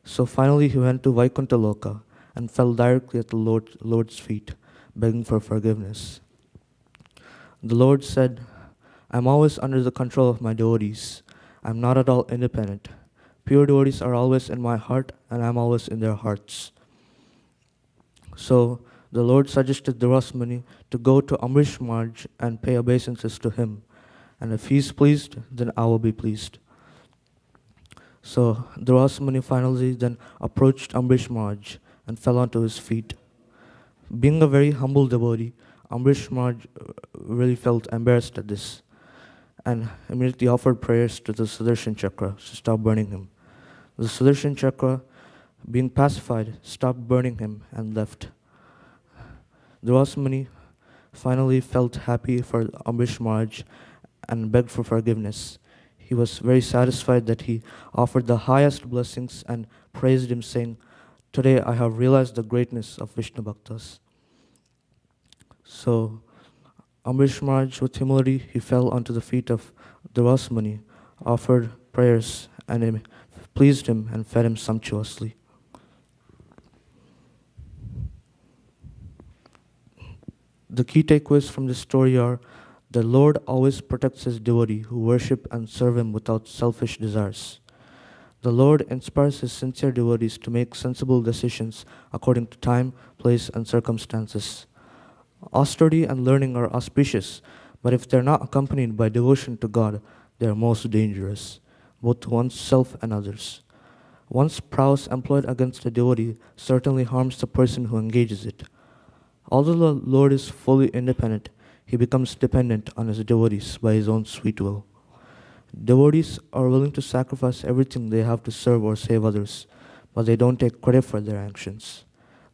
So finally he went to Vaikuntha Loka and fell directly at the Lord's feet, begging for forgiveness. The Lord said, "I'm always under the control of my devotees. I'm not at all independent. Pure devotees are always in my heart, and I'm always in their hearts." So the Lord suggested Devasamani to go to Amrish Maharaj and pay obeisances to him. And if he's pleased, then I will be pleased. So Devasamani finally then approached Amrish Maharaj and fell onto his feet. Being a very humble devotee, Amrish Maharaj really felt embarrassed at this and immediately offered prayers to the Sudarshan Chakra to stop burning him. The Sudarshan Chakra, being pacified, stopped burning him and left. Devasamani finally felt happy for Amrish Maharaj and begged for forgiveness. He was very satisfied that he offered the highest blessings and praised him, saying, "Today I have realized the greatness of Vishnu Bhaktas." So Amrish Maharaj, with humility, he fell onto the feet of Devasamani, offered prayers, and he pleased him and fed him sumptuously. The key takeaways from this story are: the Lord always protects his devotee who worship and serve him without selfish desires. The Lord inspires his sincere devotees to make sensible decisions according to time, place, and circumstances. Austerity and learning are auspicious, but if they are not accompanied by devotion to God, they are most dangerous, both to oneself and others. One's prowess employed against a devotee certainly harms the person who engages it. Although the Lord is fully independent, he becomes dependent on his devotees by his own sweet will. Devotees are willing to sacrifice everything they have to serve or save others, but they don't take credit for their actions.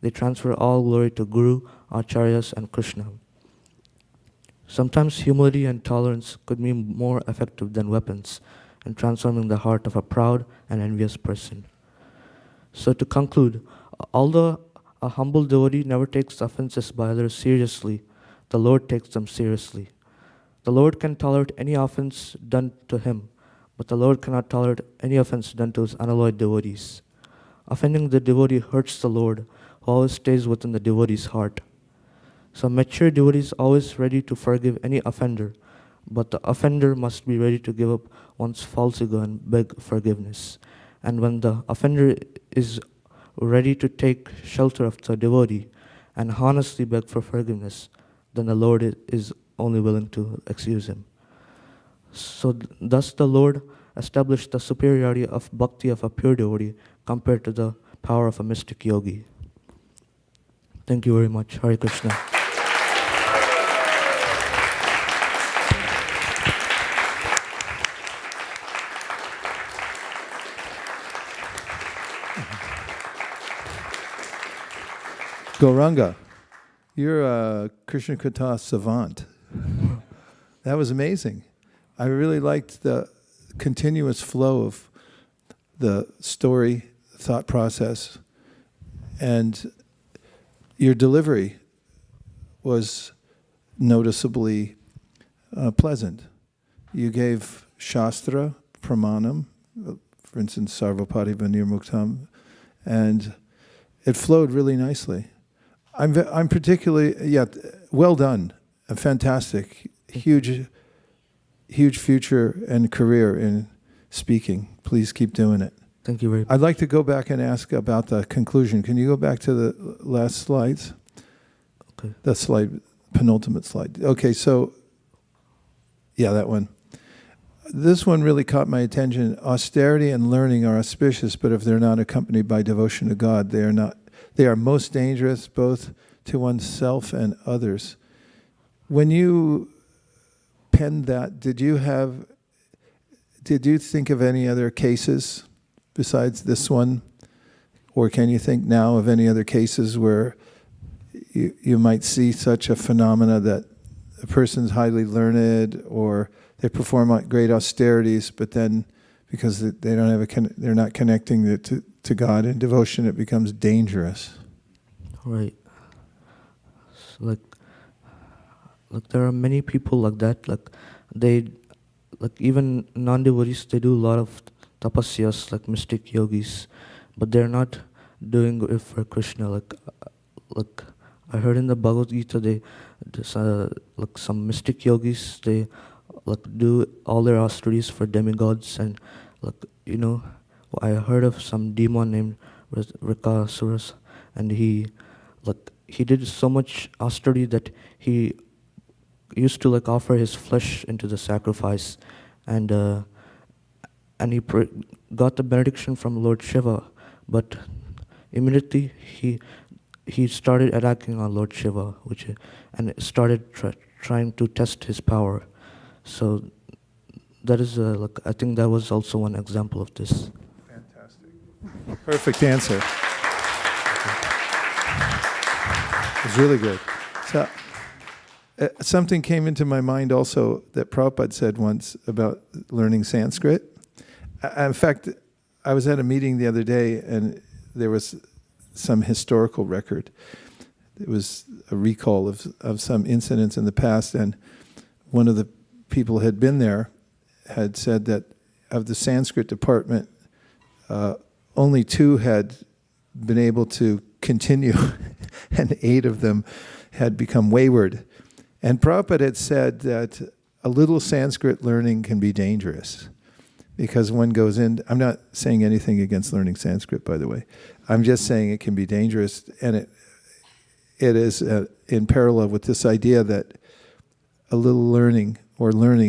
They transfer all glory to Guru, Acharyas, and Krishna. Sometimes humility and tolerance could be more effective than weapons in transforming the heart of a proud and envious person. So to conclude, although a humble devotee never takes offenses by others seriously, the Lord takes them seriously. The Lord can tolerate any offense done to him, but the Lord cannot tolerate any offense done to his unalloyed devotees. Offending the devotee hurts the Lord, who always stays within the devotee's heart. So mature devotee is always ready to forgive any offender, but the offender must be ready to give up one's false ego and beg forgiveness. And when the offender is ready to take shelter of the devotee and honestly beg for forgiveness, then the Lord is only willing to excuse him. So thus the Lord established the superiority of bhakti of a pure devotee compared to the power of a mystic yogi. Thank you very much. Hare Krishna. Gauranga, you're a Krishna Katha savant. That was amazing. I really liked the continuous flow of the story, thought process, and your delivery was noticeably pleasant. You gave Shastra, Pramanam, for instance, Sarvapati Vanirmuktam, and it flowed really nicely. I'm particularly, well done, fantastic, huge future and career in speaking. Please keep doing it. Thank you very much. I'd like to go back and ask about the conclusion. Can you go back to the last slides? Okay. The slide, penultimate slide. Okay, so, that one. This one really caught my attention. Austerity and learning are auspicious, but if they're not accompanied by devotion to God, they are not. They are most dangerous both to oneself and others. When you penned that, did you think of any other cases besides this one? Or can you think now of any other cases where you might see such a phenomena that a person's highly learned or they perform great austerities, but then because they don't have they're not connecting it to God in devotion, it becomes dangerous? Right. So like there are many people like that. Like even non-devotees, they do a lot of tapasyas, like mystic yogis, but they're not doing it for Krishna. Like I heard in the Bhagavad Gita, like some mystic yogis, they do all their austerities for demigods, and I heard of some demon named Rikasuras, and he did so much austerity that he used to offer his flesh into the sacrifice, and he got the benediction from Lord Shiva, but immediately he started attacking on Lord Shiva, and started trying to test his power. So that is I think that was also one example of this. Fantastic. Perfect answer. It's really good. So something came into my mind also that Prabhupada said once about learning Sanskrit. In fact, I was at a meeting the other day and there was some historical record. It was a recall of some incidents in the past, and one of the people who had been there had said that of the Sanskrit department, only 2 had been able to continue and 8 of them had become wayward. And Prabhupada had said that a little Sanskrit learning can be dangerous because one goes in. I'm not saying anything against learning Sanskrit, by the way. I'm just saying it can be dangerous, and it is in parallel with this idea that a little learning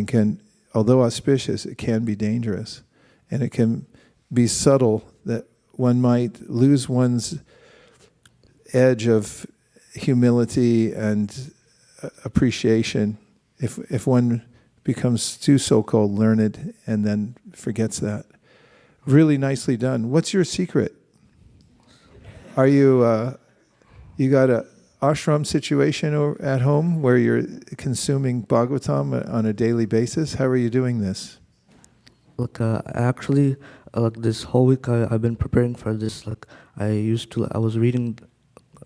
can, although auspicious, it can be dangerous, and it can be subtle that one might lose one's edge of humility and appreciation if one becomes too so-called learned and then forgets that. Really nicely done. What's your secret? Are you got a ashram situation at home where you're consuming Bhagavatam on a daily basis? How are you doing this? Actually, this whole week I've been preparing for this. I was reading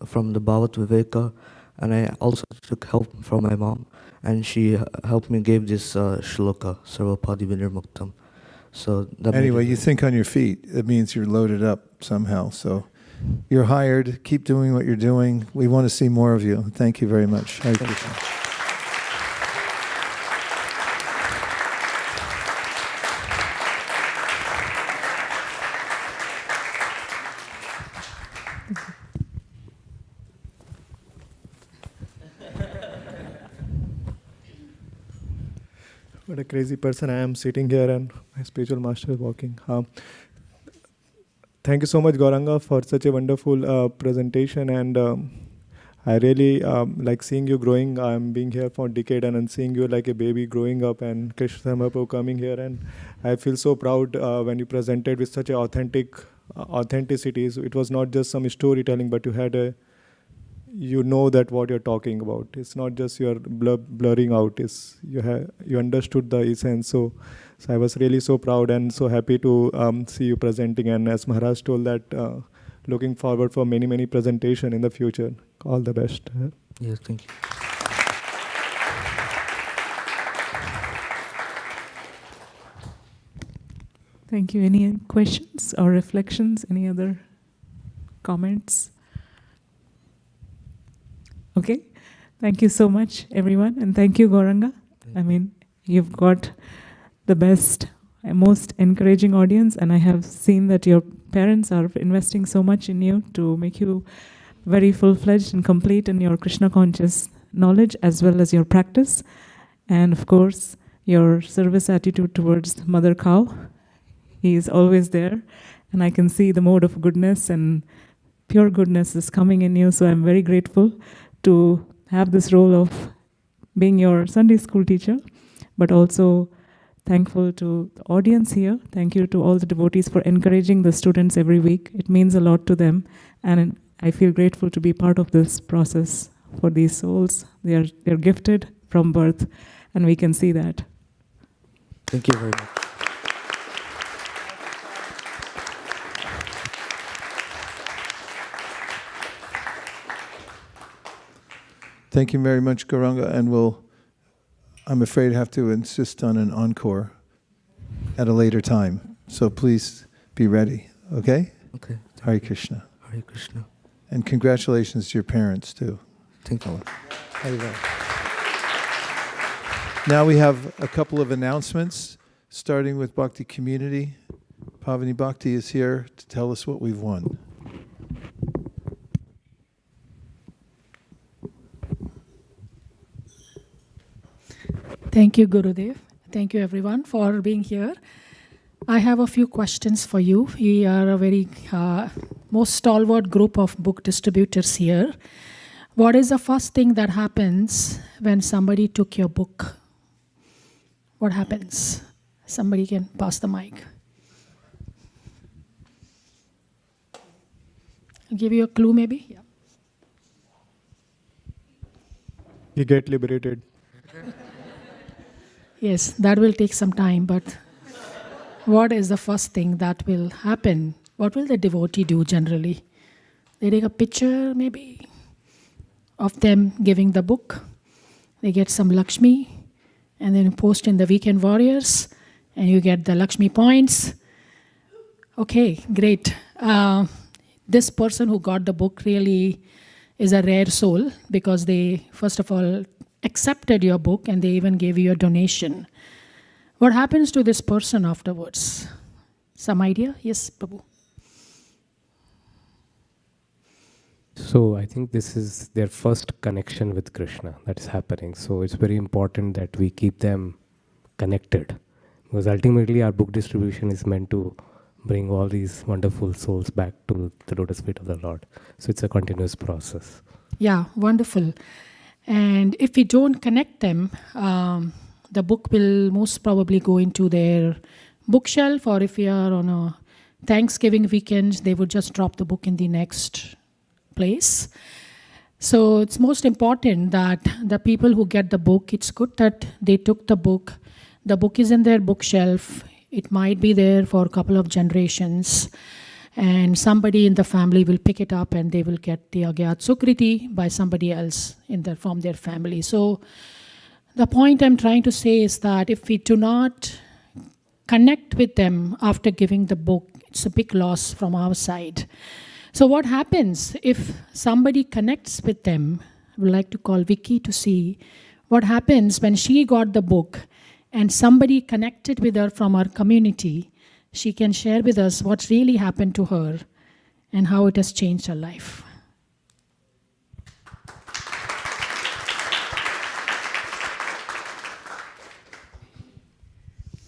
from the Bhagavad Viveka, and I also took help from my mom, and she helped me give this shloka, Sarvapadi Vinirmuktam. So that anyway, you think on your feet. It means you're loaded up somehow. So you're hired. Keep doing what you're doing. We want to see more of you. Thank you very much. Hare Krishna. What a crazy person I am, sitting here and my spiritual master is walking. Thank you so much, Gauranga, for such a wonderful presentation, and I really like seeing you growing. I'm being here for a decade and I'm seeing you like a baby growing up, and Krishna Mahaprabhu coming here, and I feel so proud when you presented with such a authenticity. It was not just some storytelling, but you had you know that what you're talking about. It's not just you're blurring out. You understood the essence. So I was really so proud and so happy to see you presenting. And as Maharaj told that, looking forward for many, many presentations in the future. All the best. Yes, thank you. Thank you. Any questions or reflections? Any other comments? Okay. Thank you so much, everyone. And thank you, Gauranga. I mean, you've got the best and most encouraging audience, and I have seen that your parents are investing so much in you to make you very full-fledged and complete in your Krishna conscious knowledge as well as your practice. And of course, your service attitude towards Mother Cow. He is always there, and I can see the mode of goodness and pure goodness is coming in you. So I'm very grateful to have this role of being your Sunday school teacher. but also thankful to the audience here. Thank you to all the devotees for encouraging the students every week. It means a lot to them, and I feel grateful to be part of this process for these souls. They're gifted from birth, and we can see that. Thank you very much. Thank you very much, Gauranga, and I'm afraid, have to insist on an encore at a later time. So please be ready, okay? Okay. Hare Krishna. Hare Krishna. And congratulations to your parents, too. Thank you. Now we have a couple of announcements, starting with Bhakti Community. Pavani Bhakti is here to tell us what we've won. Thank you, Gurudev. Thank you, everyone, for being here. I have a few questions for you. We are a very most stalwart group of book distributors here. What is the first thing that happens when somebody took your book? What happens? Somebody can pass the mic. I'll give you a clue, maybe. Yeah. You get liberated. Yes, that will take some time, but what is the first thing that will happen? What will the devotee do generally? They take a picture, maybe, of them giving the book. They get some Lakshmi, and then post in the Weekend Warriors, and you get the Lakshmi points. Okay, great. This person who got the book really is a rare soul, because they, first of all, accepted your book, and they even gave you a donation. What happens to this person afterwards? Some idea? Yes, Prabhu. So I think this is their first connection with Krishna that is happening. So it's very important that we keep them connected, because ultimately our book distribution is meant to bring all these wonderful souls back to the lotus feet of the Lord. So it's a continuous process. Yeah, wonderful. And if we don't connect them, the book will most probably go into their bookshelf, or if we are on a Thanksgiving weekend, they would just drop the book in the next place. So it's most important that the people who get the book, it's good that they took the book. The book is in their bookshelf. It might be there for a couple of generations, and somebody in the family will pick it up, and they will get the Agyat Sukriti by somebody else from their family. So the point I'm trying to say is that if we do not connect with them after giving the book, it's a big loss from our side. So what happens if somebody connects with them? I would like to call Vicky to see what happens when she got the book and somebody connected with her from our community. She can share with us what really happened to her and how it has changed her life.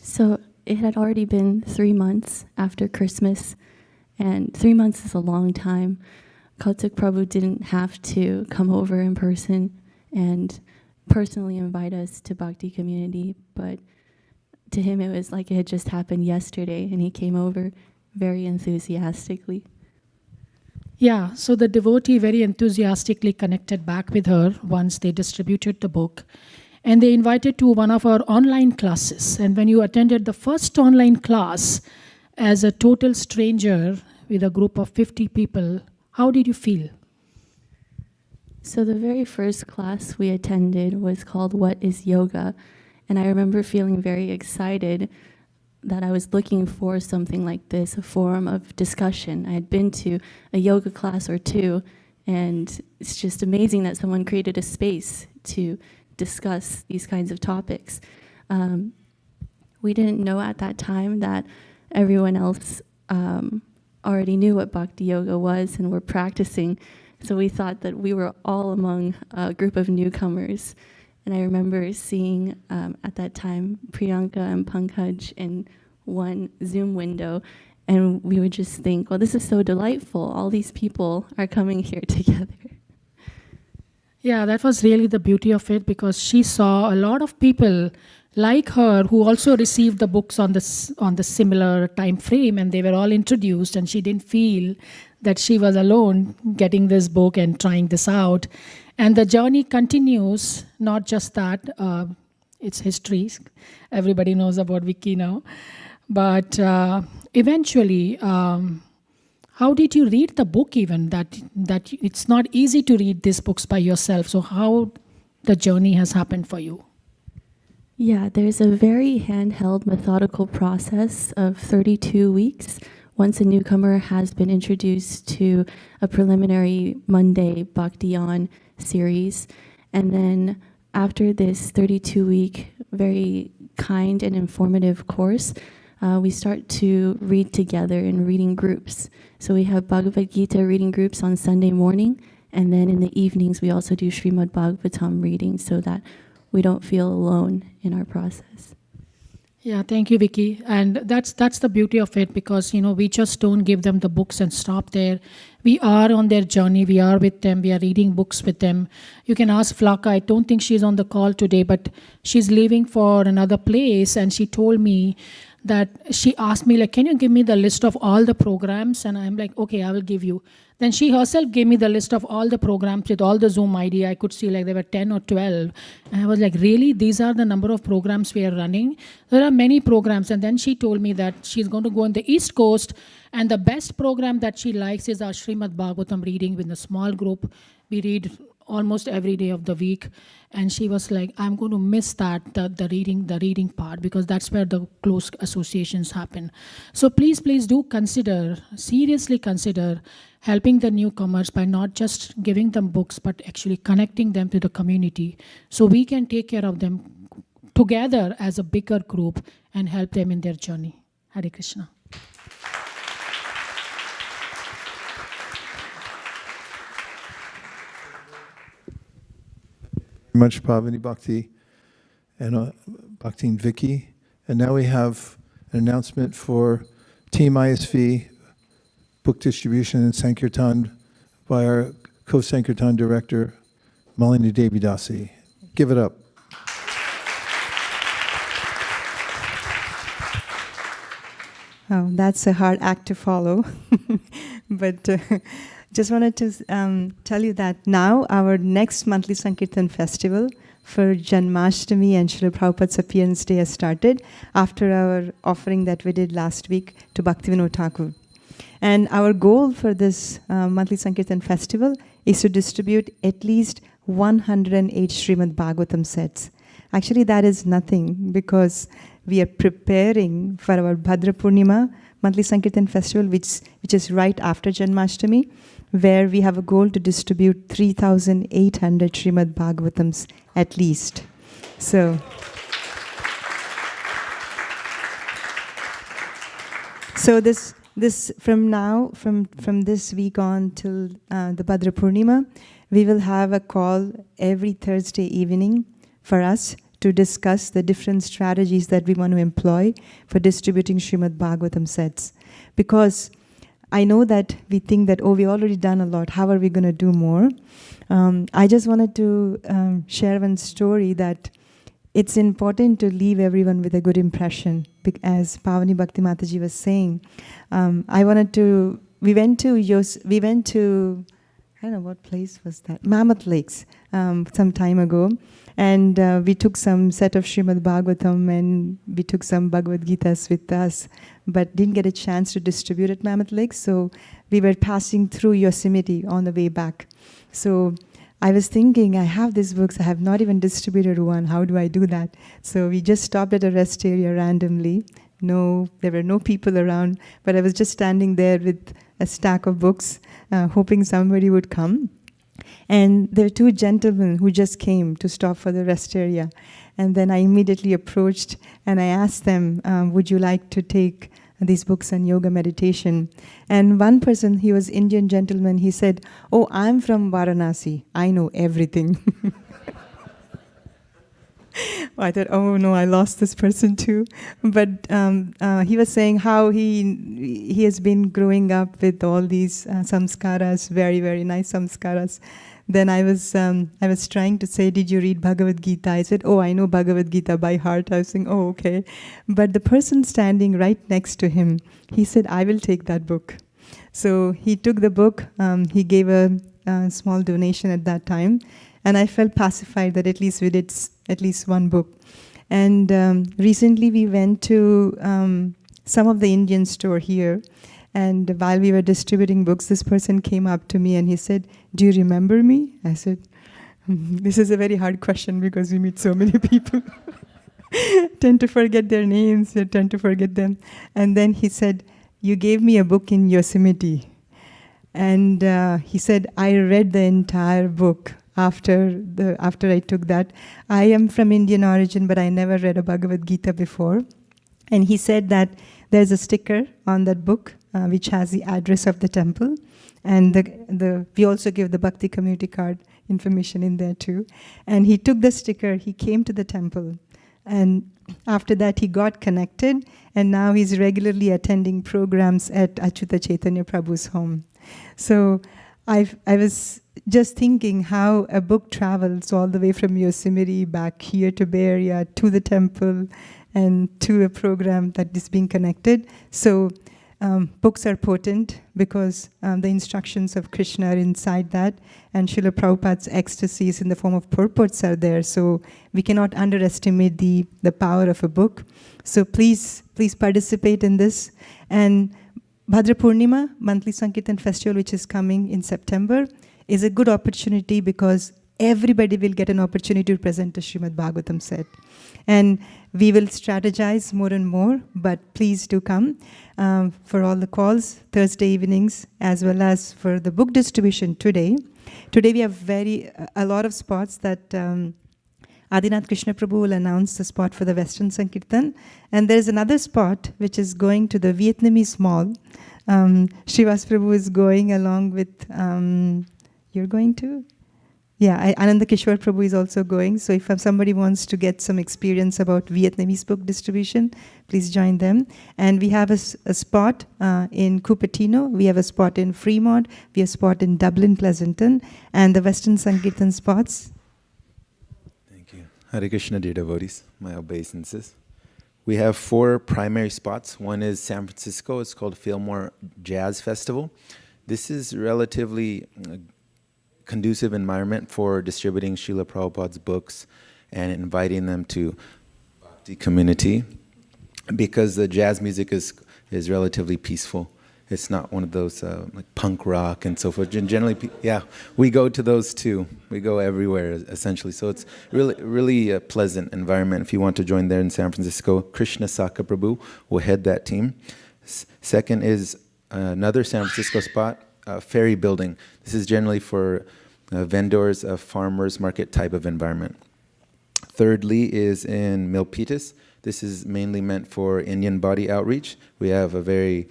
So it had already been 3 months after Christmas, and 3 months is a long time. Kautuk Prabhu didn't have to come over in person and personally invite us to Bhakti Community, but to him it was like it had just happened yesterday, and he came over very enthusiastically. Yeah, so the devotee very enthusiastically connected back with her once they distributed the book. And they invited to one of our online classes. And when you attended the first online class as a total stranger with a group of 50 people, how did you feel? So the very first class we attended was called What is Yoga? And I remember feeling very excited that I was looking for something like this, a forum of discussion. I had been to a yoga class or two, and it's just amazing that someone created a space to discuss these kinds of topics. We didn't know at that time that everyone else already knew what Bhakti Yoga was and were practicing. So we thought that we were all among a group of newcomers. And I remember seeing at that time Priyanka and Pankaj in one Zoom window, and we would just think, well, this is so delightful. All these people are coming here together. Yeah, that was really the beauty of it, because she saw a lot of people like her, who also received the books on the similar time frame, and they were all introduced, and she didn't feel that she was alone getting this book and trying this out. And the journey continues, not just that, it's history. Everybody knows about Vicky now. But eventually, how did you read the book even? That it's not easy to read these books by yourself. So how the journey has happened for you? Yeah, there's a very handheld, methodical process of 32 weeks. Once a newcomer has been introduced to a preliminary Monday Bhakti-on series, and then after this 32-week, very kind and informative course, we start to read together in reading groups. So we have Bhagavad Gita reading groups on Sunday morning, and then in the evenings we also do Srimad Bhagavatam reading so that we don't feel alone in our process. Yeah, thank you, Vicky. And that's the beauty of it, because we just don't give them the books and stop there. We are on their journey. We are with them. We are reading books with them. You can ask Flaka. I don't think she's on the call today, but she's leaving for another place, and she told me that she asked me, like, can you give me the list of all the programs? And I'm like, okay, I will give you. Then she herself gave me the list of all the programs with all the Zoom ID. I could see like there were 10 or 12. And I was like, really? These are the number of programs we are running? There are many programs. And then she told me that she's going to go on the East Coast, and the best program that she likes is our Srimad Bhagavatam reading with a small group. We read almost every day of the week. And she was like, I'm going to miss that, the reading part, because that's where the close associations happen. So please do consider, seriously consider helping the newcomers by not just giving them books, but actually connecting them to the community so we can take care of them together as a bigger group and help them in their journey. Hare Krishna. Much Pavani Bhakti and Bhakti and Vicky. And now we have an announcement for Team ISV book distribution and Sankirtan by our co-Sankirtan director, Malini Devi Dasi. Give it up. Oh, that's a hard act to follow. But just wanted to tell you that now our next monthly Sankirtan festival for Janmashtami and Srila Prabhupada's appearance day has started after our offering that we did last week to Bhaktivinoda Thakur. And our goal for this monthly Sankirtan festival is to distribute at least 108 Srimad Bhagavatam sets. Actually, that is nothing, because we are preparing for our Bhadra Purnima monthly Sankirtan festival, which is right after Janmashtami, where we have a goal to distribute 3,800 Srimad Bhagavatams at least. So this from now, from this week on till the Bhadra Purnima, we will have a call every Thursday evening for us to discuss the different strategies that we want to employ for distributing Srimad Bhagavatam sets. Because I know that we think that, oh, we've already done a lot, how are we going to do more? I just wanted to share one story that it's important to leave everyone with a good impression. As Pavani Bhakti Mataji was saying, we went to, I don't know what place was that, Mammoth Lakes some time ago. And we took some set of Srimad Bhagavatam and we took some Bhagavad Gitas with us, but didn't get a chance to distribute at Mammoth Lakes. So we were passing through Yosemite on the way back. So I was thinking, I have these books, I have not even distributed one. How do I do that? So we just stopped at a rest area randomly. No, there were no people around, but I was just standing there with a stack of books, hoping somebody would come. And there were two gentlemen who just came to stop for the rest area. And then I immediately approached and I asked them, would you like to take these books on yoga meditation? And one person, he was Indian gentleman, he said, oh, I'm from Varanasi. I know everything. I thought, oh no, I lost this person too. But he was saying how he has been growing up with all these samskaras, very, very nice samskaras, then I was trying to say, did you read Bhagavad Gita? I said, oh, I know Bhagavad Gita by heart. I was saying, oh, okay. But the person standing right next to him, he said, I will take that book. So he took the book. He gave a small donation at that time. And I felt pacified that at least we did at least one book. And recently we went to some of the Indian store here. And while we were distributing books, this person came up to me and he said, do you remember me? I said, this is a very hard question because we meet so many people. Tend to forget their names, you tend to forget them. And then he said, you gave me a book in Yosemite. And he said, I read the entire book after I took that. I am from Indian origin, but I never read a Bhagavad Gita before. And he said that there's a sticker on that book which has the address of the temple. And we also give the Bhakti community card information in there too. And he took the sticker, he came to the temple. And after that, he got connected. And now he's regularly attending programs at Achyuta Chaitanya Prabhu's home. So I was just thinking how a book travels all the way from Yosemite back here to Bay Area, to the temple, and to a program that is being connected. So books are potent because the instructions of Krishna are inside that, and Srila Prabhupada's ecstasies in the form of purports are there. So we cannot underestimate the power of a book. So please participate in this. And Bhadra Purnima, monthly Sankirtan festival, which is coming in September, is a good opportunity because everybody will get an opportunity to present a Srimad Bhagavatam set. And we will strategize more and more, but please do come for all the calls, Thursday evenings, as well as for the book distribution today. Today we have a lot of spots that Adinath Krishna Prabhu will announce the spot for the Western Sankirtan. And there is another spot which is going to the Vietnamese mall. Srivas Prabhu is going along with, you're going to? Yeah, Ananda Kishore Prabhu is also going. So if somebody wants to get some experience about Vietnamese book distribution, please join them. And we have a spot in Cupertino. We have a spot in Fremont. We have a spot in Dublin, Pleasanton. And the Western Sankirtan spots. Thank you. Hare Krishna, dear devotees, my obeisances. We have 4 primary spots. One is San Francisco. It's called Fillmore Jazz Festival. This is relatively conducive environment for distributing Srila Prabhupada's books and inviting them to Bhakti community because the jazz music is relatively peaceful. It's not one of those like punk rock and so forth. Generally, we go to those too. We go everywhere essentially. So it's really a pleasant environment. If you want to join there in San Francisco, Krishna Saka Prabhu will head that team. Second is another San Francisco spot, Ferry Building. This is generally for vendors, a farmers market type of environment. Thirdly is in Milpitas. This is mainly meant for Indian body outreach. We have a very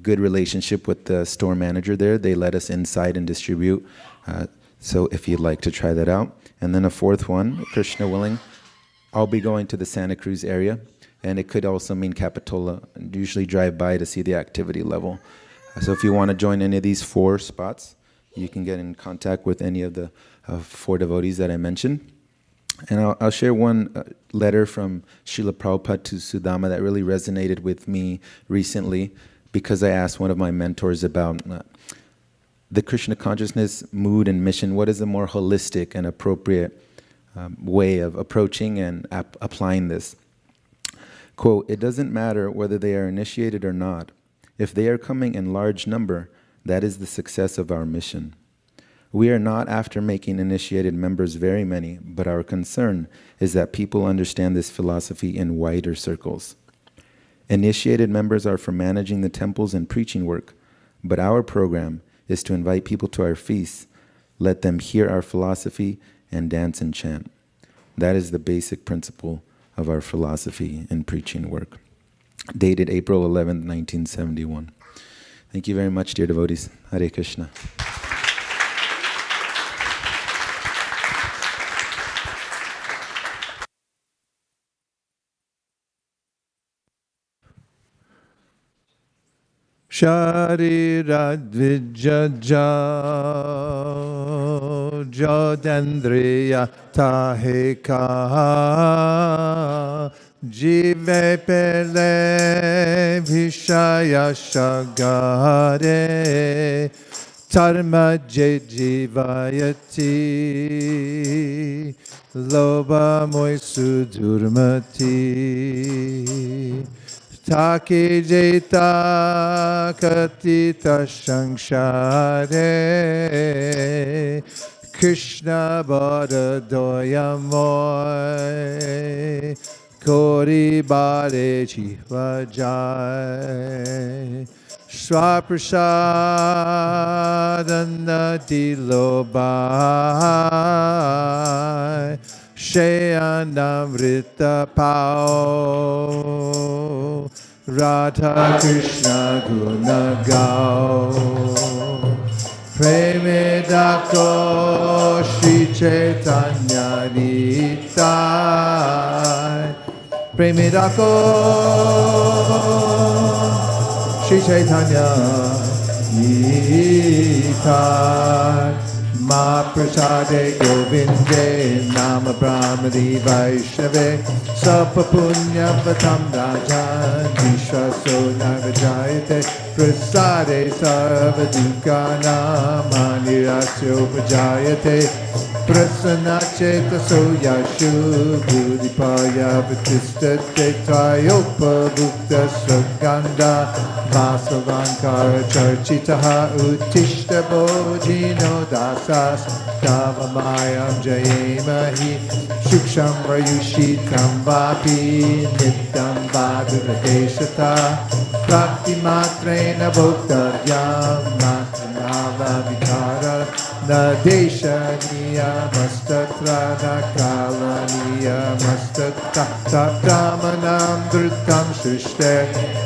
good relationship with the store manager there. They let us inside and distribute. So if you'd like to try that out. And then a fourth one, Krishna willing, I'll be going to the Santa Cruz area. And it could also mean Capitola. Usually drive by to see the activity level. So if you want to join any of these 4 spots, you can get in contact with any of the 4 devotees that I mentioned. And I'll share one letter from Srila Prabhupada to Sudama that really resonated with me recently because I asked one of my mentors about the Krishna consciousness, mood, and mission. What is a more holistic and appropriate way of approaching and applying this? Quote, it doesn't matter whether they are initiated or not. If they are coming in large number, that is the success of our mission. We are not after making initiated members very many, but our concern is that people understand this philosophy in wider circles. Initiated members are for managing the temples and preaching work, but our program is to invite people to our feasts, let them hear our philosophy, and dance and chant. That is the basic principle of our philosophy and preaching work. Dated April 11th, 1971. Thank you very much, dear devotees. Hare Krishna. Shariradvijaja Jodendriya tahika Jive pele vishaya shagare Tarma jivayati Loba moisu durmati Taki jeta katita shangshare Krishna bada doyamoy Kori bare chivajai Swaprasadana dilobai Shayanamrita pao Radha Krishna guna gao Preme Dakto Shri Chaitanya Nitai Preme Dakto Shri Chaitanya Nitai Ma Prasade Govinde Nama Brahmadi Vaishnave Sapa Punya Vatam Rajan Vishwaso Nagajayate Prasade Sarvadukana Manirasyo Pajayate Prasana Chetaso Yashu Budipaya Vatistate Trayopa Bhukta Suganda Vasavankara Charchitaha Uttishta Bojino Dasas Kavamayam Jayemahi Shuksham Rayushitam Vapi Nityam Vadurageshata Prakti Matrena Bhuktaryam Matranava Vikara Nadesha Niyamastatra Nakala Niyamastatra Tatramanam Dhritam Shrishte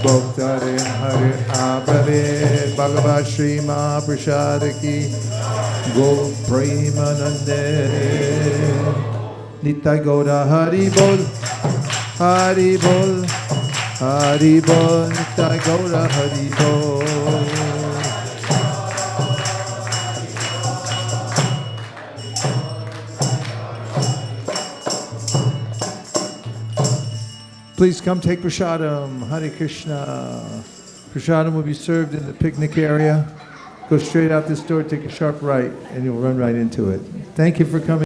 Bhoktarim Harir Abhavir Bhagavad Shri Mahaprashadaki Go Premanande Nitai Goda Hari Bol Hari Bol Hari Bol Nitai Goda Hari Bol. Please come take prasadam. Hare Krishna. Prasadam will be served in the picnic area. Go straight out this door, take a sharp right, and you'll run right into it. Thank you for coming.